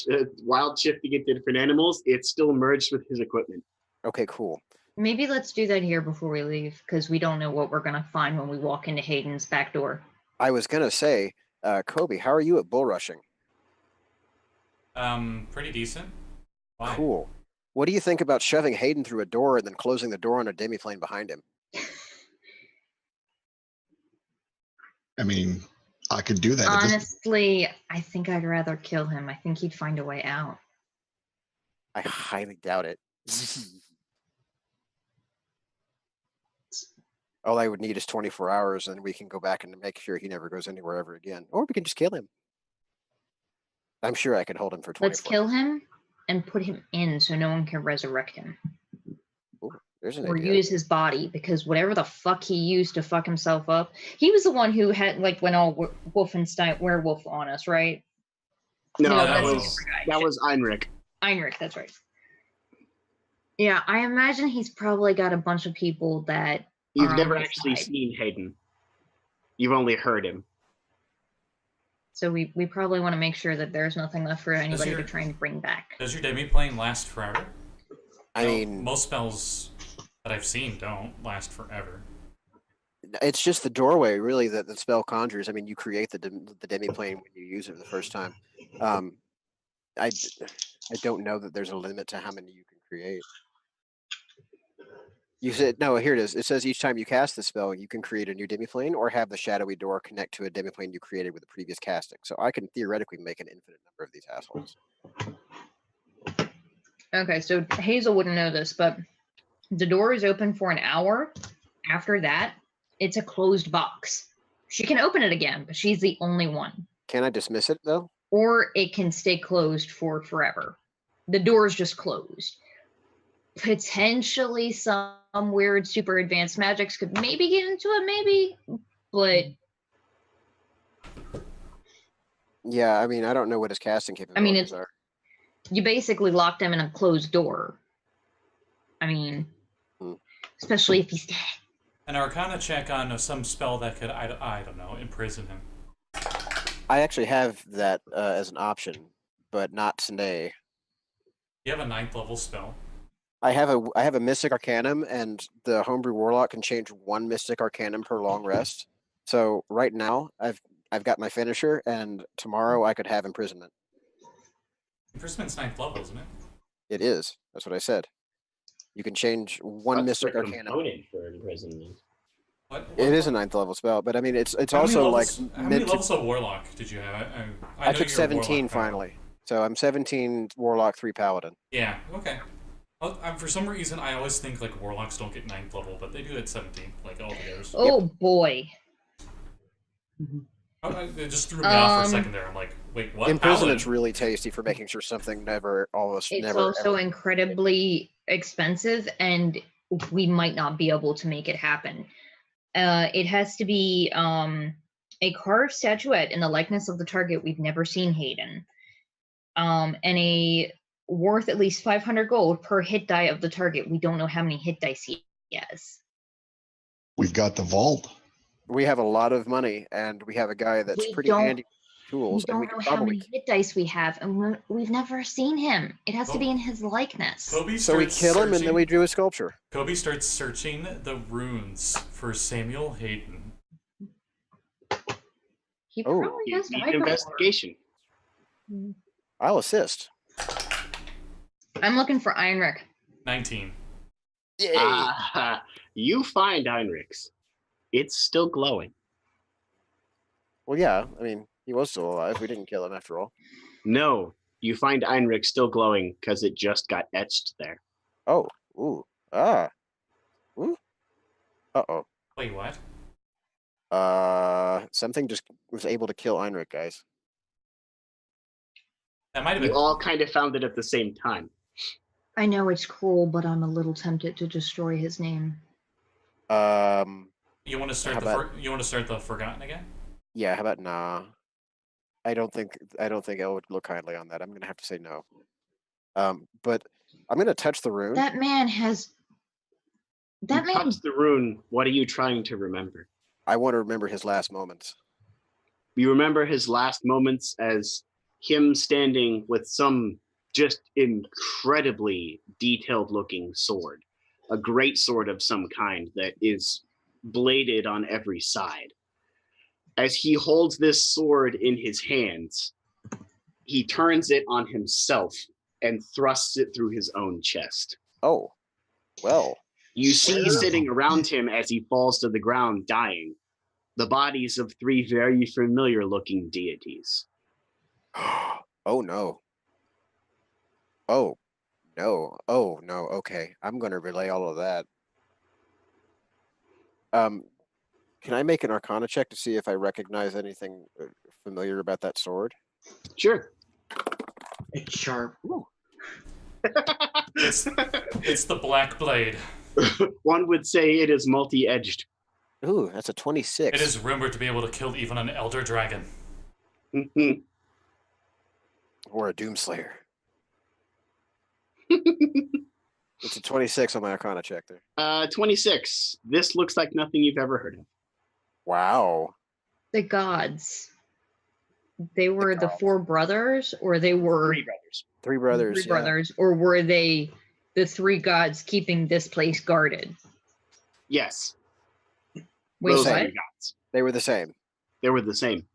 wild shifting into different animals, it's still merged with his equipment. Okay, cool. Maybe let's do that here before we leave, because we don't know what we're going to find when we walk into Hayden's back door. I was going to say, Coby, how are you at bull rushing? Pretty decent. Why? Cool. What do you think about shoving Hayden through a door and then closing the door on a demiplane behind him? I mean, I could do that. Honestly, I think I'd rather kill him. I think he'd find a way out. I highly doubt it. All I would need is 24 hours, and we can go back and make sure he never goes anywhere ever again. Or we can just kill him. I'm sure I can hold him for 24 Let's kill him and put him in so no one can resurrect him. Ooh, there's an or idea. use his body, because whatever the fuck he used to fuck himself up, he was the one who had went all Wolfenstein werewolf on us, right? No, that was Heinrich. Heinrich, that's right. Yeah, I imagine he's probably got a bunch of people that you've never actually seen Hayden. You've only heard him. So we probably want to make sure that there's nothing left for anybody to try and bring back. Does your demiplane last forever? I mean, most spells that I've seen don't last forever. It's just the doorway, really, that the spell conjures. I mean, you create the demiplane when you use it the first time. I don't know that there's a limit to how many you can create. You said, no, here it is. It says each time you cast the spell, you can create a new demiplane or have the shadowy door connect to a demiplane you created with the previous casting. So I can theoretically make an infinite number of these assholes. Okay, so Hazel wouldn't know this, but the door is open for an hour. After that, it's a closed box. She can open it again, but she's the only one. Can I dismiss it, though? Or it can stay closed for forever. The door is just closed. Potentially some weird super advanced magics could maybe get into it, maybe, but yeah, I mean, I don't know what his casting capabilities are. You basically locked him in a closed door. I mean, especially if he's dead. An Arcana check on some spell that could, I don't know, imprison him. I actually have that as an option, but not today. You have a 9th level spell. I have a Mystic Arcanum, and the Homebrew Warlock can change 1 Mystic Arcanum per long rest. So right now, I've got my finisher, and tomorrow I could have Imprisonment. Imprisoment's 9th level, isn't it? It is. That's what I said. You can change 1 What's Mystic the Arcanum. component for imprisonment? What It is a 9th level spell, but I mean, it's how also many like levels, how many levels of Warlock did you have? I I know took you're a Warlock 17 paladin. finally, so I'm 17 Warlock, 3 Paladin. Yeah, okay. For some reason, I always think like Warlocks don't get 9th level, but they do at 17, like all the others. Oh boy. It just threw me off for a second there. I'm like, wait, what? Imprisoment's Paladin? really tasty for making sure something It's never. also ever. incredibly expensive, and we might not be able to make it happen. It has to be a carved statuette in the likeness of the target we've never seen, Hayden, and a worth at least 500 gold per hit die of the target. We don't know how many hit dice he has. We've got the vault. We have a lot of money, and we have a guy that's We pretty don't- handy with tools, We and don't we know could how probably. many hit dice we have, and we've never seen him. It has to be in his likeness. Kobe So we starts kill him, and then searching- we do a sculpture. Kobe starts searching the runes for Samuel Hayden. He Oh. probably has Deep died before. investigation. I'll assist. I'm looking for Einrich. 19. Yay! You find Heinrich's. It's still glowing. Well, yeah. I mean, he was still alive. We didn't kill him after all. No, you find Heinrich still glowing because it just got etched there. Oh. Ooh. Ah. Ooh. Uh-oh. Wait, what? Something just was able to kill Heinrich, guys. That might have You been. all kind of found it at the same time. I know it's cruel, but I'm a little tempted to destroy his name. You want to start you want to start the Forgotten again? Yeah, how about nah? I don't think I would look kindly on that. I'm gonna have to say no. But I'm gonna touch the rune. That man has. That You man. touch the rune. What are you trying to remember? I want to remember his last moments. You remember his last moments as him standing with some just incredibly detailed looking sword, a great sword of some kind that is bladed on every side. As he holds this sword in his hands, he turns it on himself and thrusts it through his own chest. Oh, well. You see sitting around him as he falls to the ground dying, the bodies of 3 very familiar looking deities. Oh no. Oh no. Oh no. Okay, I'm gonna relay all of that. Can I make an Arcana check to see if I recognize anything familiar about that sword? Sure. It's sharp. It's the Black Blade. One would say it is multi-edged. Ooh, that's a 26. It is rumored to be able to kill even an Elder Dragon. Or a Doomslayer. It's a 26 on my Arcana check there. 26. This looks like nothing you've ever heard of. Wow. The gods. They were the gods. 4 brothers, or they were 3 brothers. 3 brothers. 3 yeah. brothers, or were they the 3 gods keeping this place guarded? Yes. Wait, Those what? 3 gods. They were the same. They were the same.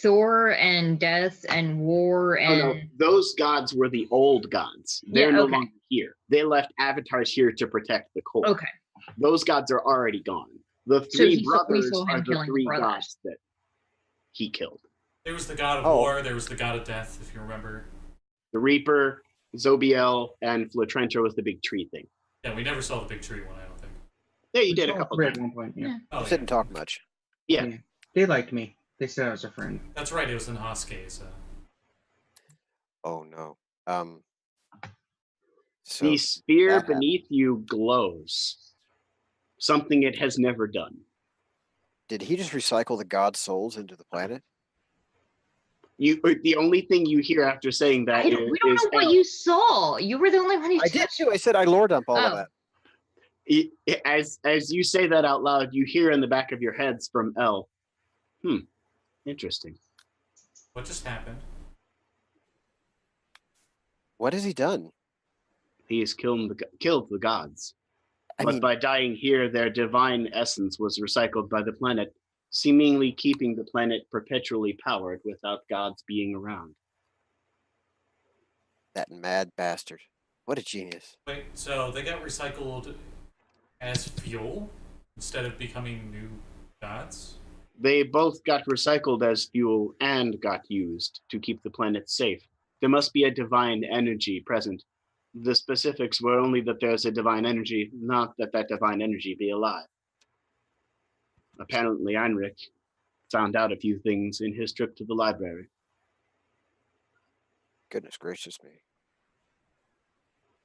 Thor and death and war and Oh, no, those gods were the old gods. They're Yeah, no okay. longer here. They left avatars here to protect the core. okay. Those gods are already gone. The So 3 we brothers saw him are the killing 3 brothers. gods that he killed. There was the god of Oh. war, there was the god of death, if you remember. The Reaper, Zobiel, and Flatrenta was the big tree thing. Yeah, we never saw the big tree one, I don't think. Yeah, you did a Oh, couple at times. one point. Yeah. Oh, Just yeah. didn't talk much. Yeah. Yeah. They liked me. They said I was a friend. That's right, it was in Hashke, so. Oh no. So The sphere that happened. beneath you glows. Something it has never done. Did he just recycle the god souls into the planet? The only thing you hear after saying that We don't is know what you saw. You were the only one who I did too. I said I lore dump all of Oh. that. as you say that out loud, you hear in the back of your heads from Elle. Interesting. What just happened? What has he done? He has killed the gods. I But mean, by dying here, their divine essence was recycled by the planet, seemingly keeping the planet perpetually powered without gods being around. that mad bastard. What a genius. Wait, so they got recycled as fuel instead of becoming new gods? They both got recycled as fuel and got used to keep the planet safe. There must be a divine energy present. The specifics were only that there's a divine energy, not that that divine energy be alive. Apparently, Heinrich found out a few things in his trip to the library. Goodness gracious me.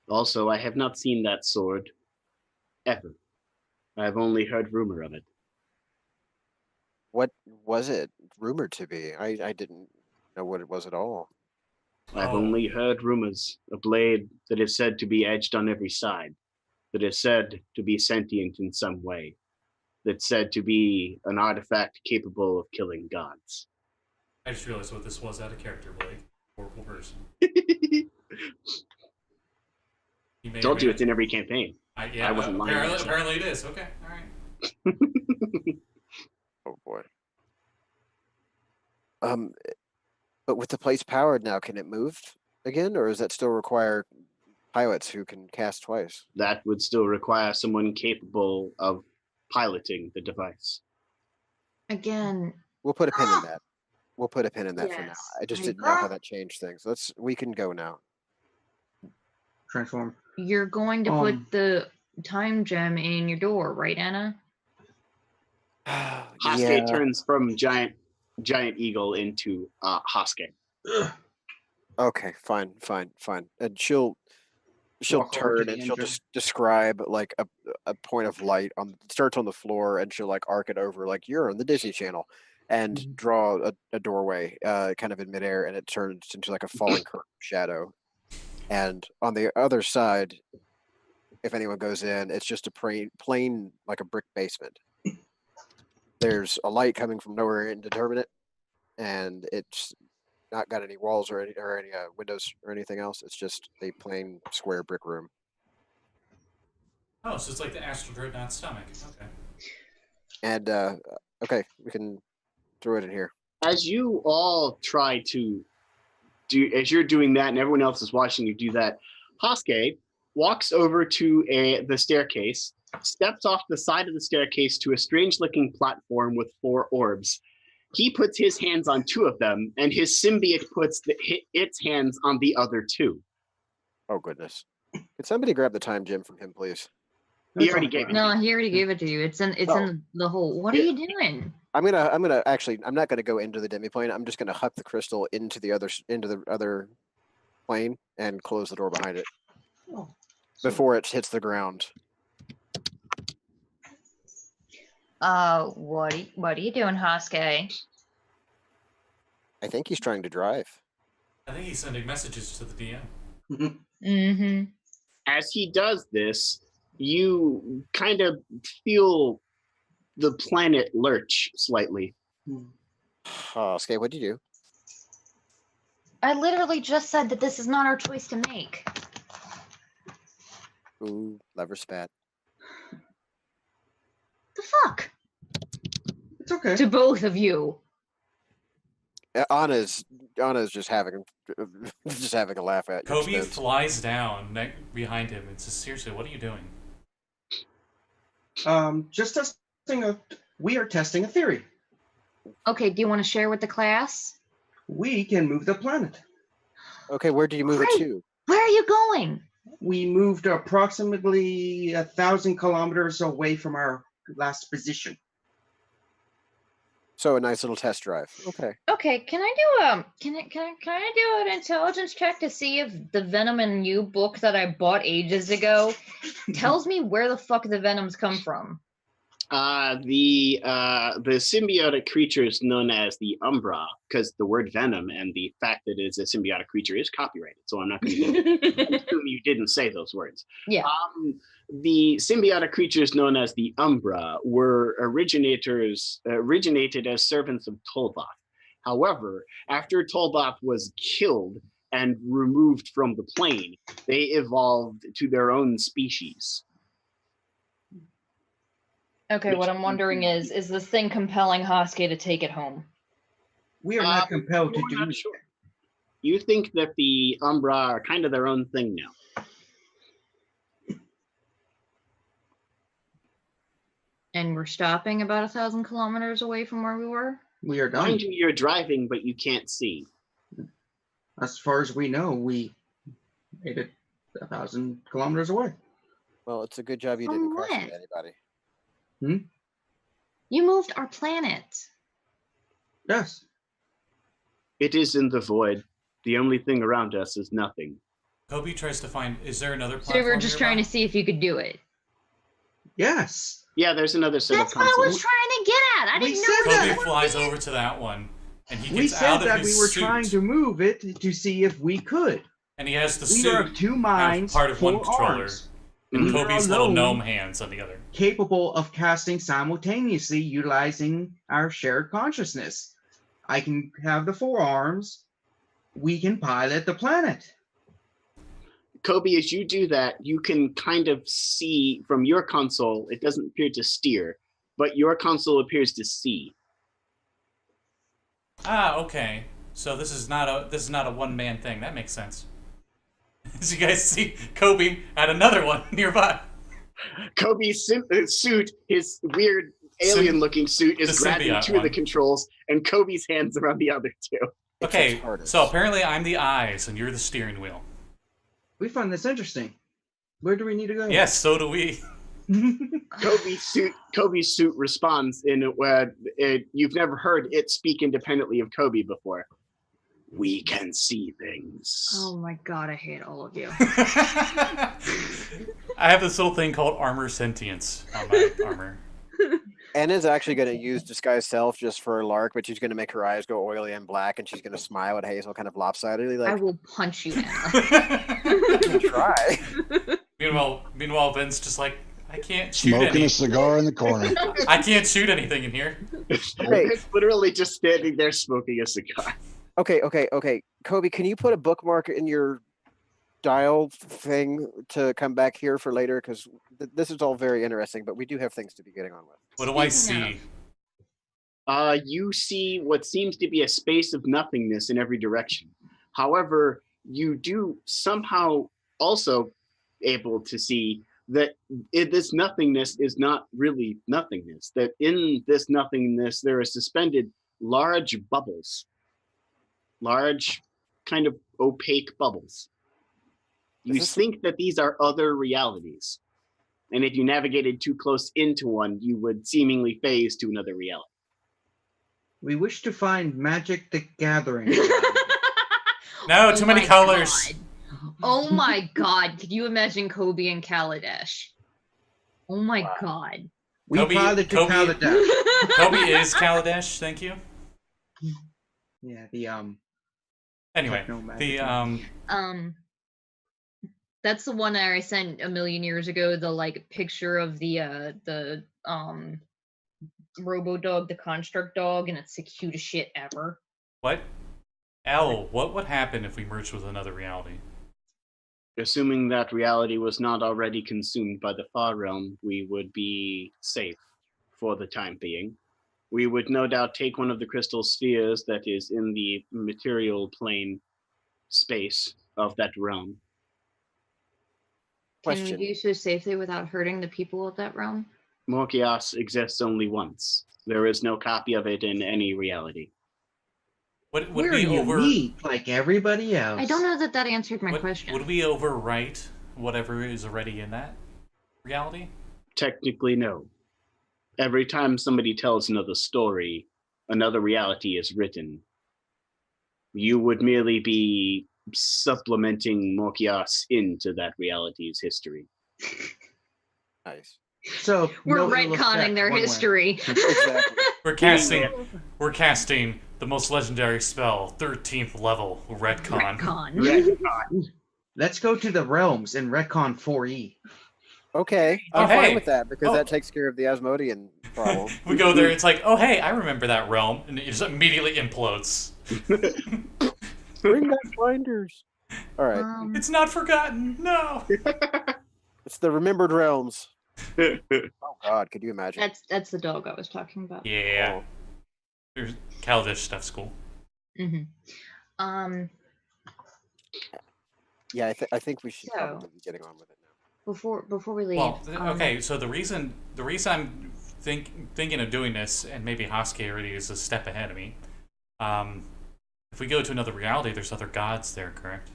Also, I have not seen that sword ever. I have only heard rumor of it. What was it rumored to be? I didn't know what it was at all. I've only heard rumors. A blade that is said to be edged on every side, that is said to be sentient in some way, that's said to be an artifact capable of killing gods. I just realized what this was out of character, Blake. Horrible person. Told you it's in every campaign. I wasn't lying. Apparently it is. Okay, all right. Oh boy. But with the place powered now, can it move again, or does that still require pilots who can cast twice? That would still require someone capable of piloting the device. Again. We'll put a pin in that. We'll put a pin in that for now. Yes. I just didn't know how that changed things. We can go now. Transform. You're going to put the time gem in your door, right, Anna? Hashke turns from giant eagle into Hashke. Okay, fine. And she'll turn and she'll just describe like a point of light starts on the floor, and she'll like arc it over like you're on the Disney Channel, and draw a doorway kind of in midair, and it turns into like a falling curtain shadow. And on the other side, if anyone goes in, it's just a plain like a brick basement. There's a light coming from nowhere indeterminate, and it's not got any walls or any windows or anything else. It's just a plain square brick room. Oh, so it's like the Astral Dreadnought's stomach. Okay. And okay, we can throw it in here. As you all try to as you're doing that and everyone else is watching you do that, Hashke walks over to the staircase, steps off the side of the staircase to a strange-looking platform with 4 orbs. He puts his hands on 2 of them, and his symbiote puts its hands on the other 2. Oh, goodness. Could somebody grab the time gem from him, please? He already gave it. No, he already gave it to you. It's in the hole. What are you doing? I'm gonna actually. I'm not gonna go into the demiplane. I'm just gonna huck the crystal into the other plane and close the door behind it before it hits the ground. What are you doing, Hashke? I think he's trying to drive. I think he's sending messages to the DM. Mm-hmm. As he does this, you kind of feel the planet lurch slightly. Okay, what'd you do? I literally just said that this is not our choice to make. Ooh, lever spat. The fuck? It's okay. To both of you. Anna's just having a laugh at you. Coby flies down behind him and says, "Seriously, what are you doing?" Just testing we are testing a theory. Okay, do you want to share with the class? We can move the planet. Okay, where do you move it to? Where are you going? We moved approximately 1,000 kilometers away from our last position. So a nice little test drive. Okay. Okay, can I do an intelligence check to see if the Venom and You book that I bought ages ago tells me where the fuck the Venoms come from? The symbiotic creatures known as the Umbra, because the word venom and the fact that it's a symbiotic creature is copyrighted, so I'm not going to assume you didn't say those words. Yeah. The symbiotic creatures known as the Umbra were originated as servants of Tolvath. However, after Tolbop was killed and removed from the plane, they evolved to their own species. Okay, what I'm wondering is this thing compelling Hashke to take it home? We are not compelled to You're do not sure. You think that the Umbra are kind of their own thing now. And we're stopping about 1,000 kilometers away from where we were? We are done. Mind you, you're driving, but you can't see. As far as we know, we made it 1,000 kilometers away. Well, it's a good job you didn't crash into anybody. You moved our planet. Yes. It is in the void. The only thing around us is nothing. Coby tries to find. Is there another platform? So we were just trying to see if you could do it. Yes. Yeah, there's another set That's of what I consoles. was trying to get at. I We didn't said know that. Coby flies over to that one, and he We gets said out of that his we were suit, trying to move it to see if we could. and he has the We suit are of two have minds, part of one 4 controller, arms, and we are Kobe's little alone, gnome hands on the other. capable of casting simultaneously, utilizing our shared consciousness. I can have the 4 arms. We can pilot the planet. Coby, as you do that, you can kind of see from your console, it doesn't appear to steer, but your console appears to see. Ah, okay. So this is not a one-man thing. That makes sense. As you guys see, Coby had another one nearby. Kobe's suit, his weird alien-looking suit, is the grabbing symbiote 2 of the one. controls, and Kobe's hands are on the other 2. Okay, so apparently I'm the eyes and you're the steering wheel. We find this interesting. Where do we need to go? Yes, so do we. Kobe's suit responds in a way you've never heard it speak independently of Coby before. We can see things. Oh my god, I hate all of you. I have this little thing called armor sentience on my armor. Anna's actually going to use disguise self just for a lark, but she's going to make her eyes go oily and black, and she's going to smile at Hazel kind of lopsidedly. Like, I will punch you, Anna. you can try. Meanwhile, Vin's just like, I can't shoot Smoking a cigar in the corner. I can't shoot anything in here. It's literally just standing there smoking a cigar. Okay. Coby, can you put a bookmark in your dial thing to come back here for later? Because this is all very interesting, but we do have things to be getting on with. What do I see? You see what seems to be a space of nothingness in every direction. However, you do somehow also able to see that this nothingness is not really nothingness. That in this nothingness, there are suspended large bubbles. Large, kind of opaque bubbles. You think that these are other realities. And if you navigated too close into one, you would seemingly phase to another reality. We wish to find Magic the Gathering. No, too many colors. God. Oh my god, could you imagine Coby and Kaladesh? Oh my god. We pilot to Kaladesh. Coby is Kaladesh, thank you. Yeah, the Anyway, the that's the one that I sent a million years ago, the like picture of the Robo Dog, the construct dog, and it's the cutest shit ever. What? L, what would happen if we merged with another reality? Assuming that reality was not already consumed by the Far Realm, we would be safe for the time being. We would no doubt take one of the crystal spheres that is in the material plane space of that realm. Can we do so safely without hurting the people of that realm? Morkios exists only once. There is no copy of it in any reality. Would We're we unique, like everybody else. I don't know that answered my question. Would we overwrite whatever is already in that reality? Technically, no. Every time somebody tells another story, another reality is written. You would merely be supplementing Morkios into that reality's history. Nice. So we're retconning their history. Exactly. We're casting the most legendary spell, 13th level, retcon. Let's go to the realms and retcon 4E. Okay, I'm fine with that because that takes care of the Asmodean problem. We go there, it's like, oh hey, I remember that realm, and it just immediately implodes. Bring back binders. All right. It's not forgotten. No. It's the remembered realms. Oh God, could you imagine? That's the dog I was talking about. Yeah. Oh. There's Caldish stuff's cool. Yeah, I think we should probably be getting on with it now. Before we leave. Well, okay. So the reason I'm thinking of doing this, and maybe Hashke already is a step ahead of me. If we go to another reality, there's other gods there, correct?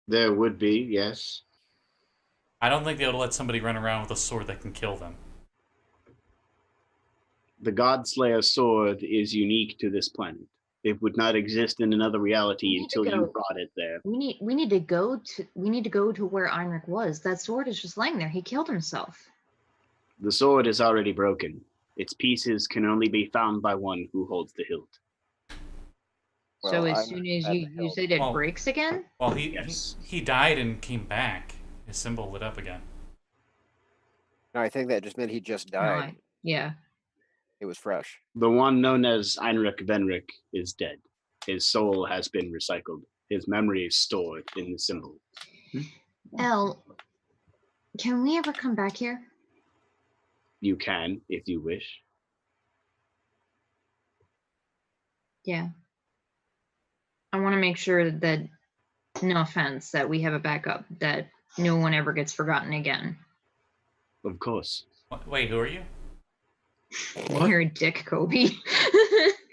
There would be, yes. I don't think they would let somebody run around with a sword that can kill them. The Godslayer sword is unique to this planet. It would not exist in another reality until you brought it there. We need to go to where Einrich was. That sword is just laying there. He killed himself. The sword is already broken. Its pieces can only be found by one who holds the hilt. Well, so as soon as you said it breaks again? Well, he died and came back. His symbol lit up again. No, I think that just meant he just died. Yeah. It was fresh. The one known as Einrich Venrich is dead. His soul has been recycled. His memory is stored in the symbol. Elle, can we ever come back here? You can, if you wish. Yeah. I want to make sure that, no offense, that we have a backup, that no one ever gets forgotten again. Of course. Wait, who are you? You're a dick, Coby.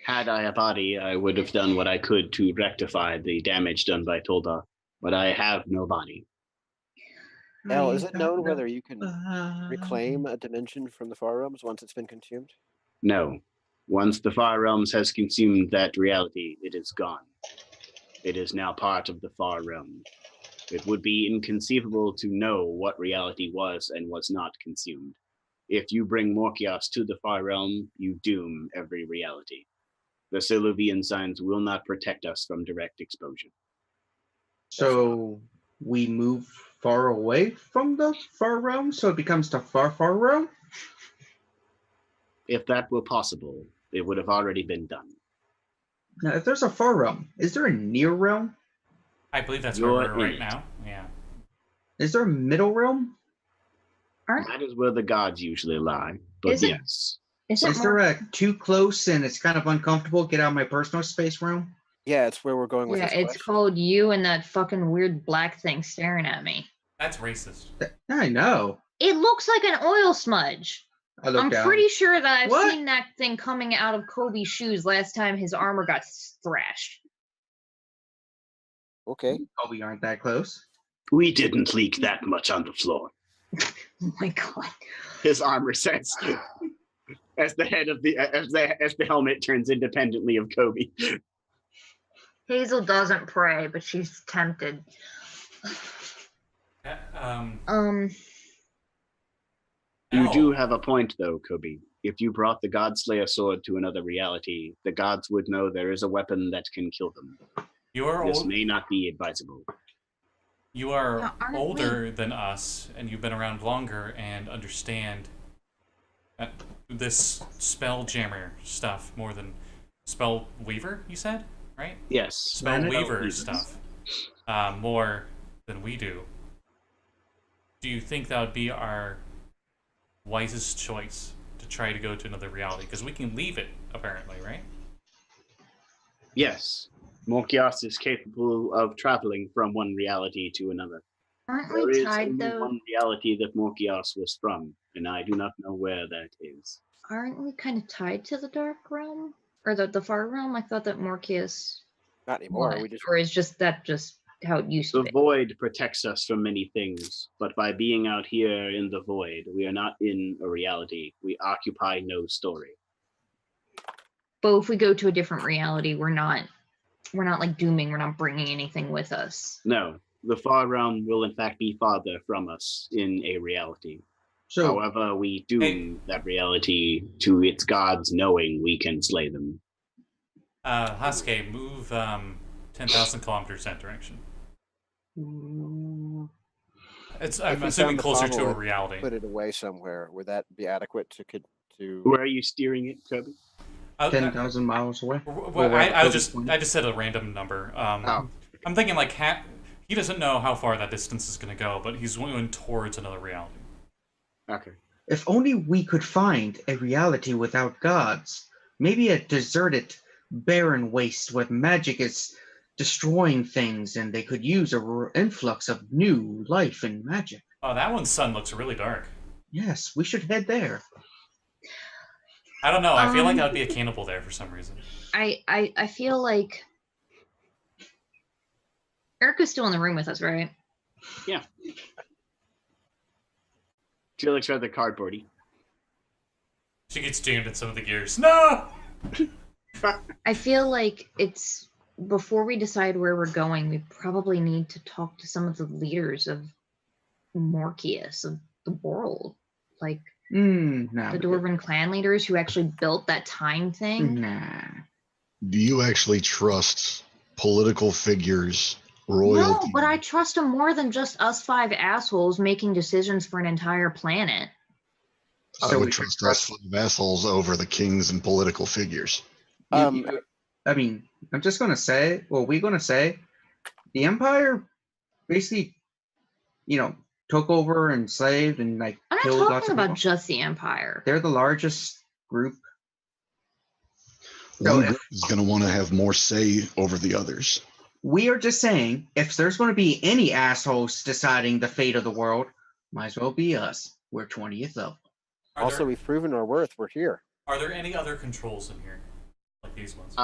Had I a body, I would have done what I could to rectify the damage done by Tolda, but I have no body. Elle, is it known whether you can reclaim a dimension from the Far Realms once it's been consumed? No. Once the Far Realms has consumed that reality, it is gone. It is now part of the Far Realm. It would be inconceivable to know what reality was and was not consumed. If you bring Morkios to the Far Realm, you doom every reality. The Siluvian signs will not protect us from direct exposure. So we move far away from the Far Realm, so it becomes the Far Realm? If that were possible, it would have already been done. Now, if there's a Far Realm, is there a Near Realm? I believe that's where we're right now. Yeah. Is there a Middle Realm? That is where the gods usually lie, but yes. Is there a too close and it's kind of uncomfortable, get out of my personal space realm? Yeah, it's where we're going with this it's question. called you and that fucking weird black thing staring at me. That's racist. I know. It looks like an oil smudge. I'm pretty sure that I've seen that thing coming out of Coby's shoes last time his armor got thrashed. Okay. Coby aren't that close. We didn't leak that much on the floor. Oh my god. His armor says as the head of as the helmet turns independently of Coby. Hazel doesn't pray, but she's tempted. You do have a point though, Coby. If you brought the Godslayer sword to another reality, the gods would know there is a weapon that can kill them. This may not be advisable. You are older than us, and you've been around longer and understand this spell jammer stuff more than spell weaver, you said, right? Yes. Spell weaver stuff more than we do. Do you think that would be our wisest choice to try to go to another reality? Because we can leave it, apparently, right? Yes. Morkios is capable of traveling from one reality to another. Aren't there we is tied, only though? one reality that Morkios was from, and I do not know where that is. Aren't we kind of tied to the Dark Realm? Or the Far Realm? I thought that Morkios... Not anymore. Or is that just how it used to be? The Void protects us from many things, but by being out here in the Void, we are not in a reality. We occupy no story. But if we go to a different reality, we're not like dooming, we're not bringing anything with us. No, the Far Realm will in fact be farther from us in a reality. So, however, we doom that reality to its gods knowing we can slay them. Hashke, move 10,000 kilometers that direction. I'm assuming closer to a reality. Put it away somewhere. Would that be adequate to? Where are you steering it, Coby? 10,000 miles away. Well, I just said a random number. I'm thinking like he doesn't know how far that distance is going to go, but he's going towards another reality. Okay. If only we could find a reality without gods. Maybe a deserted, barren waste where magic is destroying things and they could use a influx of new life and magic. Oh, that one's sun looks really dark. Yes, we should head there. I don't know. I feel like I'd be a cannibal there for some reason. I feel like Erica's still in the room with us, right? Yeah. She looks rather cardboardy. She gets jammed in some of the gears. No! I feel like it's before we decide where we're going, we probably need to talk to some of the leaders of Morkius, of the world. Like the Dwarven clan leaders who actually built that time thing. Nah. Do you actually trust political figures, royalty? No, but I trust them more than just us 5 assholes making decisions for an entire planet. I would trust us 5 assholes over the kings and political figures. I mean, I'm just going to say, we're going to say, the Empire basically, took over and enslaved and I'm killed not lots talking of about people. just the Empire. They're the largest group. One group is going to want to have more say over the others. We are just saying, if there's going to be any assholes deciding the fate of the world, might as well be us. We're 20th level. We've proven our worth. We're here. Are there any other controls in here? Like these ones?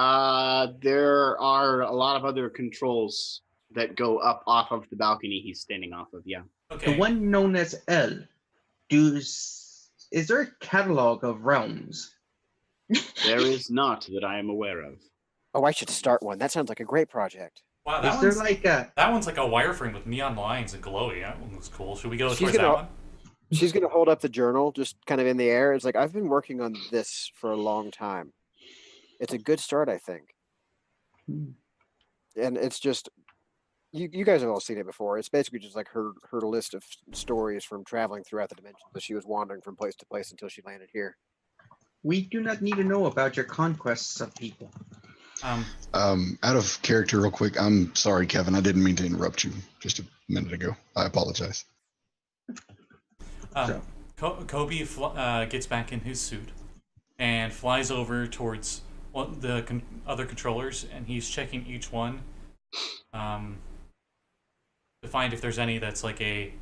There are a lot of other controls that go up off of the balcony he's standing off of, yeah. Okay. The one known as L. Is there a catalog of realms? There is not that I am aware of. Oh, I should start one. That sounds like a great project. Wow, Is there like a... That one's like a wireframe with neon lines and glowy. That one looks cool. Should we go towards that one? She's going to hold up the journal just kind of in the air. It's like, I've been working on this for a long time. It's a good start, I think. And it's just, you guys have all seen it before. It's basically just like her list of stories from traveling throughout the dimensions as she was wandering from place to place until she landed here. We do not need to know about your conquests of people. Out of character real quick, I'm sorry, Kevin. I didn't mean to interrupt you just a minute ago. I apologize. Coby gets back in his suit and flies over towards the other controllers, and he's checking each one to find if there's any that's like a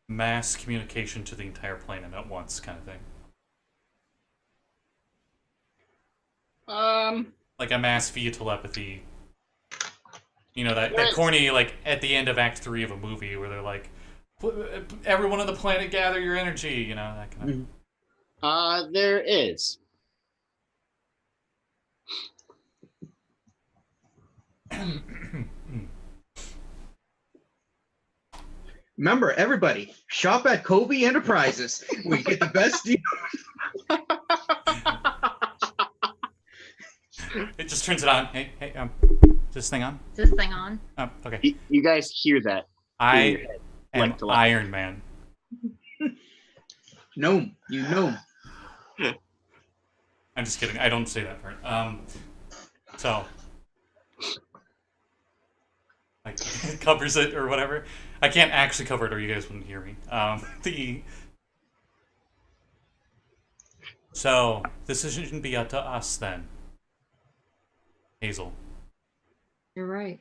mass communication to the entire planet at once kind of thing. Like a mass via telepathy. That corny, like, at the end of Act 3 of a movie where they're like, everyone on the planet gather your energy, that kind of... There is. Remember, everybody, shop at Coby Enterprises. We get the best deal. It just turns it on. Hey, is this thing on? Is this thing on? Oh, okay. You guys hear that? I am Iron Man. Gnome, you gnome. I'm just kidding. I don't say that part. So, like, it covers it or whatever. I can't actually cover it, or you guys wouldn't hear me. So this shouldn't be up to us then, Hazel. You're right.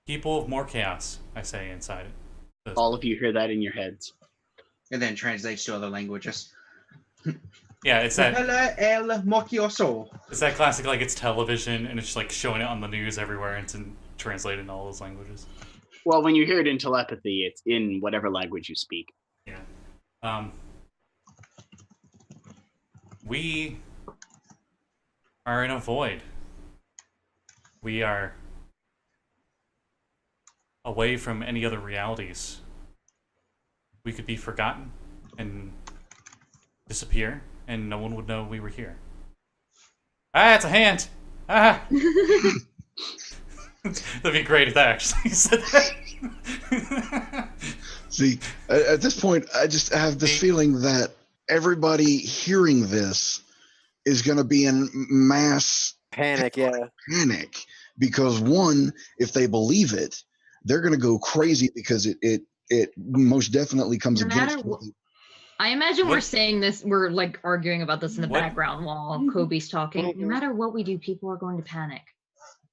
People of more chaos, I say inside it. All of you hear that in your heads. And then translates to other languages. Yeah, it's that. It's that classic, like, it's television and it's just like showing it on the news everywhere and it's translated in all those languages. Well, when you hear it in telepathy, it's in whatever language you speak. Yeah. We are in a void. We are away from any other realities. We could be forgotten and disappear, and no one would know we were here. Ah, it's a hand! Ah! That'd be great if that actually said that. See, at this point, I just have this feeling that everybody hearing this is going to be in mass Panic, yeah. panic because one, if they believe it, they're going to go crazy because it most definitely comes No matter against. what, I imagine we're saying this, we're like arguing about this in the background while Coby's talking. No matter what we do, people are going to panic.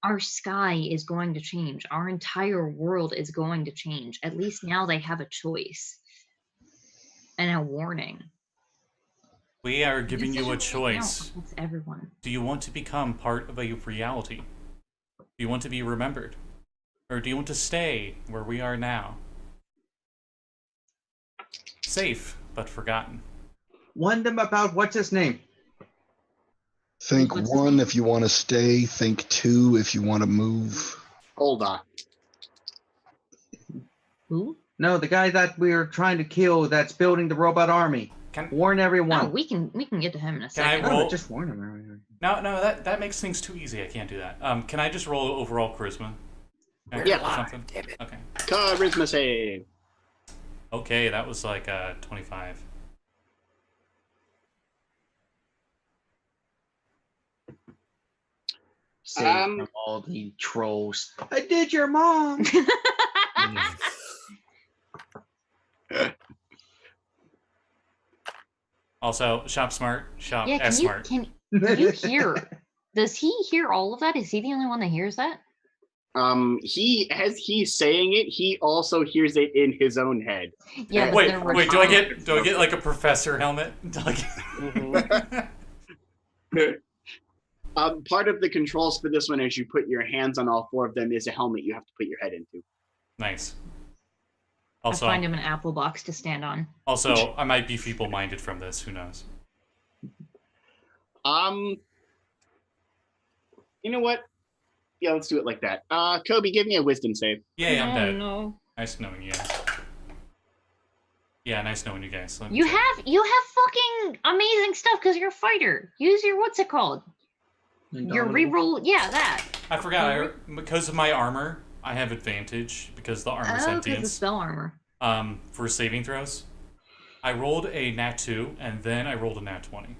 Our sky is going to change. Our entire world is going to change. At least now they have a choice and a warning. We are giving you a choice. That's everyone. Do you want to become part of a reality? Do you want to be remembered? Or do you want to stay where we are now? Safe, but forgotten. Wonder about what's his name? Think one if you want to stay. Think two if you want to move. Hold on. Who? No, the guy that we're trying to kill that's building the robot army. Warn everyone. Oh, we can get to him in a second. Can I roll? Just warn him. No, that makes things too easy. I can't do that. Can I just roll overall charisma? Yeah. Or something? Damn it. Okay. Charisma save. Okay, that was like 25. Save from all the trolls. I did your mom. Also, shop smart, shop S smart. Can you hear? Does he hear all of that? Is he the only one that hears that? As he's saying it, he also hears it in his own head. Yeah. Wait. Do I get like a professor helmet? Part of the controls for this one, as you put your hands on all four of them, is a helmet you have to put your head into. Nice. Also, I find him an apple box to stand on. Also, I might be feeble-minded from this. Who knows? You know what? Yeah, let's do it like that. Coby, give me a wisdom save. Yeah, I'm dead. No. Nice knowing you guys. Yeah, nice knowing you guys. You have fucking amazing stuff because you're a fighter. Use your what's it called? Your reroll. Yeah, that. I forgot. Because of my armor, I have advantage because the armor sentience. The spell armor. For saving throws, I rolled a nat 2 and then I rolled a nat 20.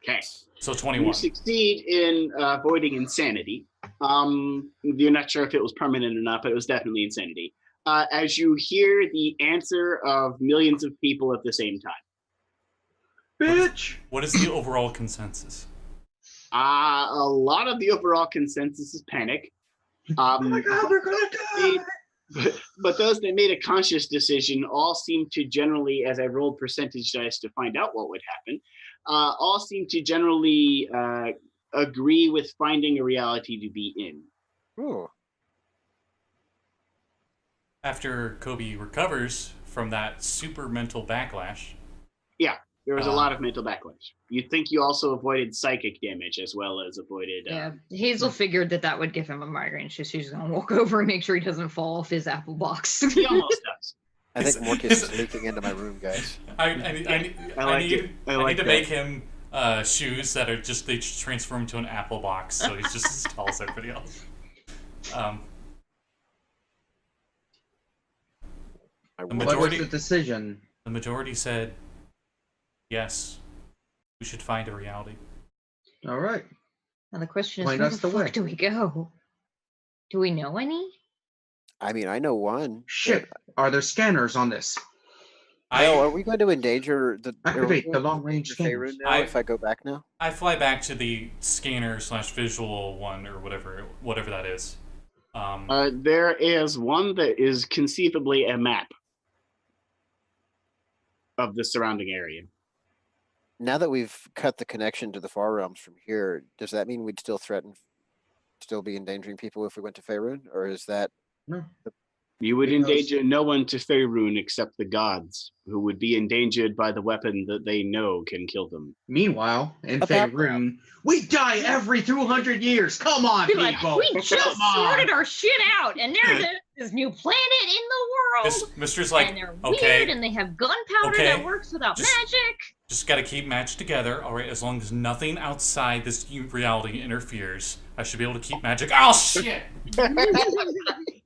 Okay. So 21. You succeed in avoiding insanity. You're not sure if it was permanent or not, but it was definitely insanity. As you hear the answer of millions of people at the same time. Bitch! What is the overall consensus? A lot of the overall consensus is panic. Oh my god, we're gonna die! But those that made a conscious decision all seem to generally, as I rolled percentage dice to find out what would happen, all seem to generally agree with finding a reality to be in. Ooh. After Coby recovers from that super mental backlash. Yeah, there was a lot of mental backlash. You'd think you also avoided psychic damage as well as avoided... Yeah, Hazel figured that would give him a migraine. She's going to walk over and make sure he doesn't fall off his apple box. He almost does. I think Morcus is leaking into my room, guys. I need to make him shoes that are they just transform into an apple box, so he's just as tall as everybody else. What was the decision? The majority said, yes, we should find a reality. All right. Now the question is, where the fuck do we go? Do we know any? I mean, I know one. Shit. Are there scanners on this? Are we going to endanger the... Activate the long-range scanners. If I go back now? I fly back to the scanner/visual one, or whatever that is. There is one that is conceivably a map of the surrounding area. Now that we've cut the connection to the Far Realms from here, does that mean we'd still be endangering people if we went to Faerun? Or is that... No. You would endanger no one to Faerun except the gods, who would be endangered by the weapon that they know can kill them. Meanwhile, in Faerun, we die every 200 years. Come on, people. We just sorted our shit out, and there's this new planet in the world. Mister's like, and they're okay, weird, and they have gunpowder that works without magic. Just gotta keep matched together, all right? As long as nothing outside this reality interferes, I should be able to keep magic. Oh shit!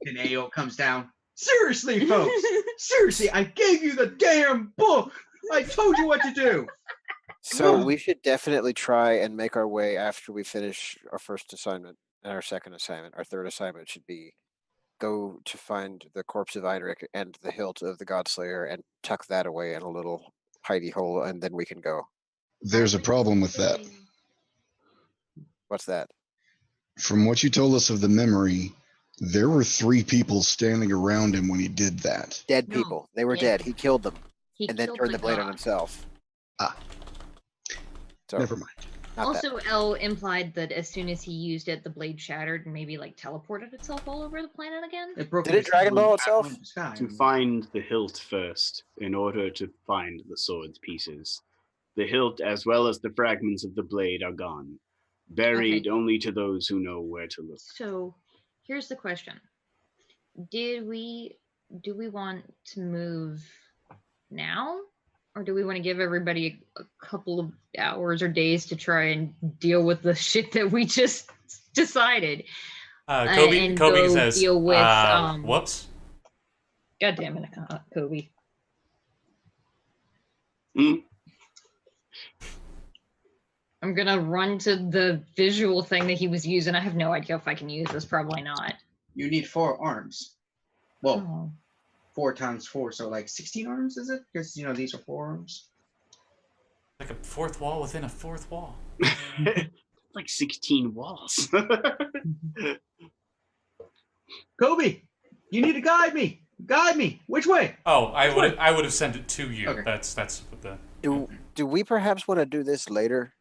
And AO comes down. Seriously, folks. Seriously, I gave you the damn book. I told you what to do. So we should definitely try and make our way after we finish our first assignment and our second assignment. Our third assignment should be go to find the corpse of Einrich and the hilt of the Godslayer and tuck that away in a little hidey hole, and then we can go. There's a problem with that. What's that? From what you told us of the memory, there were 3 people standing around him when he did that. Dead No, people. They were dead. dead. He killed them He and then killed turned the blade on god. himself. Ah. So, Never mind. not that. Also, L implied that as soon as he used it, the blade shattered and maybe like teleported itself all over the planet again. Broke Did it into Dragon Ball the itself? sky. To find the hilt first, in order to find the sword's pieces. The hilt, as well as the fragments of the blade, are gone, buried only to those who know where to look. So, here's the question: do we want to move now, or do we want to give everybody a couple of hours or days to try and deal with the shit that we just decided? Coby go says, deal with, whoops. God damn it, Coby. Mm. I'm gonna run to the visual thing that he was using. I have no idea if I can use this. Probably not. You need 4 arms. Well, Oh. 4 times 4, so like 16 arms, is it? Because, these are 4 arms. Like a fourth wall within a fourth wall. Like 16 walls. Coby, you need to guide me. Guide me. Which way? Oh, I would have sent it to you. Okay. That's what the. Do we perhaps want to do this later?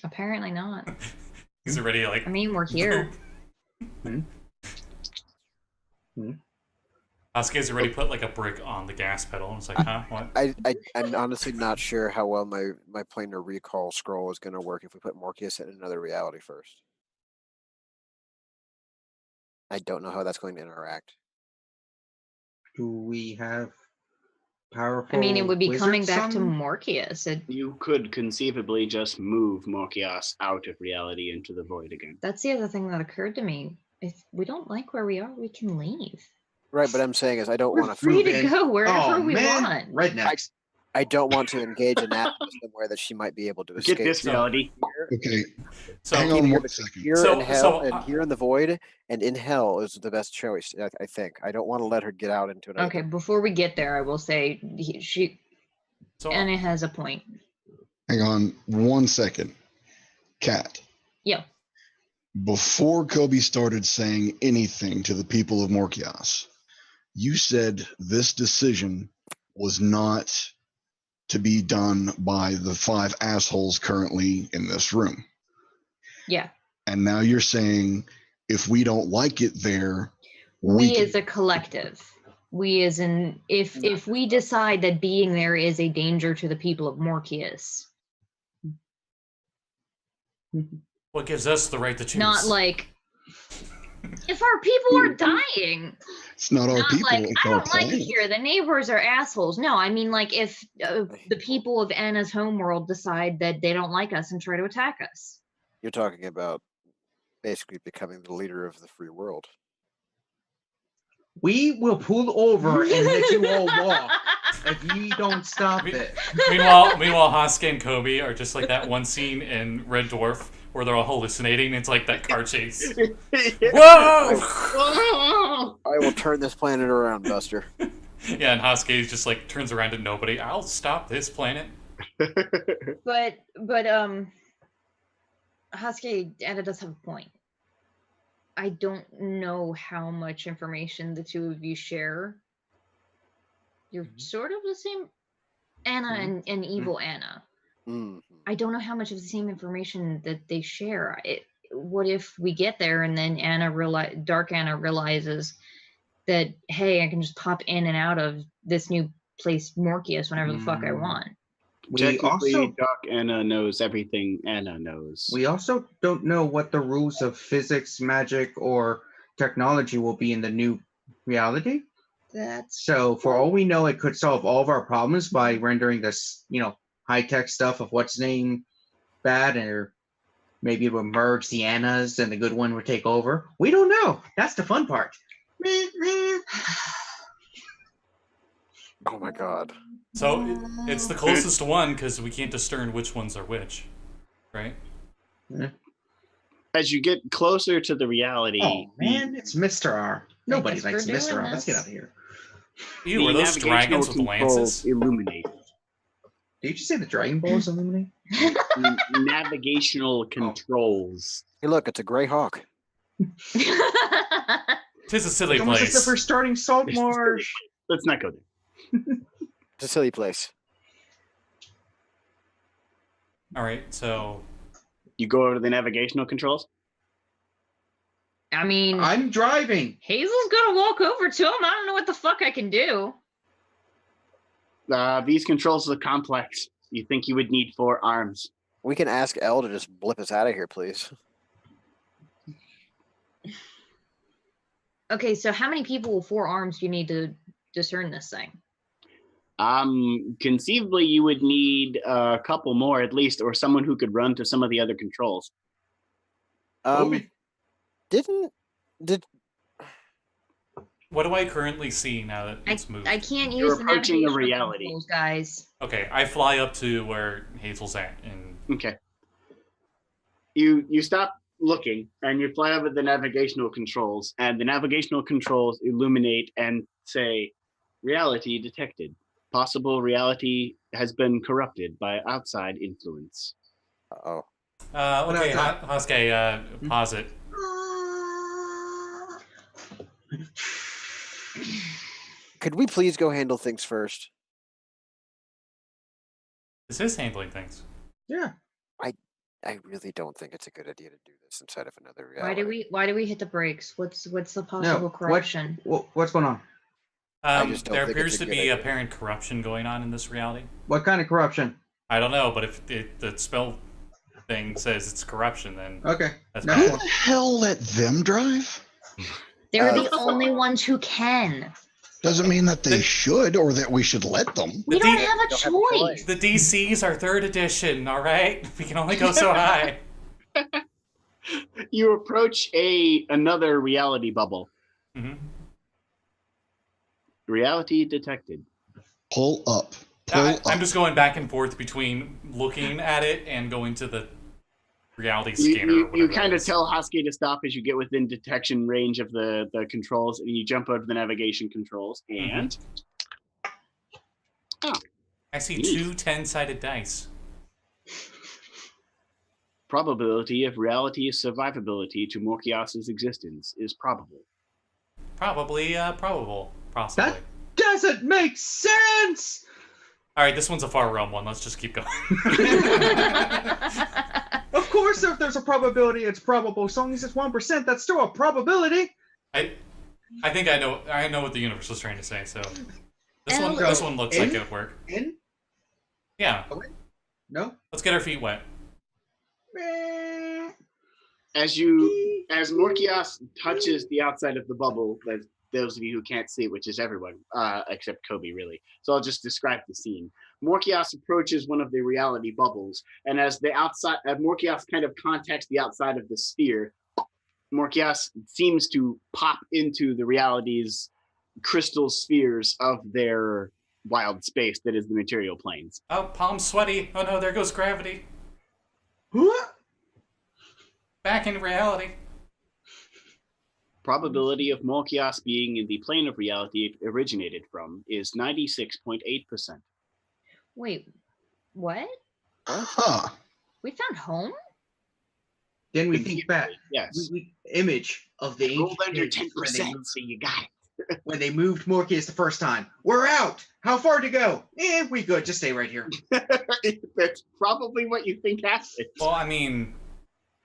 Apparently not. He's already like. I mean, we're here. Hashke's already put like a brick on the gas pedal. And it's like, huh? What? I'm honestly not sure how well my planar recall scroll is going to work if we put Morpheus in another reality first. I don't know how that's going to interact. Do we have powerful? I mean, it would be coming wizard back to son? Morpheus. You could conceivably just move Morkios out of reality into the void again. That's the other thing that occurred to me. If we don't like where we are, we can leave. Right, but I'm saying is I don't We're want to. free to in. go wherever we man. want. Rednecks. I don't want to engage in that somewhere that she might be able to escape. Get this reality. Okay, So hang on 1 second. Here So- in hell so, and here in the void and in hell is the best choice. I think. I don't want to let her get out into another. Okay, before we get there, I will say so Anna has a point. Hang on 1 second. Cat. Yeah. Before Coby started saying anything to the people of Morkios, you said this decision was not to be done by the 5 assholes currently in this room. Yeah. And now you're saying if we don't like it there, We as a collective. We as in if we decide that being there is a danger to the people of Morpheus. what gives us the right to choose? Not like if our people are dying. It's not our Not people, like, it's I our don't like it planet. here. The neighbors are assholes. No, I mean like if the people of Anna's homeworld decide that they don't like us and try to attack us. You're talking about basically becoming the leader of the free world. We will pull over and let you all walk if you don't stop it. Meanwhile, Hashke and Coby are just like that one scene in Red Dwarf where they're all hallucinating. It's like that car chase. Whoa! I will turn this planet around, Buster. Yeah, and Hashke just like turns around to nobody. I'll stop this planet. But Hashke, Anna does have a point. I don't know how much information the two of you share. You're sort of the same Anna and evil Anna. I don't know how much of the same information that they share. What if we get there and then Dark Anna realizes that, hey, I can just pop in and out of this new place, Morpheus, whenever the fuck I want. Technically, Dark Anna knows everything Anna knows. We also don't know what the rules of physics, magic, or technology will be in the new reality. So for all we know, it could solve all of our problems by rendering this, high-tech stuff of what's name bad, or maybe it will merge the Annas and the good one will take over. We don't know. That's the fun part. Oh my god. So it's the closest one because we can't discern which ones are which, right? As you get closer to the reality, Oh man, it's Mr. R. Nobody guess we're likes Mr. doing R. Let's this. get out of here. Ew, are those dragons with controls lances? illuminate. Did you just say the Dragon Ball is illuminating? Navigational controls. Hey, look, it's a gray hawk. Tis a silly It's almost as if place. we're starting Saltmarsh. Let's not go there. It's a silly place. All right, so You go over to the navigational controls. I mean, I'm driving. Hazel's gonna walk over to him. I don't know what the fuck I can do. These controls are complex. You think you would need 4 arms. We can ask Elle to just blip us out of here, please. Okay, so how many people with 4 arms do you need to discern this thing? Conceivably, you would need a couple more at least, or someone who could run to some of the other controls. Coby. Did what do I currently see now that it's moved? I can't You're use the approaching a navigational reality. controls, guys. Okay, I fly up to where Hazel's at, and Okay. You stop looking and you fly over the navigational controls, and the navigational controls illuminate and say, "Reality detected. Possible reality has been corrupted by outside influence." Uh-oh. okay, Hashke, pause it. Could we please go handle things first? This is handling things. Yeah. I really don't think it's a good idea to do this inside of another reality. Why do we hit the brakes? What's the possible corruption? What's going on? I just don't There think appears it's a to good be idea. apparent corruption going on in this reality. What kind of corruption? I don't know, but if the spell thing says it's corruption, then Okay. that's No. Who bad. the hell let them drive? They're the only ones who can. Doesn't mean that they should or that we should let them. We The don't D- have a Don't have a choice. The DCs are 3rd edition, all right? We can only go so high. You approach another reality bubble. hmm Reality detected. Pull up. Pull I'm up. just going back and forth between looking at it and going to the reality You, scanner. or you whatever kind it of is. tell Hashke to stop as you get within detection range of the controls, and you jump over the navigation controls, and I see 2 10-sided dice. probability of reality's survivability to Morkias's existence is probable. Probably, probable. Possibly. That doesn't make sense. All right, this one's a far realm one. Let's just keep going. Of course, if there's a probability, it's probable. As long as it's 1%, that's still a probability. I think I know what the universe was trying to say. So this Oh. one looks like it would work. In? Yeah, No. let's get our feet wet. As Morkias touches the outside of the bubble, as those of you who can't see, which is everyone, except Coby, really. So I'll just describe the scene. Morkias approaches one of the reality bubbles, and as Morkias kind of contacts the outside of the sphere, Morkias seems to pop into the reality's crystal spheres of their wild space that is the material planes. Oh, palms sweaty. Oh no, there goes gravity. What? Back in reality. Probability of Morkias being in the plane of reality it originated from is 96.8%. Wait, what? Huh. We found home? Then we think back. Yes. We image of the Rolled under ancient 10%, days when they moved- so you got it. when they moved Morkias the first time. We're out. How far to go? We good. Just stay right here. That's probably what you think happened. Well, I mean,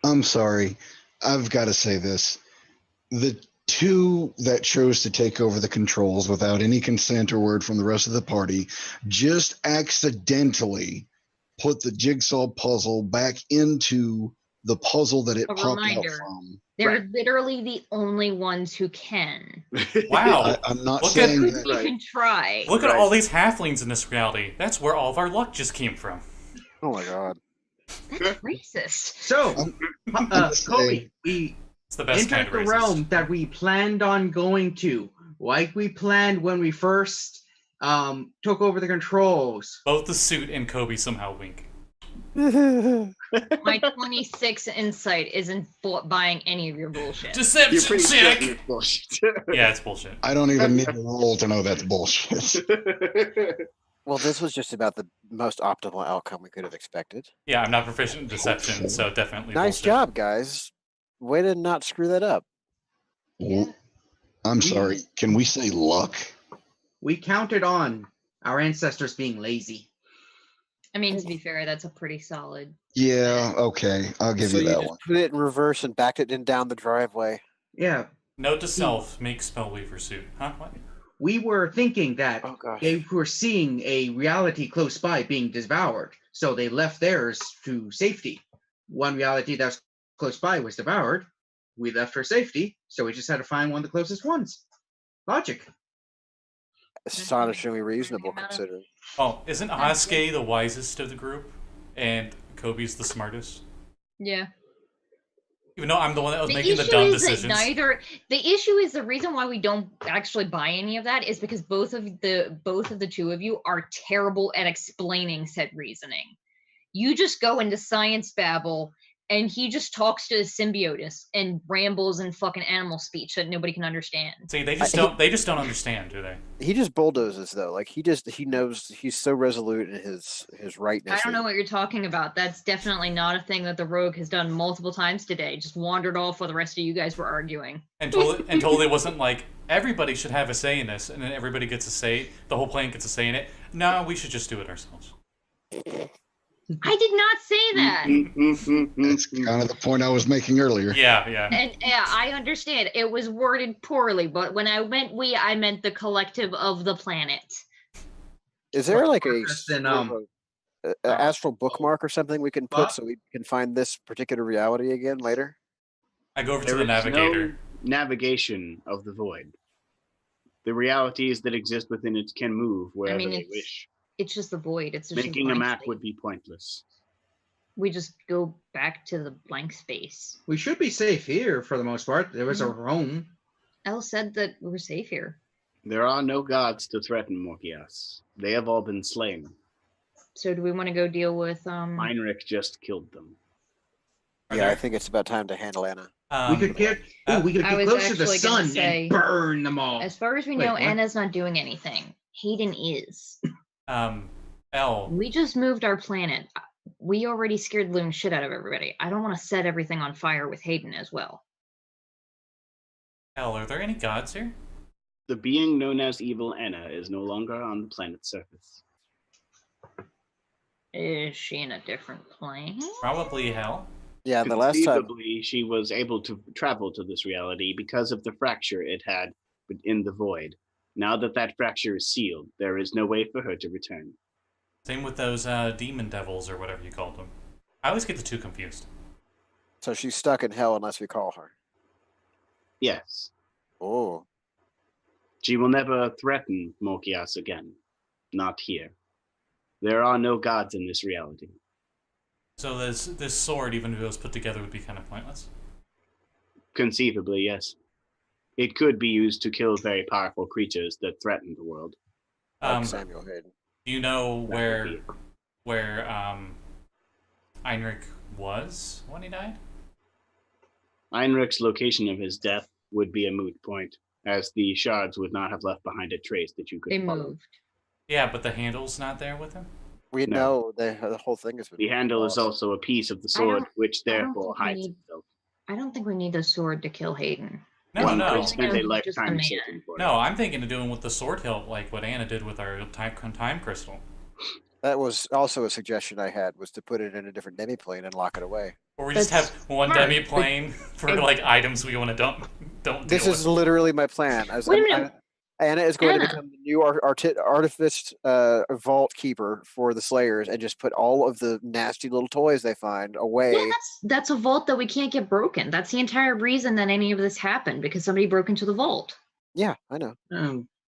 I'm sorry. I've got to say this. The 2 that chose to take over the controls without any consent or word from the rest of the party just accidentally put the jigsaw puzzle back into the puzzle that it A popped reminder. out from. They're literally the only ones who can. wow. I'm not Look saying at- that. You can try. Look at Right. all these halflings in this reality. That's where all of our luck just came from. Oh my god. That's racist. So, I'm just Coby, saying. we It's the best Enter kind of the racist. realm that we planned on going to, like we planned when we first took over the controls. Both the suit and Coby somehow wink. My 26 insight isn't buying any of your bullshit. You're Deception pretty sure check! it's bullshit. Yeah, it's bullshit. I don't even need to roll to know that's bullshit. Well, this was just about the most optimal outcome we could have expected. Yeah, I'm not proficient in deception, so definitely Nice bullshit. job, guys. Way to not screw that up. I'm sorry. Can we say luck? We counted on our ancestors being lazy. I mean, to be fair, that's a pretty solid. Yeah, okay. I'll give So you that just one. put it in reverse and backed it in down the driveway. Yeah, Note to self, make Spellweaver suit. Huh? What? we were thinking that Oh gosh. they were seeing a reality close by being devoured, so they left theirs to safety. One reality that was close by was devoured. We left for safety, so we just had to find one of the closest ones. Logic. Astonishingly reasonable considering. Oh, isn't Hashke the wisest of the group? And Kobe's the smartest? Yeah. Even though I'm the one that was The making the issue dumb is that decisions. the issue is the reason why we don't actually buy any of that is because both of the two of you are terrible at explaining said reasoning. You just go into science babble and he just talks to his symbiotus and rambles in fucking animal speech that nobody can understand. See, they just don't understand, do they? He just bulldozes though. Like he knows he's so resolute in his rightness. I don't know what you're talking about. That's definitely not a thing that the rogue has done multiple times today. Just wandered off while the rest of you guys were arguing. And totally wasn't like, everybody should have a say in this, and then everybody gets a say, the whole clan gets a say in it. No, we should just do it ourselves. I did not say that. That's kind of the point I was making earlier. Yeah. And yeah, I understand. It was worded poorly, but when I meant we, I meant the collective of the planet. Is there like a astral bookmark or something we can put so we can find this particular reality again later? I go over to There the is navigator. no navigation of the void. The realities that exist within it can move wherever they wish. It's just the void. It's just Making a blank map space. would be pointless. We just go back to the blank space. We should be safe here for the most part. There was a home. Elle said that we were safe here. There are no gods to threaten Morkias. They have all been slain. So do we want to go deal with Heinrich just killed them. Yeah, I think it's about time to handle Anna. We could get closer to the sun and burn them all. As far as we know, Anna's not doing anything. Hayden is. Elle. We just moved our planet. We already scared the living shit out of everybody. I don't want to set everything on fire with Hayden as well. Elle, are there any gods here? The being known as Evil Anna is no longer on the planet's surface. Is she in a different plane? Probably hell. Yeah, the last time. Conceivably, she was able to travel to this reality because of the fracture it had in the void. Now that that fracture is sealed, there is no way for her to return. Same with those demon devils or whatever you called them. I always get the two confused. So she's stuck in hell unless we call her. Yes. Oh. She will never threaten Morkias again. Not here. There are no gods in this reality. So this sword, even if it was put together, would be kind of pointless? Conceivably, yes. It could be used to kill very powerful creatures that threaten the world. Like Samuel Hayden. Do you know where Heinrich was when he died? Heinrich's location of his death would be a moot point, as the shards would not have left behind a trace that you could follow. Moved. Yeah, but the handle's not there with him? We know the whole thing is. The handle is also a piece of the sword, which therefore hides itself. I don't think we need the sword to kill Hayden. No. Spent a lifetime searching for it. No, I'm thinking of doing with the sword hilt, like what Anna did with our time crystal. That was also a suggestion I had, was to put it in a different demi-plane and lock it away. Or we just have one demi-plane for like items we want to don't This deal is with. literally my plan. Wait a minute. Anna is going to become the new artifice vault keeper for the Slayers and just put all of the nasty little toys they find away. Yeah, that's a vault that we can't get broken. That's the entire reason that any of this happened, because somebody broke into the vault. Yeah, I know.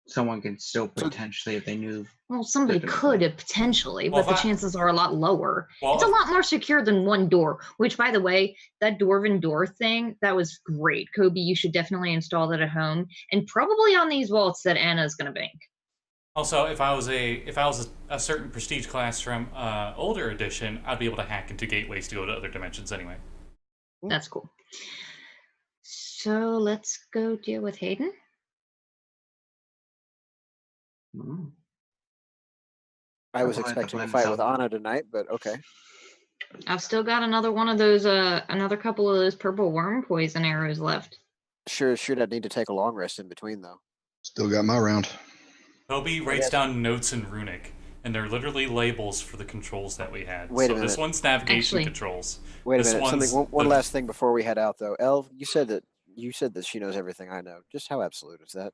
someone can still potentially, if they knew. Well, somebody could potentially, Well, but the chances are a lot lower. Well, it's a lot more secure than one door, which, by the way, that dwarven door thing, that was great. Coby, you should definitely install that at home, and probably on these vaults that Anna's going to bank. Also, if I was a certain prestige class from older edition, I'd be able to hack into gateways to go to other dimensions anyway. That's cool. So let's go deal with Hayden. I was expecting a fight with Anna tonight, but okay. I've still got another one of those, another couple of those purple worm poison arrows left. Sure, I'd need to take a long rest in between, though. Still got my round. Coby writes down notes in Runic, and they're literally labels for the controls that we had. Wait a minute. This one's navigation controls. Wait a minute. One last thing before we head out, though. Elle, you said that she knows everything I know. Just how absolute is that?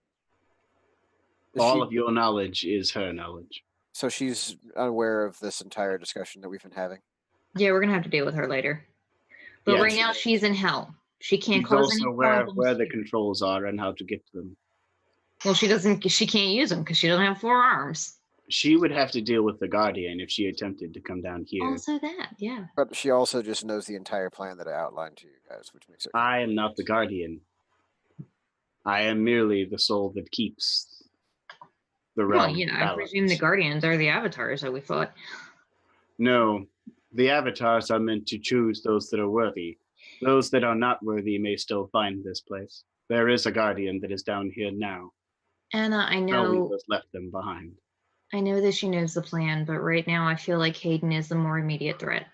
All of your knowledge is her knowledge. So she's unaware of this entire discussion that we've been having? Yeah, we're going to have to deal with her later. But right now, she's in hell. She can't cause any problems. Where the controls are and how to get to them. Well, she can't use them because she doesn't have 4 arms. She would have to deal with the Guardian if she attempted to come down here. Also that, yeah. But she also just knows the entire plan that I outlined to you guys, which makes it... I am not the Guardian. I am merely the soul that keeps the realm. Well, yeah, I presume the Guardians are the avatars that we fought. No, the avatars are meant to choose those that are worthy. Those that are not worthy may still find this place. There is a Guardian that is down here now. Anna, I know... No one has left them behind. I know that she knows the plan, but right now I feel like Hayden is the more immediate threat.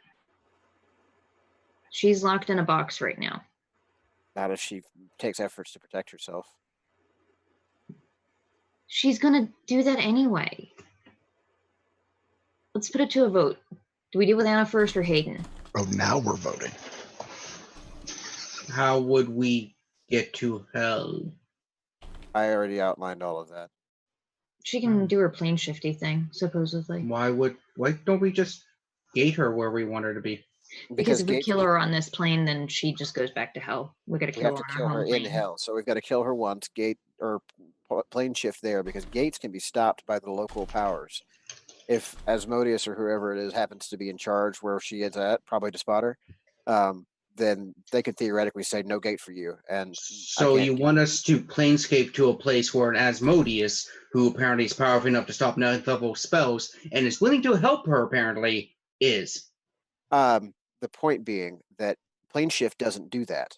She's locked in a box right now. Not if she takes efforts to protect herself. She's gonna do that anyway. Let's put it to a vote. Do we deal with Anna first or Hayden? Oh, now we're voting. How would we get to hell? I already outlined all of that. She can do her plane shifty thing, supposedly. Why don't we just gate her where we want her to be? Because if we kill her on this plane, then she just goes back to hell. We have to kill her in hell. So we've got to kill her once, gate or plane shift there, because gates can be stopped by the local powers. If Asmodeus or whoever it is happens to be in charge where she is at, probably to spot her, then they could theoretically say no gate for you. And so you want us to planescape to a place where an Asmodeus, who apparently is powerful enough to stop ninth level spells and is willing to help her, apparently, is. The point being that plane shift doesn't do that.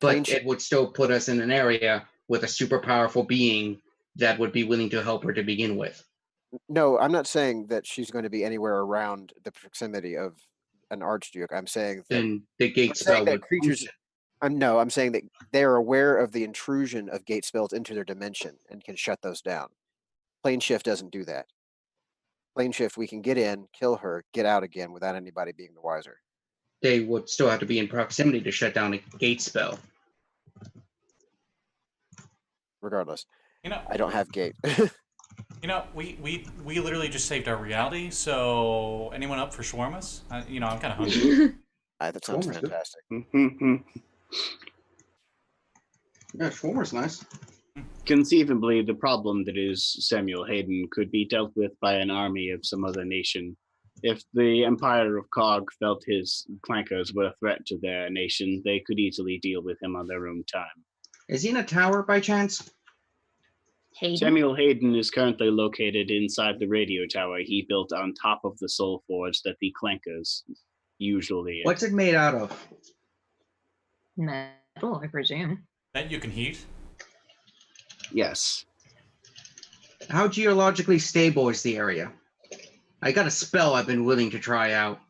But it would still put us in an area with a super powerful being that would be willing to help her to begin with. No, I'm not saying that she's going to be anywhere around the proximity of an Archduke. I'm saying that then the gate spell would creatures. I'm saying that they're aware of the intrusion of gate spells into their dimension and can shut those down. Plane shift doesn't do that. Plane shift, we can get in, kill her, get out again without anybody being the wiser. They would still have to be in proximity to shut down a gate spell. Regardless, I don't have gate. We literally just saved our reality. So anyone up for shawarmas? I'm kind of hungry. That sounds fantastic. Yeah, shawarma's nice. Conceivably, the problem that is Samuel Hayden could be dealt with by an army of some other nation. If the Empire of Cog felt his clankers were a threat to their nation, they could easily deal with him on their own time. Is he in a tower by chance? Hayden? Samuel Hayden is currently located inside the radio tower he built on top of the Soul Forge that the clankers usually What's it made out of? Metal, I presume. That you can heat? Yes. How geologically stable is the area? I got a spell I've been willing to try out.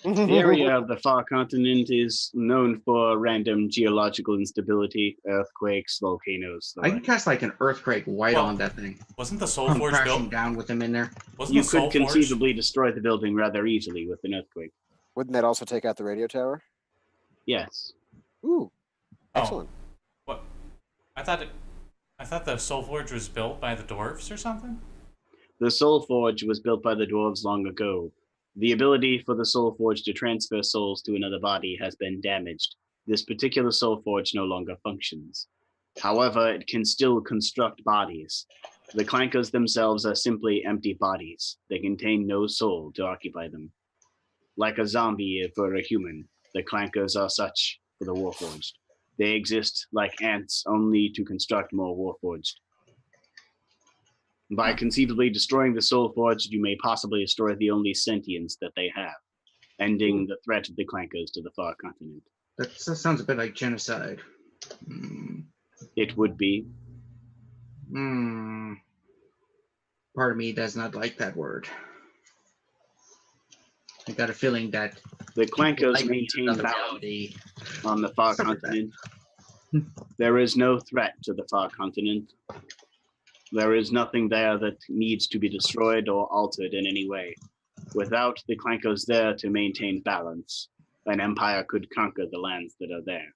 The area of the far continent is known for random geological instability, earthquakes, volcanoes. I can cast like an earthquake on that thing. Wasn't the Soul Forge built down with him in there? You could conceivably destroy the building rather easily with an earthquake. Wouldn't that also take out the radio tower? Yes. Ooh, excellent. What? I thought the Soul Forge was built by the dwarves or something? The Soul Forge was built by the dwarves long ago. The ability for the Soul Forge to transfer souls to another body has been damaged. This particular Soul Forge no longer functions. However, it can still construct bodies. The clankers themselves are simply empty bodies. They contain no soul to occupy them. Like a zombie for a human, the clankers are such for the Warforged. They exist like ants only to construct more Warforged. By conceivably destroying the Soul Forged, you may possibly destroy the only sentience that they have, ending the threat of the clankers to the far continent. That sounds a bit like genocide. It would be. Part of me does not like that word. I got a feeling that the clankers maintain balance on the far continent. There is no threat to the far continent. There is nothing there that needs to be destroyed or altered in any way. Without the clankers there to maintain balance, an empire could conquer the lands that are there.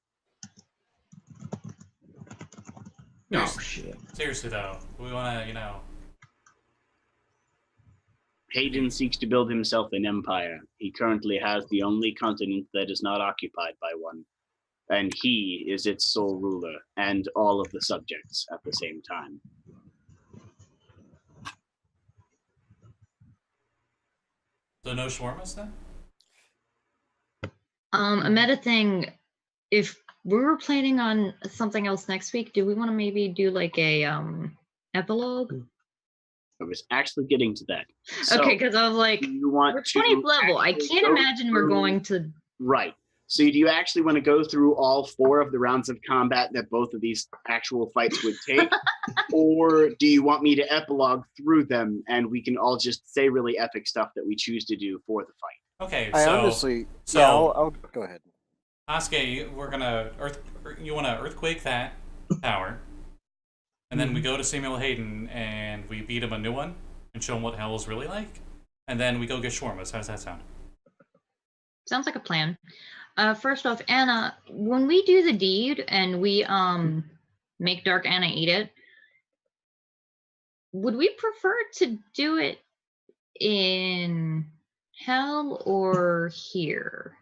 Oh, shit. Seriously, though, we want to, Hayden seeks to build himself an empire. He currently has the only continent that is not occupied by one, and he is its sole ruler and all of the subjects at the same time. So no shawarmas then? A meta thing, if we were planning on something else next week, do we want to maybe do like a epilogue? I was actually getting to that. So, okay, because I was like, we're 20th level. I can't imagine we're going to... Right. So do you actually want to go through all 4 of the rounds of combat that both of these actual fights would take? Or do you want me to epilogue through them and we can all just say really epic stuff that we choose to do for the fight? Okay, I'll go ahead. Hashke, you want to earthquake that tower, and then we go to Samuel Hayden and we beat him a new one and show him what hell is really like, and then we go get shawarmas. How does that sound? Sounds like a plan. First off, Anna, when we do the deed and we make Dark Anna eat it, would we prefer to do it in hell or here?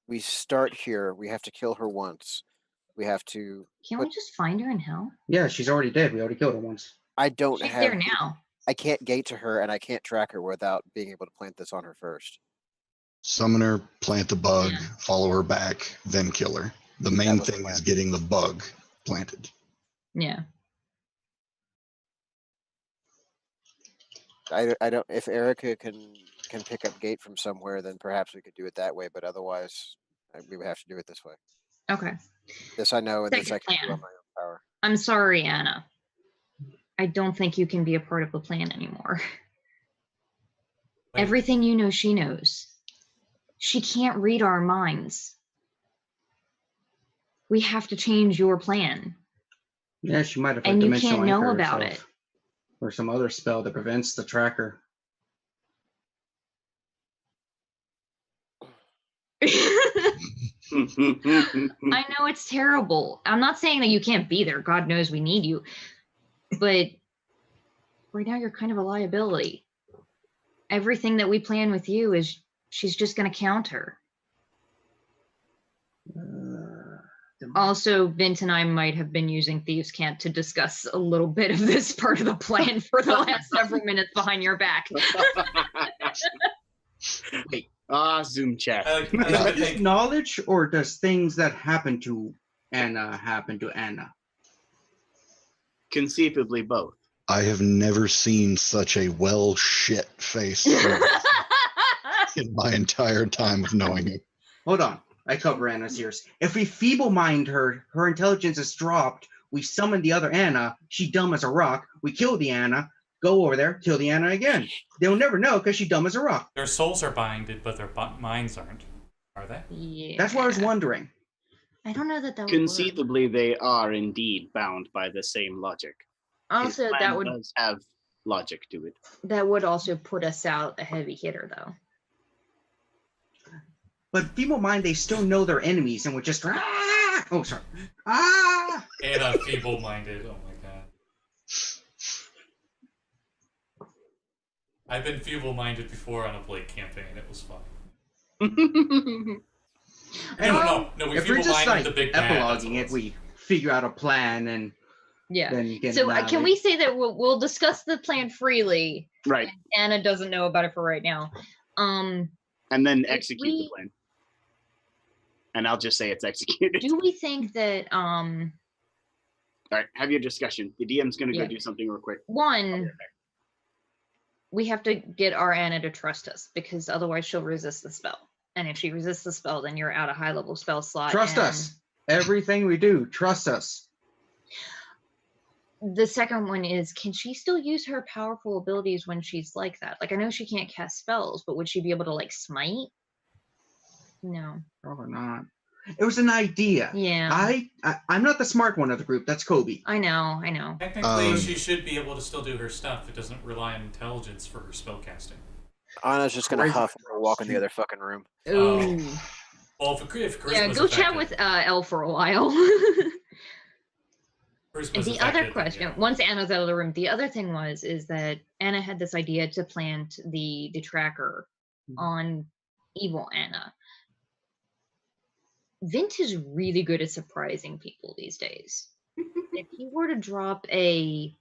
We start here. We have to kill her once. We have to... Can't we just find her in hell? Yeah, she's already dead. We already killed her once. She's there now. I can't gate to her and I can't track her without being able to plant this on her first. Summon her, plant the bug, follow her back, then kill her. The main thing is getting the bug planted. Yeah. I don't. If Erica can pick up gate from somewhere, then perhaps we could do it that way. But otherwise, we would have to do it this way. Okay. This I know, and this I can do on my own power. I'm sorry, Anna. I don't think you can be a part of the plan anymore. Everything you know, she knows. She can't read our minds. We have to change your plan. Yeah, she might have. And you can't know about it. Or some other spell that prevents the tracker. I know it's terrible. I'm not saying that you can't be there. God knows we need you. But right now you're kind of a liability. Everything that we plan with you is she's just going to counter. Also, Vint and I might have been using Thieves' Cant to discuss a little bit of this part of the plan for the last several minutes behind your back. Wait, Zoom chat. Is it knowledge, or does things that happen to Anna happen to Anna? Conceivably both. I have never seen such a well shit face in my entire time of knowing him. Hold on. I cover Anna's ears. If we feeble mind her, her intelligence is dropped. We summon the other Anna. She dumb as a rock. We kill the Anna. Go over there, kill the Anna again. They'll never know because she dumb as a rock. Their souls are binded, but their minds aren't. Are they? Yeah. That's what I was wondering. I don't know that would Conceivably, they are indeed bound by the same logic. Also, that would does have logic to it. That would also put us out a heavy hitter, though. But feeble mind, they still know their enemies and would just And I'm feeble-minded. Oh my god. I've been feeble-minded before on a Blake campaign. It was fun. No, we if we're just feeble-minded like the big bad. epiloguing it, we figure out a plan and Yeah. then get So can we say that we'll discuss the plan freely? Right. Anna doesn't know about it for right now. And then execute the plan. And I'll just say it's executed. Do we think that All right, have your discussion. The DM's going to go do something real quick. One, we have to get our Anna to trust us, because otherwise she'll resist the spell. And if she resists the spell, then you're out a high level spell slot. Trust us. Everything we do, trust us. The second one is, can she still use her powerful abilities when she's like that? Like, I know she can't cast spells, but would she be able to, like, smite? No. Probably not. It was an idea. Yeah. I'm not the smart one of the group. That's Coby. I know. Technically, she should be able to still do her stuff. It doesn't rely on intelligence for her spellcasting. Anna's just gonna huff and walk in the other fucking room. Ooh. Well, if charisma's yeah, go chat with Elle for a while. And the other question, once Anna's out of the room, the other thing is that Anna had this idea to plant the tracker on evil Anna. Vint is really good at surprising people these days. If he were to drop a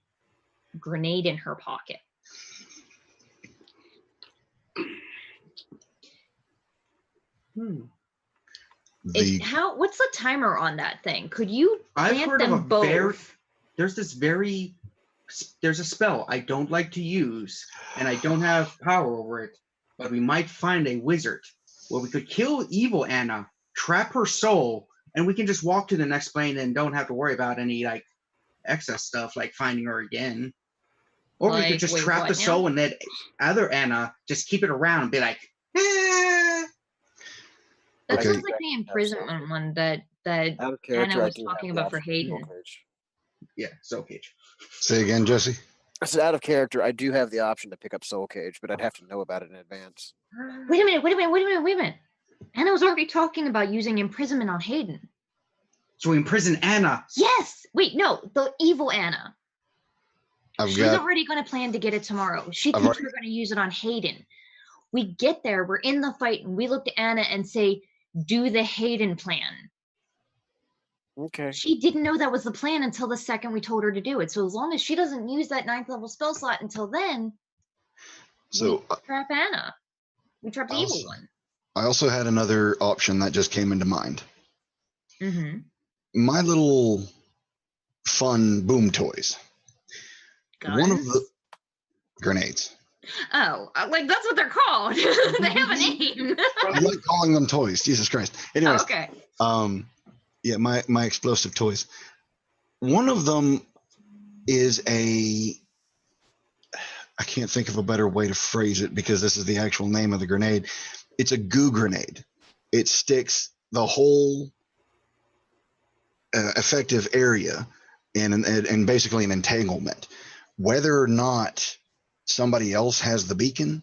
grenade in her pocket, what's the timer on that thing? Could you plant them both? There's a spell I don't like to use, and I don't have power over it, but we might find a wizard where we could kill evil Anna, trap her soul, and we can just walk to the next plane and don't have to worry about any like excess stuff like finding her again. Or we could just trap the soul and let other Anna just keep it around and be like, ah. That sounds like the imprisonment one that Anna was talking about for Hayden. Yeah, Soul Cage. Say again, Jesse. I said out of character, I do have the option to pick up Soul Cage, but I'd have to know about it in advance. Wait a minute. Anna was already talking about using imprisonment on Hayden. So we imprison Anna. Yes! Wait, no, the evil Anna. She's already going to plan to get it tomorrow. She thinks we're going to use it on Hayden. We get there, we're in the fight, and we look to Anna and say, do the Hayden plan. Okay. She didn't know that was the plan until the second we told her to do it. So as long as she doesn't use that 9th level spell slot until then, we trap Anna. We trap the evil one. I also had another option that just came into mind. Mm-hmm. My little fun boom toys. Guns? One of the grenades. Oh, like that's what they're called. They have a name. I like calling them toys. Jesus Christ. Anyways, okay. Yeah, my explosive toys. One of them is I can't think of a better way to phrase it because this is the actual name of the grenade. It's a goo grenade. It sticks the whole effective area in basically an entanglement. Whether or not somebody else has the beacon,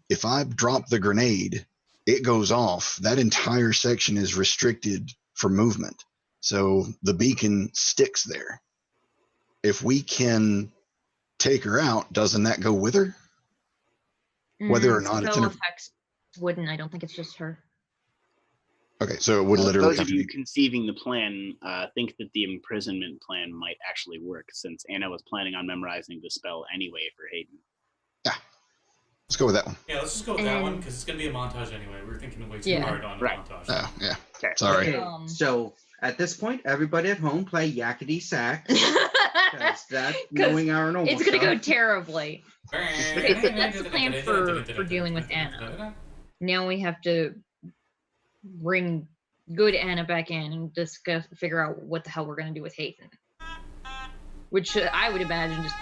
if I drop the grenade, it goes off. That entire section is restricted for movement. So the beacon sticks there. If we can take her out, doesn't that go with her? Whether or not it's in effects wouldn't. I don't think it's just her. Okay, so it would literally. Those of you conceiving the plan think that the imprisonment plan might actually work, since Anna was planning on memorizing the spell anyway for Hayden. Yeah, let's go with that one. Yeah, let's just go with that one because it's going to be a montage anyway. We're thinking way too hard on a montage. Oh, yeah. Okay. Sorry. Okay, so at this point, everybody at home play yakety sax. Knowing our normal it's going to go stuff. terribly. Okay, so that's the plan for dealing with Anna. Now we have to bring good Anna back in and figure out what the hell we're going to do with Hayden. Which I would imagine just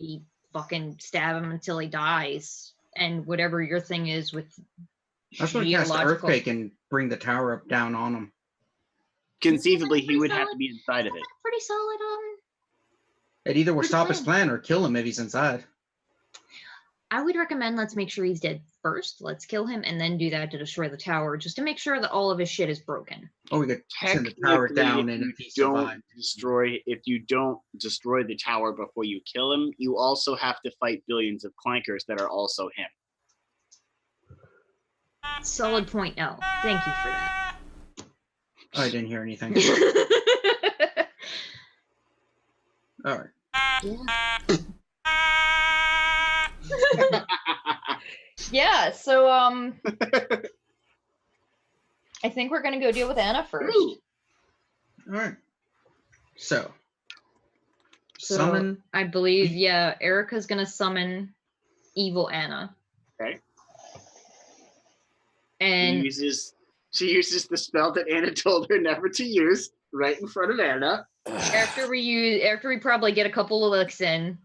be fucking stab him until he dies. And whatever your thing is with That's what cast Earthquake and bring the tower up down on him. Conceivably, he would have to be inside of it. Pretty solid. It either will stop his plan or kill him if he's inside. I would recommend let's make sure he's dead first. Let's kill him and then do that to destroy the tower, just to make sure that all of his shit is broken. Or we could send the tower down and if he survives. If you don't destroy the tower before you kill him, you also have to fight billions of clankers that are also him. Solid point, L. Thank you for that. I didn't hear anything. All right. Yeah, so I think we're gonna go deal with Anna first. All right. So summon. I believe, yeah, Erica's gonna summon evil Anna. Okay. And she uses the spell that Anna told her never to use right in front of Anna. after we probably get a couple of licks in,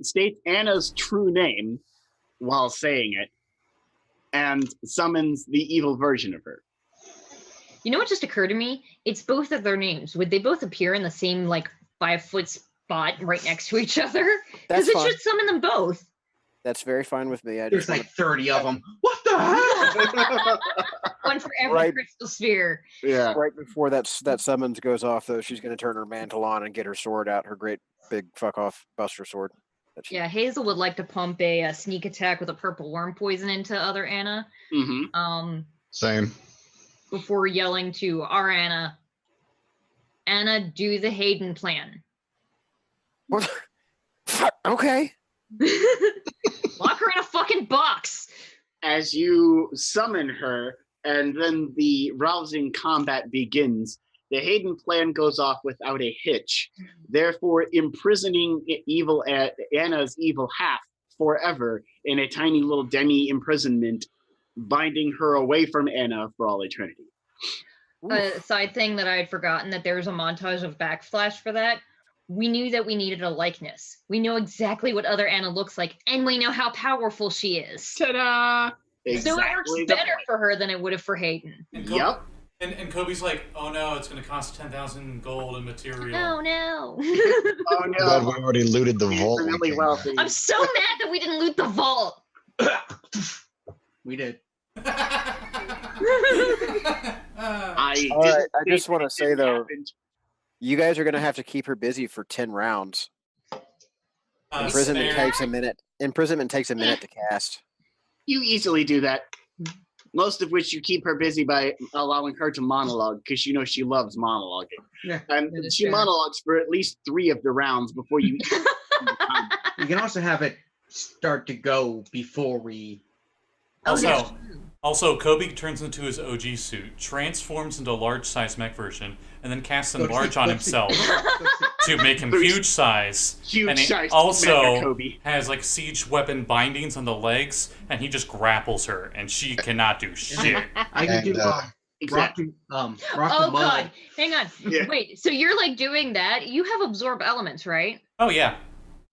states Anna's true name while saying it, and summons the evil version of her. You know what just occurred to me? It's both of their names. Would they both appear in the same 5-foot spot right next to each other? Because it should summon them both. That's very fine with me. There's 30 of them. What the hell? One for every crystal sphere. Yeah. Right before that summons goes off, though, she's going to turn her mantle on and get her sword out, her great big fuck off buster sword. Yeah, Hazel would like to pump a sneak attack with a purple worm poison into other Anna. Mm-hmm. Same. Before yelling to our Anna, do the Hayden plan. What? Okay. Lock her in a fucking box. As you summon her, and then the rousing combat begins, the Hayden plan goes off without a hitch, therefore imprisoning Anna's evil half forever in a tiny little demi-imprisonment, binding her away from Anna for all eternity. A side thing that I had forgotten, that there was a montage of backflash for that. We knew that we needed a likeness. We know exactly what other Anna looks like, and we know how powerful she is. Ta-da! So it works better for her than it would have for Hayden. Yep. And Coby's like, oh no, it's going to cost 10,000 gold and material. Oh no. Oh no. God, we already looted the vault. Really wealthy. I'm so mad that we didn't loot the vault. We did. I just want to say, though, you guys are going to have to keep her busy for 10 rounds. Imprisonment takes a minute. Imprisonment takes a minute to cast. You easily do that. Most of which you keep her busy by allowing her to monologue, because you know she loves monologuing. Yeah, and she monologues for at least 3 of the rounds before you. You can also have it start to go before we. Also, Coby turns into his OG suit, transforms into a large-size mech version, and then casts enlarge on himself to make him huge size. And he also has siege weapon bindings on the legs, and he just grapples her, and she cannot do shit. I can do rock oh god, hang on. Yeah. Wait, so you're doing that? You have absorb elements, right? Oh yeah.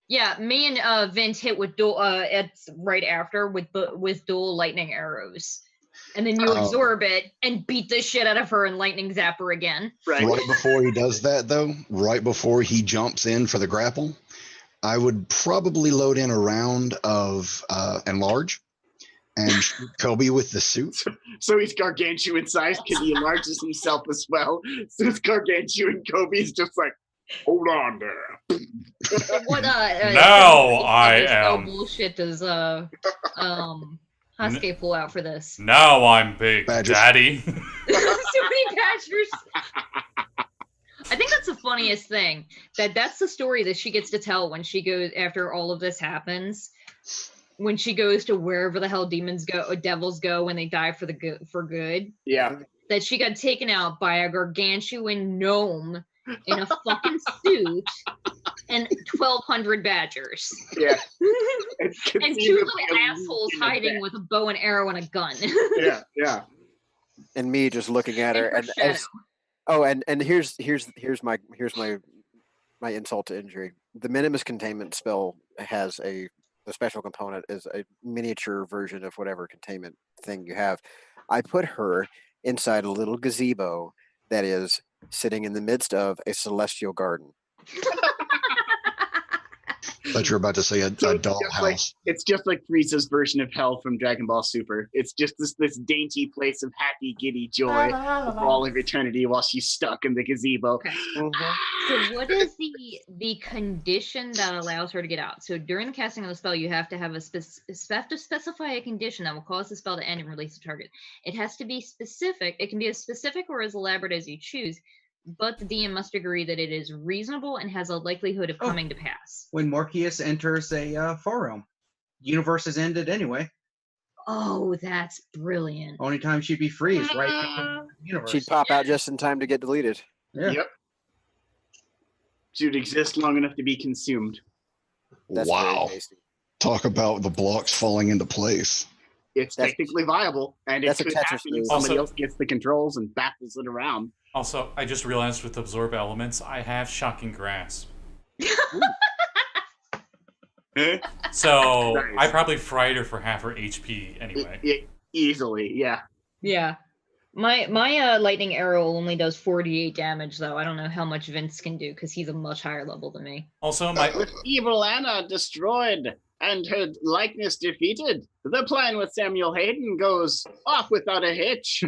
Yeah, me and Vint hit with dual right after with dual lightning arrows. And then you absorb it and beat the shit out of her and lightning zap her again. Right before he does that, though, right before he jumps in for the grapple, I would probably load in a round of enlarge and shoot Coby with the suit. So he's gargantuan size because he enlarges himself as well. So it's gargantuan. Coby's just hold on there. What now I am. Bullshit does Hashke pull out for this? Now I'm big, Badgers. Daddy. So many badgers. I think that's the funniest thing. That's the story that she gets to tell when she goes after all of this happens. When she goes to wherever the hell devils go when they die for good. Yeah. That she got taken out by a gargantuan gnome in a fucking suit and 1,200 badgers. Yeah. And 2 little assholes hiding with a bow and arrow and a gun. Yeah. And me just looking at her and here's my insult to injury. The minimus containment spell has the special component is a miniature version of whatever containment thing you have. I put her inside a little gazebo that is sitting in the midst of a celestial garden. Thought you were about to say a doll house. It's just like Frieza's version of hell from Dragon Ball Super. It's just this dainty place of happy, giddy joy for all of eternity while she's stuck in the gazebo. Okay. So what is the condition that allows her to get out? So during the casting of the spell, you have to have specify a condition that will cause the spell to end and release the target. It has to be specific. It can be as specific or as elaborate as you choose. but the DM must agree that it is reasonable and has a likelihood of coming to pass. When Morpheus enters a forum, universe has ended anyway. Oh, that's brilliant. Only time she'd be free is right now in the universe. She'd pop out just in time to get deleted. Yeah. Yep. She'd exist long enough to be consumed. That's Wow. very tasty. Talk about the blocks falling into place. It's technically viable, and it that's a could Tetris happen if move. somebody Also- else gets the controls and baffles it around. Also, I just realized with Absorb Elements, I have Shocking Grasp. So Nice. I probably fried her for half her HP anyway. Easily, yeah. Yeah. My lightning arrow only does 48 damage, though. I don't know how much Vince can do, because he's a much higher level than me. Also, my With evil Anna destroyed and her likeness defeated, the plan with Samuel Hayden goes off without a hitch.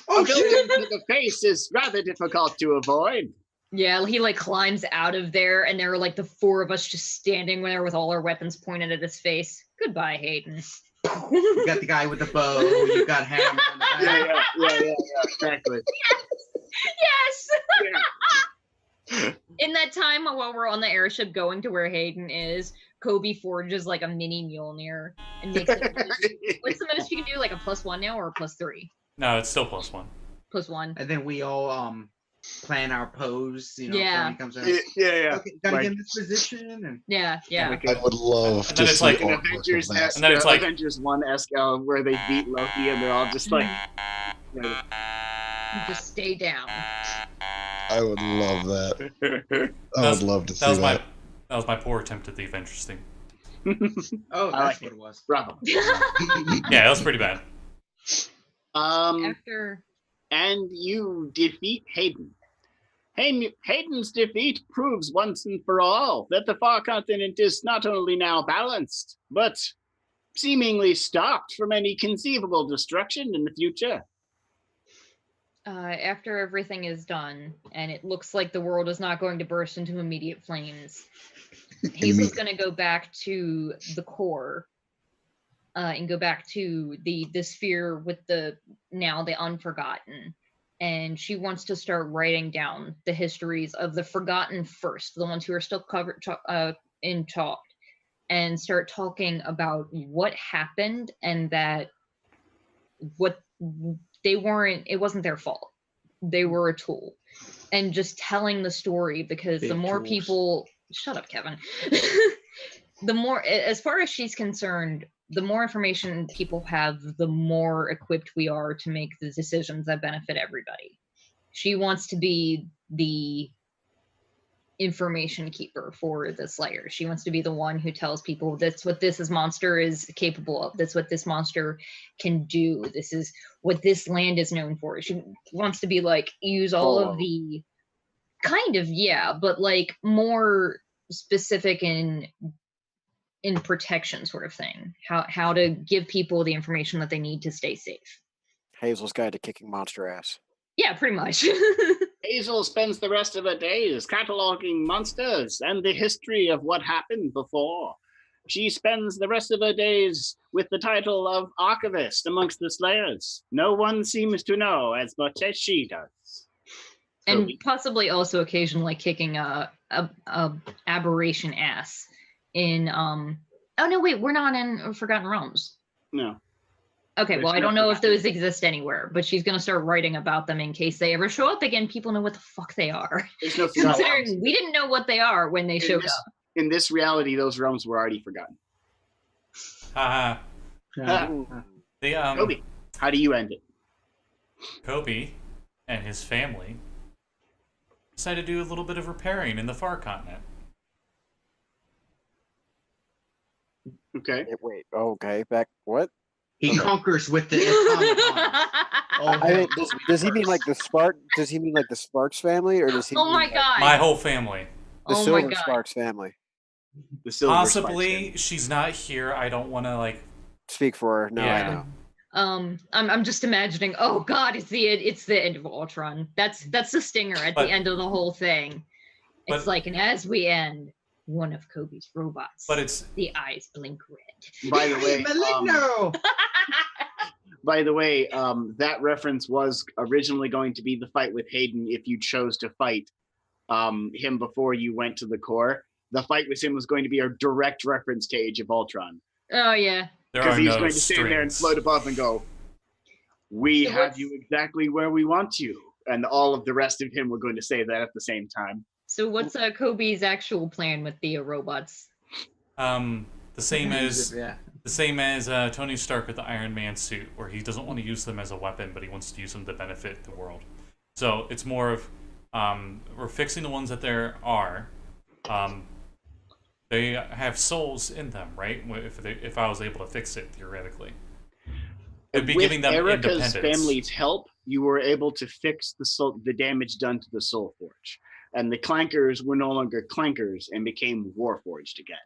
Oh, A building to the face is rather difficult to avoid. Yeah, he like climbs out of there, and there are like the four of us just standing there with all our weapons pointed at his face. Goodbye, Hayden. You got the guy with the bow. You got Hammer. In the back. Yeah, exactly. Yes! Yeah. In that time while we're on the airship going to where Hayden is, Coby forges like a mini Mjolnir and makes it. What's the most you can do? Like a +1 now or a +3? no, it's still +1. +1. And then we all plan our pose. You know, Yeah. when he comes in. Yeah. Okay, gotta Like- get in this position. And Yeah. Like I would love And to then it's see like an artwork of Avengers that. And then it's like- Avengers 1-esque where they beat Loki and they're all just like Just stay down. I would love that. I That's- would love to see That was my poor attempt at the Avengers thing. oh, I that's like what it was. bravo. Yeah, that was pretty bad. After And you defeat Hayden. Hayden's defeat proves once and for all that the far continent is not only now balanced, but seemingly stopped from any conceivable destruction in the future. after everything is done, and it looks like the world is not going to burst into immediate flames, Hazel's going to go back to the core, and go back to the sphere with the Unforgotten, and she wants to start writing down the histories of the Forgotten first, the ones who are still covered in chalk, and start talking about what happened and that what it wasn't their fault. They were a tool. And just telling the story, because the Big more tools. people, shut up, Kevin. The more, as far as she's concerned, the more information people have, the more equipped we are to make the decisions that benefit everybody. She wants to be the information keeper for the Slayer. She wants to be the one who tells people that's what this monster is capable of. That's what this monster can do. This is what this land is known for. She wants to be like, use all of the kind of, but like more specific in protection sort of thing. How to give people the information that they need to stay safe. Hazel's Guide to Kicking Monster Ass. Yeah, pretty much. Hazel spends the rest of her days cataloging monsters and the history of what happened before. She spends the rest of her days with the title of Archivist amongst the Slayers. No one seems to know as much as she does. And Coby. possibly also occasionally kicking a aberration ass in oh no, wait, we're not in Forgotten Realms. No. Okay, There's well, I don't no know if Forgotten those exist anywhere, but she's gonna start writing about them in case they ever show up again. People know what the fuck they are. There's no Forgotten realms. Considering we didn't know what they are when they showed up. In this reality, those realms were already forgotten. Haha. The Coby, how do you end it? Coby and his family decided to do a little bit of repairing in the far continent. Okay. Wait, okay, back what? He conquers with the atomic bomb. Oh, I mean, does he mean like the Spark? Does he mean like the Sparks family, or does he? Oh mean my like god. My whole family. the Oh my Silver god. Sparks family. The Silver Possibly Sparks. she's not here. I don't want to like. Speak for her. No, Yeah. I know. I'm just imagining, oh god, it's the end of Ultron. That's the stinger at But- the end of the whole thing. It's but- like, and as we end, one of Kobe's robots. But it's the eyes blink red. By the way, Maligno! By the way, that reference was originally going to be the fight with Hayden if you chose to fight him before you went to the core. The fight with him was going to be a direct reference to Age of Ultron. Oh, yeah. Because he's going to stand there and float above and go, we have you exactly where we want you. And all of the rest of him were going to say that at the same time. So what's Coby's actual plan with the robots? The same as Tony Stark with the Iron Man suit, where he doesn't want to use them as a weapon, but he wants to use them to benefit the world. So it's more of we're fixing the ones that there are. They have souls in them, right? If I was able to fix it theoretically, it'd be giving them Erica's independence. family's help, you were able to fix the damage done to the Soul Forge, and the Clankers were no longer Clankers and became Warforged again.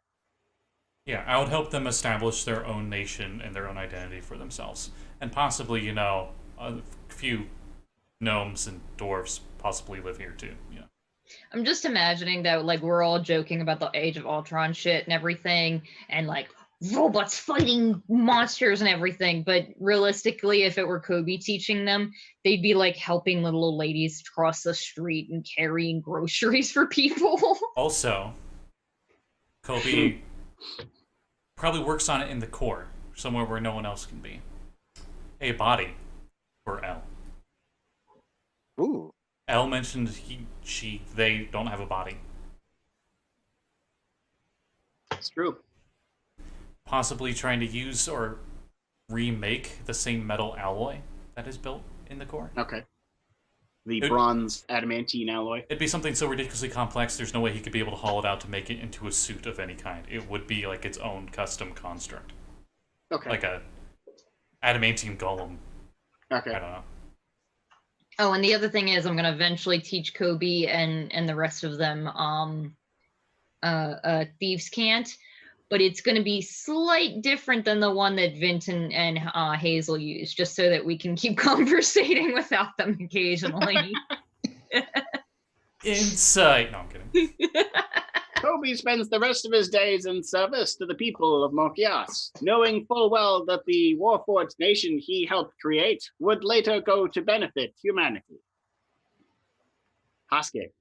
Yeah, I would help them establish their own nation and their own identity for themselves, and possibly, a few gnomes and dwarves possibly live here too. Yeah. I'm just imagining that, like, we're all joking about the Age of Ultron shit and everything, and like robots fighting monsters and everything. But realistically, if it were Coby teaching them, they'd be like helping little old ladies cross the street and carrying groceries for people. Also, Coby probably works on it in the core, somewhere where no one else can be. A body for L. Ooh. L mentioned they don't have a body. It's true. Possibly trying to use or remake the same metal alloy that is built in the core. Okay. The bronze adamantine alloy. It'd be something so ridiculously complex, there's no way he could be able to haul it out to make it into a suit of any kind. It would be like its own custom construct. Okay. Like a adamantium golem. Okay. I don't know. Oh, and the other thing is, I'm gonna eventually teach Coby and the rest of them Thieves' Cant, but it's gonna be slight different than the one that Vint and Hazel use, just so that we can keep conversating without them occasionally. Insight. No, I'm kidding. Coby spends the rest of his days in service to the people of Mokias, knowing full well that the Warforged nation he helped create would later go to benefit humanity. Hashke.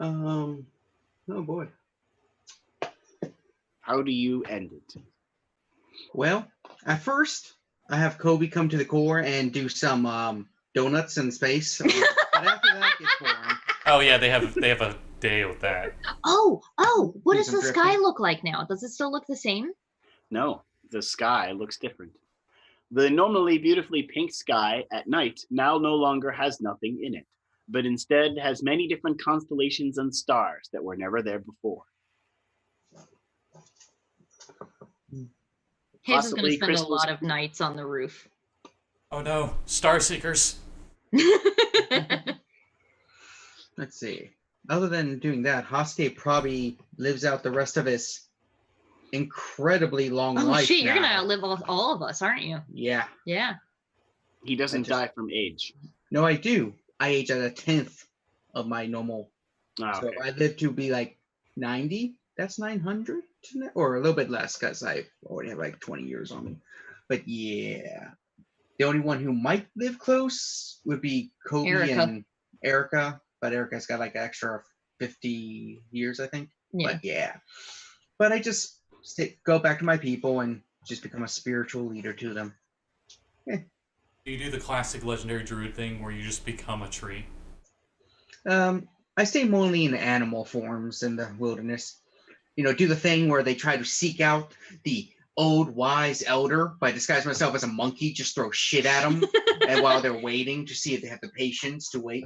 Oh boy. How do you end it? Well, at first, I have Coby come to the core and do some donuts in space. But after that, it gets boring. Oh yeah, they have a day with that. Oh, what does the drifting. sky look like now? Does it still look the same? No, the sky looks different. The normally beautifully pink sky at night now no longer has nothing in it, but instead has many different constellations and stars that were never there before. Hazel's going to Possibly spend a lot of nights on the roof. Oh no, Star Seekers. Let's see. Other than doing that, Hashke probably lives out the rest of his incredibly long Oh life. shit, you're now. going to outlive all of us, aren't you? Yeah. Yeah. He doesn't die from age. No, I do. I age at 1/10 of my normal. Oh, So okay. I live to be like 90. That's 900, or a little bit less because I already have like 20 years on me. But yeah, the only one who might live close would be Coby Erica. and Erica. But Erica's got like an extra 50 years, I think. Yeah. But yeah. But I just go back to my people and just become a spiritual leader to them. Do you do the classic legendary druid thing where you just become a tree? I stay mainly in animal forms in the wilderness. Do the thing where they try to seek out the old wise elder by disguising myself as a monkey, just throw shit at them and while they're waiting to see if they have the patience to wait.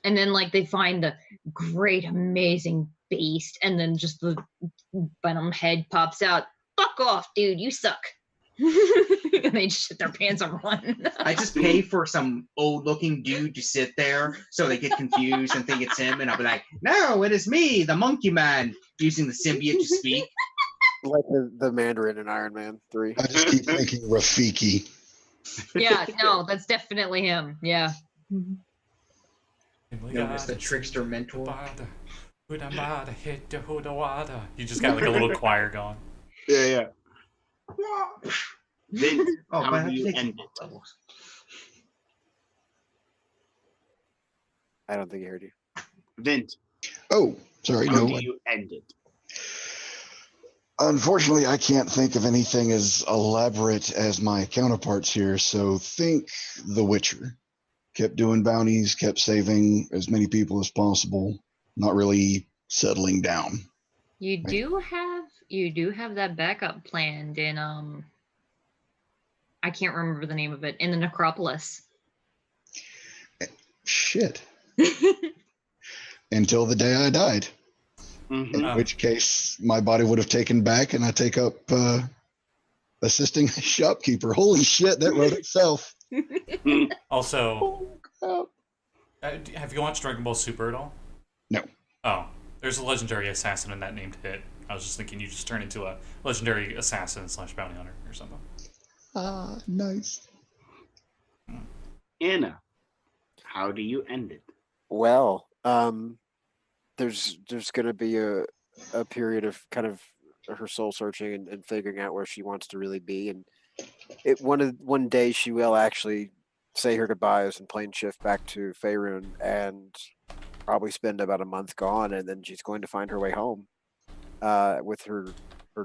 And then, like, they find the great, amazing beast, and then just the venom head pops out. Fuck off, dude, you suck. And they just shit their pants and run. I just pay for some old-looking dude to sit there so they get confused and think it's him, and I'll be like, no, it is me, the monkey man, using the symbiote to speak. Like the Mandarin in Iron Man 3. I just keep thinking Rafiki. Yeah, no, that's definitely him. Yeah. Known as the trickster mentor. You just got like a little choir going. Yeah. Vint, Oh, how but I do have to you take end some it? levels. I don't think he heard you. Vint, Oh, sorry. how No. do you end it? Unfortunately, I can't think of anything as elaborate as my counterparts here. So think The Witcher. Kept doing bounties, kept saving as many people as possible, not really settling down. You do have that backup planned in I can't remember the name of it, in the necropolis. Shit. Until the day I died. Mhm. In which case, my body would have taken back, and I take up assisting a shopkeeper. Holy shit, that wrote itself. Also, Oh, have you watched Dragon Ball Super at all? no. Oh, there's a legendary assassin in that named Hit. I was just thinking you just turn into a legendary assassin / bounty hunter or something. Ah, nice. Anna, how do you end it? Well, there's going to be a period of kind of her soul searching and figuring out where she wants to really be, and one day she will actually say her goodbyes and plane shift back to Faerun and probably spend about a month gone, and then she's going to find her way home with her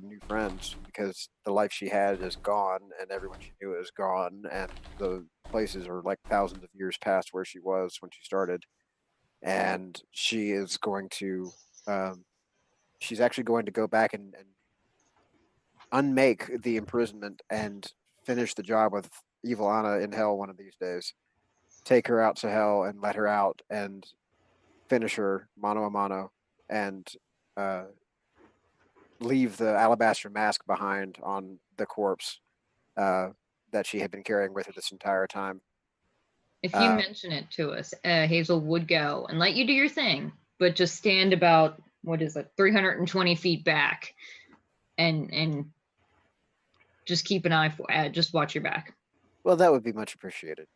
new friends, because the life she had is gone and everyone she knew is gone, and the places are like thousands of years past where she was when she started. And she is going to she's actually going to go back and unmake the imprisonment and finish the job with evil Anna in hell one of these days. Take her out to hell and let her out and finish her mano a mano, and leave the alabaster mask behind on the corpse that she had been carrying with her this entire time. If you mention it to us, Hazel would go and let you do your thing, but just stand about, 320 feet back, and just keep an eye for, just watch your back. Well, that would be much appreciated.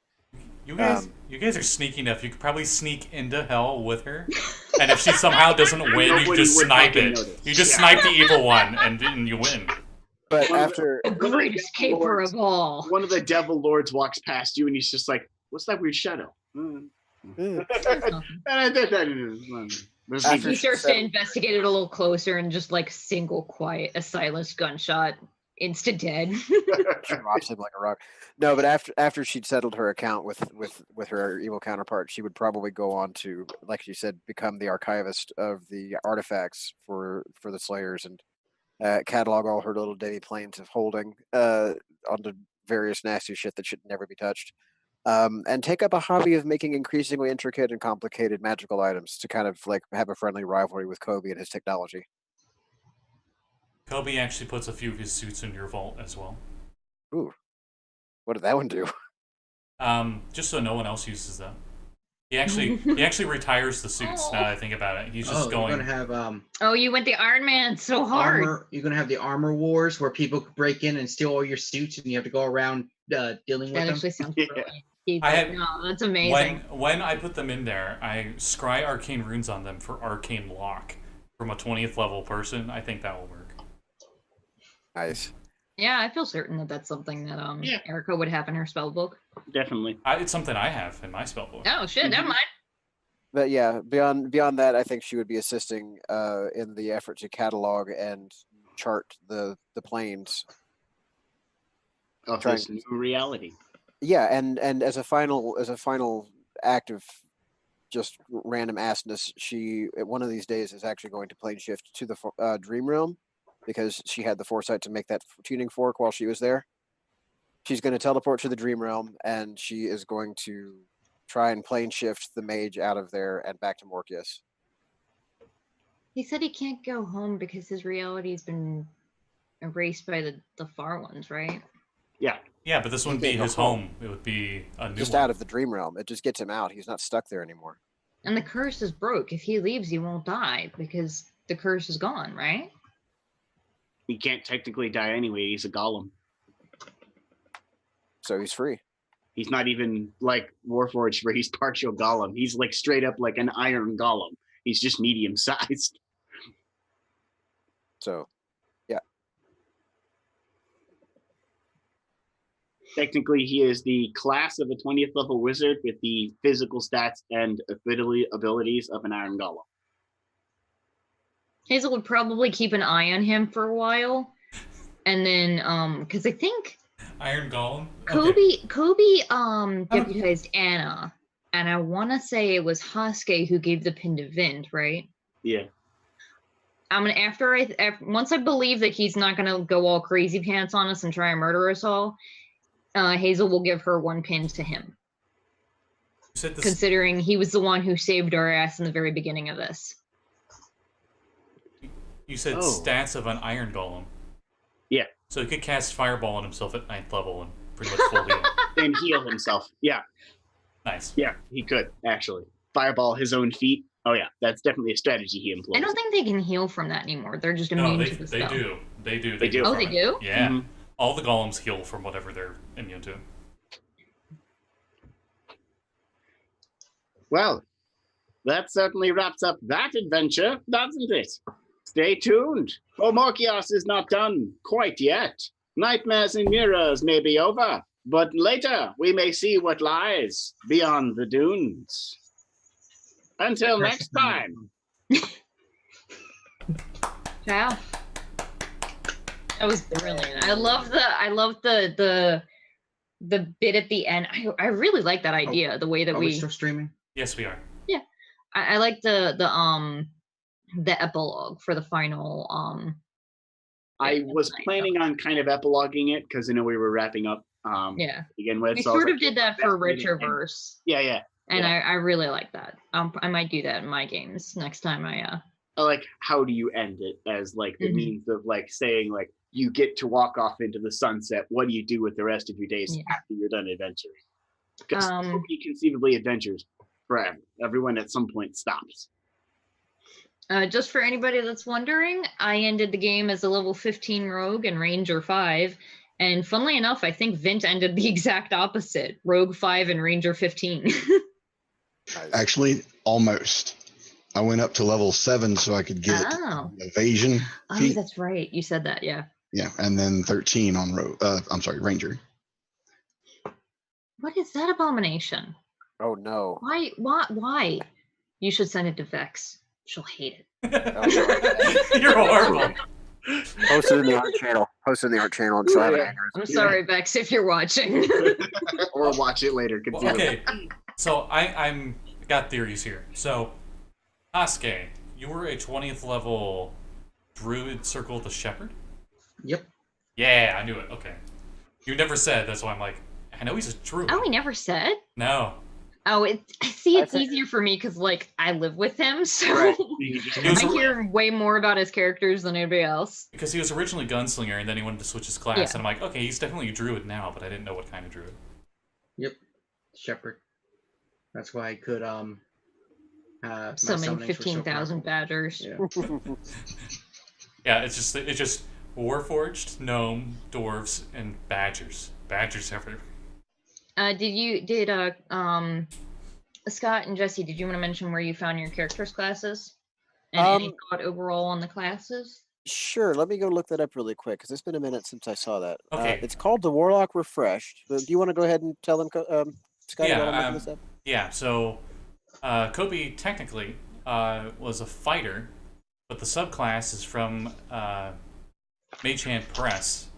You guys are sneaky enough. You could probably sneak into hell with her, and if she somehow doesn't win, you just snipe it. You just snipe the evil one, and you win. But after the greatest caper of all, one of the devil lords walks past you, and he's just like, "What's that weird shadow?" he starts to investigate it a little closer, and just like a silenced gunshot, insta dead. Drops him like a rock. No, but after she'd settled her account with her evil counterpart, she would probably go on to, like she said, become the archivist of the artifacts for the Slayers, and catalog all her little daily planes of holding onto various nasty shit that should never be touched. And take up a hobby of making increasingly intricate and complicated magical items to kind of like have a friendly rivalry with Coby and his technology. Coby actually puts a few of his suits in your vault as well. Ooh. What did that one do? Just so no one else uses them. He actually retires the suits. Now that I think about it, he's just going. You're gonna have Oh, you went the Iron Man so hard. You're gonna have the armor wars where people could break in and steal all your suits, and you have to go around dealing with them. That actually sounds brilliant. No, that's amazing. When I put them in there, I scry arcane runes on them for arcane lock from a 20th level person. I think that will work. Nice. Yeah, I feel certain that that's something that Erica would have in her spellbook. Definitely. It's something I have in my spellbook. Oh shit, never mind. But yeah, beyond that, I think she would be assisting in the effort to catalog and chart the planes of this new reality. Yeah, and as a final act of just random assness, she one of these days is actually going to plane shift to the dream realm, because she had the foresight to make that tuning fork while she was there. She's going to teleport to the dream realm, and she is going to try and plane shift the mage out of there and back to Morpheus. He said he can't go home because his reality's been erased by the far ones, right? Yeah. Yeah, but this wouldn't be his home. It would be a new just one. Out of the dream realm. It just gets him out. He's not stuck there anymore. And the curse is broke. If he leaves, he won't die because the curse is gone, right? He can't technically die anyway. He's a golem. So he's free. He's not even like Warforged where he's partial golem. He's like straight up like an iron golem. He's just medium sized. So, yeah. Technically, he is the class of a 20th level wizard with the physical stats and abilities of an Iron Golem. Hazel would probably keep an eye on him for a while, and then because I think Iron Golem. Coby deputized Anna, and I want to say it was Hashke who gave the pin to Vint, right? Yeah. I'm gonna once I believe that he's not gonna go all crazy pants on us and try and murder us all. Hazel will give her 1 pin to him. Considering he was the one who saved our ass in the very beginning of this. You said stats of an Iron Golem. Yeah. So he could cast Fireball on himself at 9th level and pretty much full heal. And heal himself. Yeah. Nice. Yeah, he could, actually. Fireball his own feet. Oh, yeah. That's definitely a strategy he employs. I don't think they can heal from that anymore. They're just immune to the spell. They do. Oh, they do? Yeah. Mm-hmm. All the golems heal from whatever they're immune to. Well, that certainly wraps up that adventure, doesn't it? Stay tuned. Morkios is not done quite yet. Nightmares and mirrors may be over, but later we may see what lies beyond the dunes. Until next time. Ciao. That was brilliant. I love the bit at the end. I really like that idea. The way that we still streaming. Yes, we are. Yeah, I like the epilogue for the final. I was planning on kind of epiloguing it because I know we were wrapping up. Yeah. Begin with. We sort of did that for Richerverse. Yeah. And I really like that. I might do that in my games next time I like, how do you end it as like the means of like saying like you get to walk off into the sunset. What do you do with the rest of your days after you're done adventuring? Because nobody conceivably adventures forever. Everyone at some point stops. Just for anybody that's wondering, I ended the game as a level 15 rogue and ranger 5. And funnily enough, I think Vint ended the exact opposite. Rogue 5 and ranger 15. Actually, almost. I went up to level 7 so I could get evasion. Oh, that's right. You said that, yeah. Yeah, and then 13 on ranger. What is that abomination? Oh no. Why? You should send it to Vex. She'll hate it. You're horrible. Post it in the art channel. And she'll have an aneurysm. I'm sorry, Vex, if you're watching. Or watch it later. Well, okay, so I'm got theories here. So, Hashke, you were a 20th level druid circle the shepherd? Yep. Yeah, I knew it. Okay. You never said, that's why I'm like, I know he's a druid. Oh, he never said? No. Oh, it's easier for me because, like, I live with him, so I hear way more about his characters than anybody else. Because he was originally gunslinger, and then he wanted to switch his class, and I'm like, okay, he's definitely a druid now, but I didn't know what kind of druid. Yep, shepherd. That's why I could summon 15,000 badgers. Yeah. Yeah, it's just Warforged, Gnome, Dwarves, and Badgers. Badgers everywhere. Did Scott and Jesse, did you want to mention where you found your characters' classes? And any thought overall on the classes? Sure, let me go look that up really quick, because it's been a minute since I saw that. Okay. It's called the Warlock Refreshed. Do you want to go ahead and tell them, Scott, yeah, about looking this up? Yeah, so Coby technically was a fighter, but the subclass is from Mage Hand Press,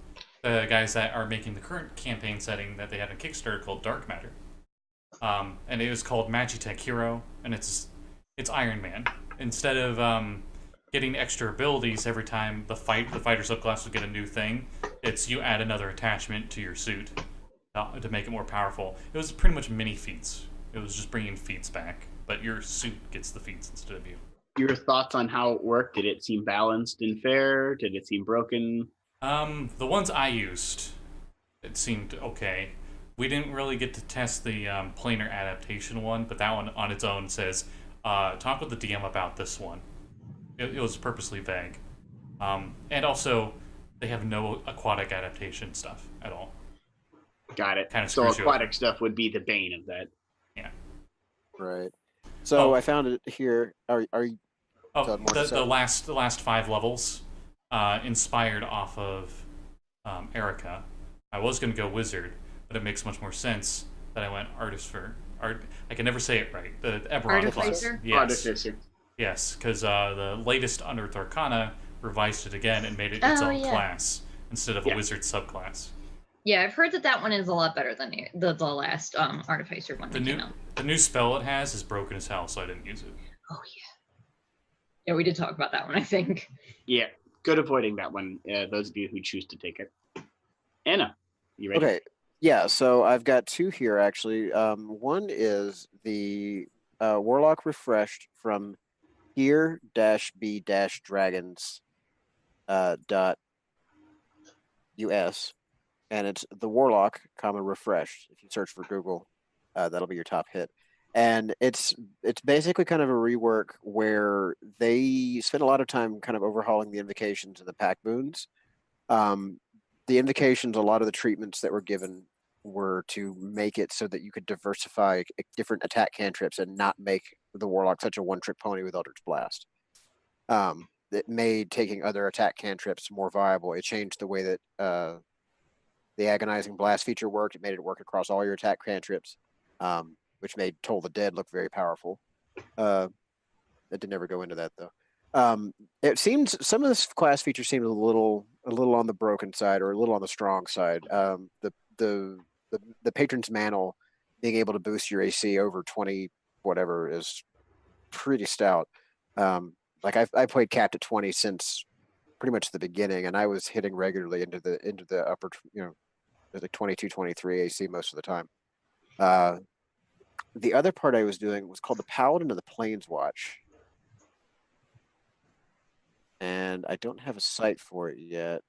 the guys that are making the current campaign setting that they had in Kickstarter called Dark Matter. And it was called Magitech Hero, and it's Iron Man. Instead of getting extra abilities every time the fighter subclass would get a new thing, it's you add another attachment to your suit to make it more powerful. It was pretty much mini feats. It was just bringing feats back, but your suit gets the feats instead of you. Your thoughts on how it worked? Did it seem balanced and fair? Did it seem broken? The ones I used, it seemed okay. We didn't really get to test the planar adaptation one, but that one on its own says, talk with the DM about this one. It was purposely vague. And also, they have no aquatic adaptation stuff at all. Got it. Kind of so aquatic stuff would be the bane of that. Yeah. Right. So I found it here. Are you? Oh, the last 5 levels, inspired off of Erica. I was going to go wizard, but it makes much more sense that I went art. I can never say it right. The Eberron class. Artificer? Yes. Artificer. Yes, because the latest Unearthed Arcana revised it again and made it its own class instead of a wizard subclass. Yeah, I've heard that one is a lot better than the last Artificer one that came out. The new spell it has is broken as hell, so I didn't use it. Oh, yeah. Yeah, we did talk about that one, I think. Yeah, good avoiding that one, those of you who choose to take it. Anna, you ready? Okay, yeah, so I've got two here, actually. One is the Warlock Refreshed from here-b-dragons .us, and it's the Warlock, refreshed. If you search for Google, that'll be your top hit. And it's basically kind of a rework where they spent a lot of time kind of overhauling the invocations and the pack boons. The invocations, a lot of the treatments that were given were to make it so that you could diversify different attack cantrips and not make the Warlock such a one-trick pony with Eldritch Blast. It made taking other attack cantrips more viable. It changed the way that the Agonizing Blast feature worked. It made it work across all your attack cantrips, which made Toll the Dead look very powerful. It did never go into that, though. It seems some of this class features seemed a little on the broken side or a little on the strong side. The Patron's Mantle being able to boost your AC over 20 whatever is pretty stout. Like I played capped at 20 since pretty much the beginning, and I was hitting regularly into the upper, like 22, 23 AC most of the time. The other part I was doing was called the Paladin of the Plains Watch. And I don't have a site for it yet.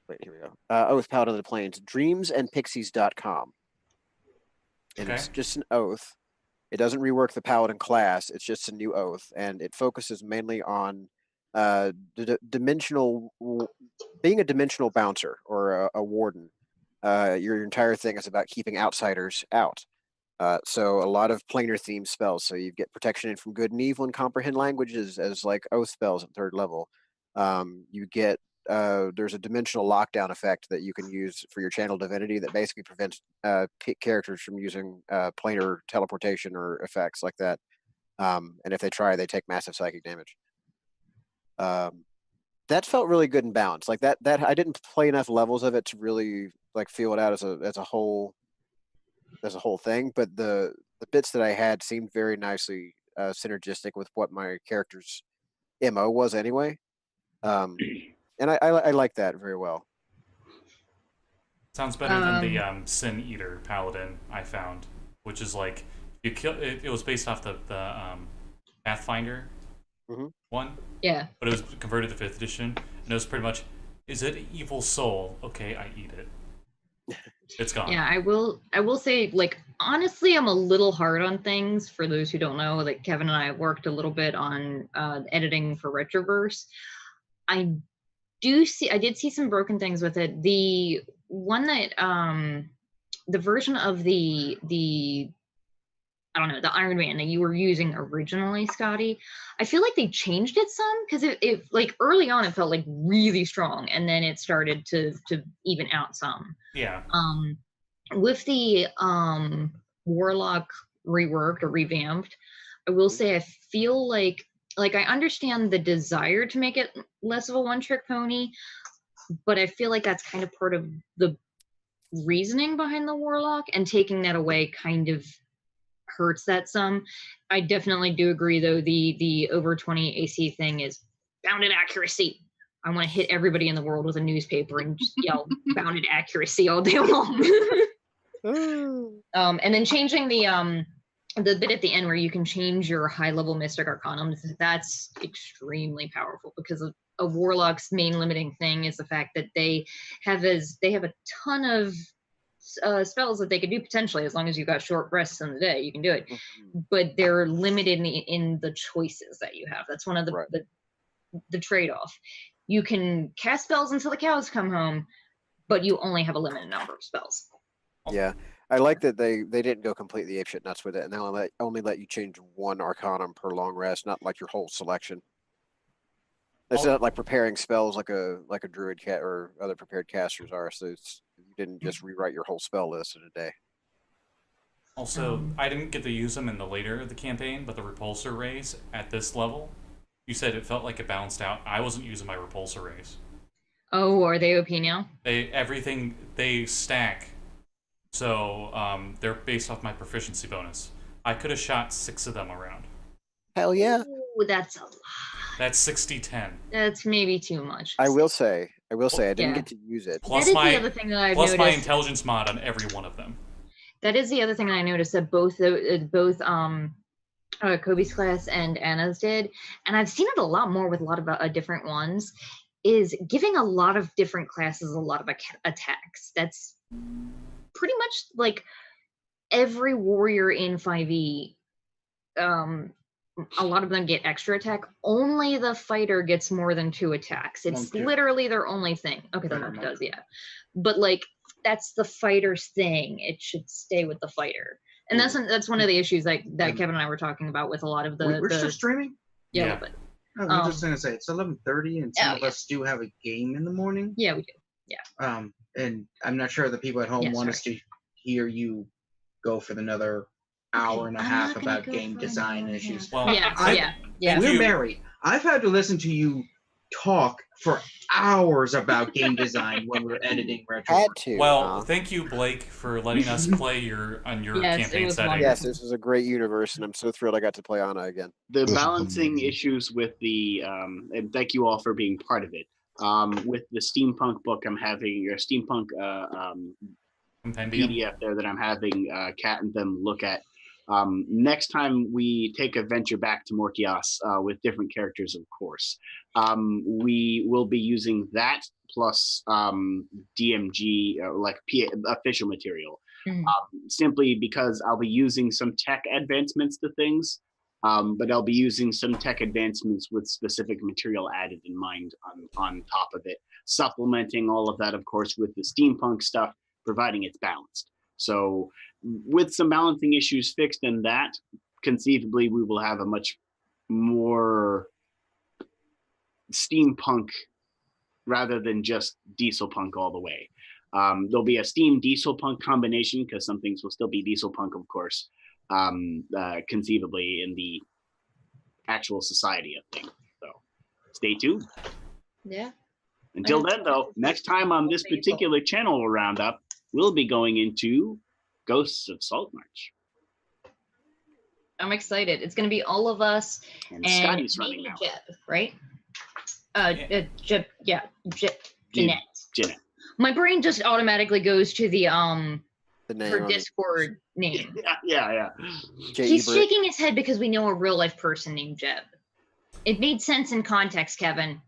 Wait, here we go. Oath Paladin of the Plains, dreamsandpixies.com. And It's just an oath. It doesn't rework the Paladin class. It's just a new oath. And it focuses mainly on being a dimensional bouncer or a warden. Your entire thing is about keeping outsiders out. So a lot of planar themed spells. So you get protection from good and evil and comprehend languages as like oath spells at 3rd level. You get there's a dimensional lockdown effect that you can use for your channel divinity that basically prevents characters from using planar teleportation or effects like that. And if they try, they take massive psychic damage. That felt really good and balanced. Like that I didn't play enough levels of it to really like feel it out as a whole thing, but the bits that I had seemed very nicely synergistic with what my character's MO was anyway. And I like that very well. Sounds better than the Sin Eater Paladin I found, which is like you kill. It was based off the Pathfinder one. Yeah. But it was converted to 5th edition, and it was pretty much, is it evil soul? Okay, I eat it. It's gone. Yeah, I will say, like, honestly, I'm a little hard on things. For those who don't know, like, Kevin and I worked a little bit on editing for Retroverse. I did see some broken things with it. The one that the version of the I don't know, the Iron Man that you were using originally, Scotty, I feel like they changed it some, because it like early on it felt like really strong, and then it started to even out some. Yeah. With the Warlock reworked or revamped, I will say I feel like I understand the desire to make it less of a one-trick pony, but I feel like that's kind of part of the reasoning behind the Warlock, and taking that away kind of hurts that some. I definitely do agree, though, the over 20 AC thing is bounded accuracy. I want to hit everybody in the world with a newspaper and just yell bounded accuracy all day long. And then changing the bit at the end where you can change your high-level Mystic Arcanum, that's extremely powerful, because a Warlock's main limiting thing is the fact that they have a ton of spells that they could do potentially, as long as you've got short rests in the day, you can do it. But they're limited in the choices that you have. That's one of the trade-off. You can cast spells until the cows come home, but you only have a limited number of spells. Yeah, I like that they didn't go completely apeshit nuts with it, and they only let you change one Arcanum per long rest, not like your whole selection. It's not like preparing spells like a druid cat or other prepared casters are. So you didn't just rewrite your whole spell list in a day. Also, I didn't get to use them in the later of the campaign, but the repulsor rays at this level, you said it felt like it balanced out. I wasn't using my repulsor rays. Oh, are they OP now? They stack, so they're based off my proficiency bonus. I could have shot 6 of them around. Hell yeah! Ooh, that's a lot. That's 60-10. That's maybe too much. I will say, I didn't get to use it. Plus that is my the other thing that I've plus noticed. my intelligence mod on every one of them. That is the other thing that I noticed that both Coby's class and Anna's did, and I've seen it a lot more with a lot of different ones, is giving a lot of different classes a lot of attacks. That's pretty much like every warrior in 5e. A lot of them get extra attack. Only the fighter gets more than 2 attacks. It's literally their only thing. Okay, the monk does, yeah. But like, that's the fighter's thing. It should stay with the fighter. And that's one of the issues that Kevin and I were talking about with a lot of the... We're still streaming? Yeah, a little bit. I was just going to say, it's 11:30 and some of us do have a game in the morning. Yeah, we do. Yeah. And I'm not sure the people at home want us to hear you go for another hour and a half about game design issues. Well, We're married. I've had to listen to you talk for hours about game design when we're editing retro. Had to. Well, thank you, Blake, for letting us play on your campaign setting. Yes, this is a great universe, and I'm so thrilled I got to play Anna again. The balancing issues with the and thank you all for being part of it. With the steampunk book, I'm having your steampunk PDF there that I'm having Kat and them look at. Next time we take a venture back to Morkias with different characters, of course, we will be using that plus DMG, official material, simply because I'll be using some tech advancements to things, but I'll be using some tech advancements with specific material added in mind on top of it, supplementing all of that, of course, with the steampunk stuff, providing it's balanced. So with some balancing issues fixed in that, conceivably we will have a much more steampunk rather than just diesel punk all the way. There'll be a steam diesel punk combination because some things will still be diesel punk, of course, conceivably in the actual society of things. So stay tuned. Yeah. Until then, though, next time on this particular channel roundup, we'll be going into Ghosts of Saltmarsh. I'm excited. It's going to be all of us and Scotty's running now. Jeb, right? Jeb, Jeanette. Jeanette. My brain just automatically goes to the name her Discord name. Yeah. He's shaking his head because we know a real life person named Jeb. It made sense in context, Kevin.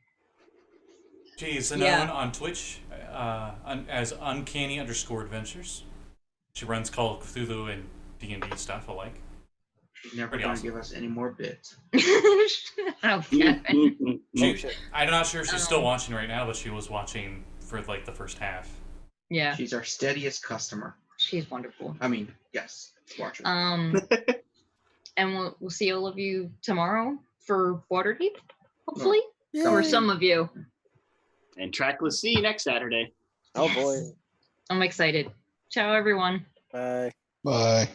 She's known on Twitch as Uncanny_Adventures. She runs Call of Cthulhu and D&D stuff alike. She's never going to give us any more bits. Oh, Kevin. I'm not sure if she's still watching right now, but she was watching for like the first half. Yeah. She's our steadiest customer. She's wonderful. I mean, yes, watcher. And we'll see all of you tomorrow for Waterdeep, hopefully. Or some of you. And Trackless Sea next Saturday. Oh boy. I'm excited. Ciao, everyone. Bye. Bye.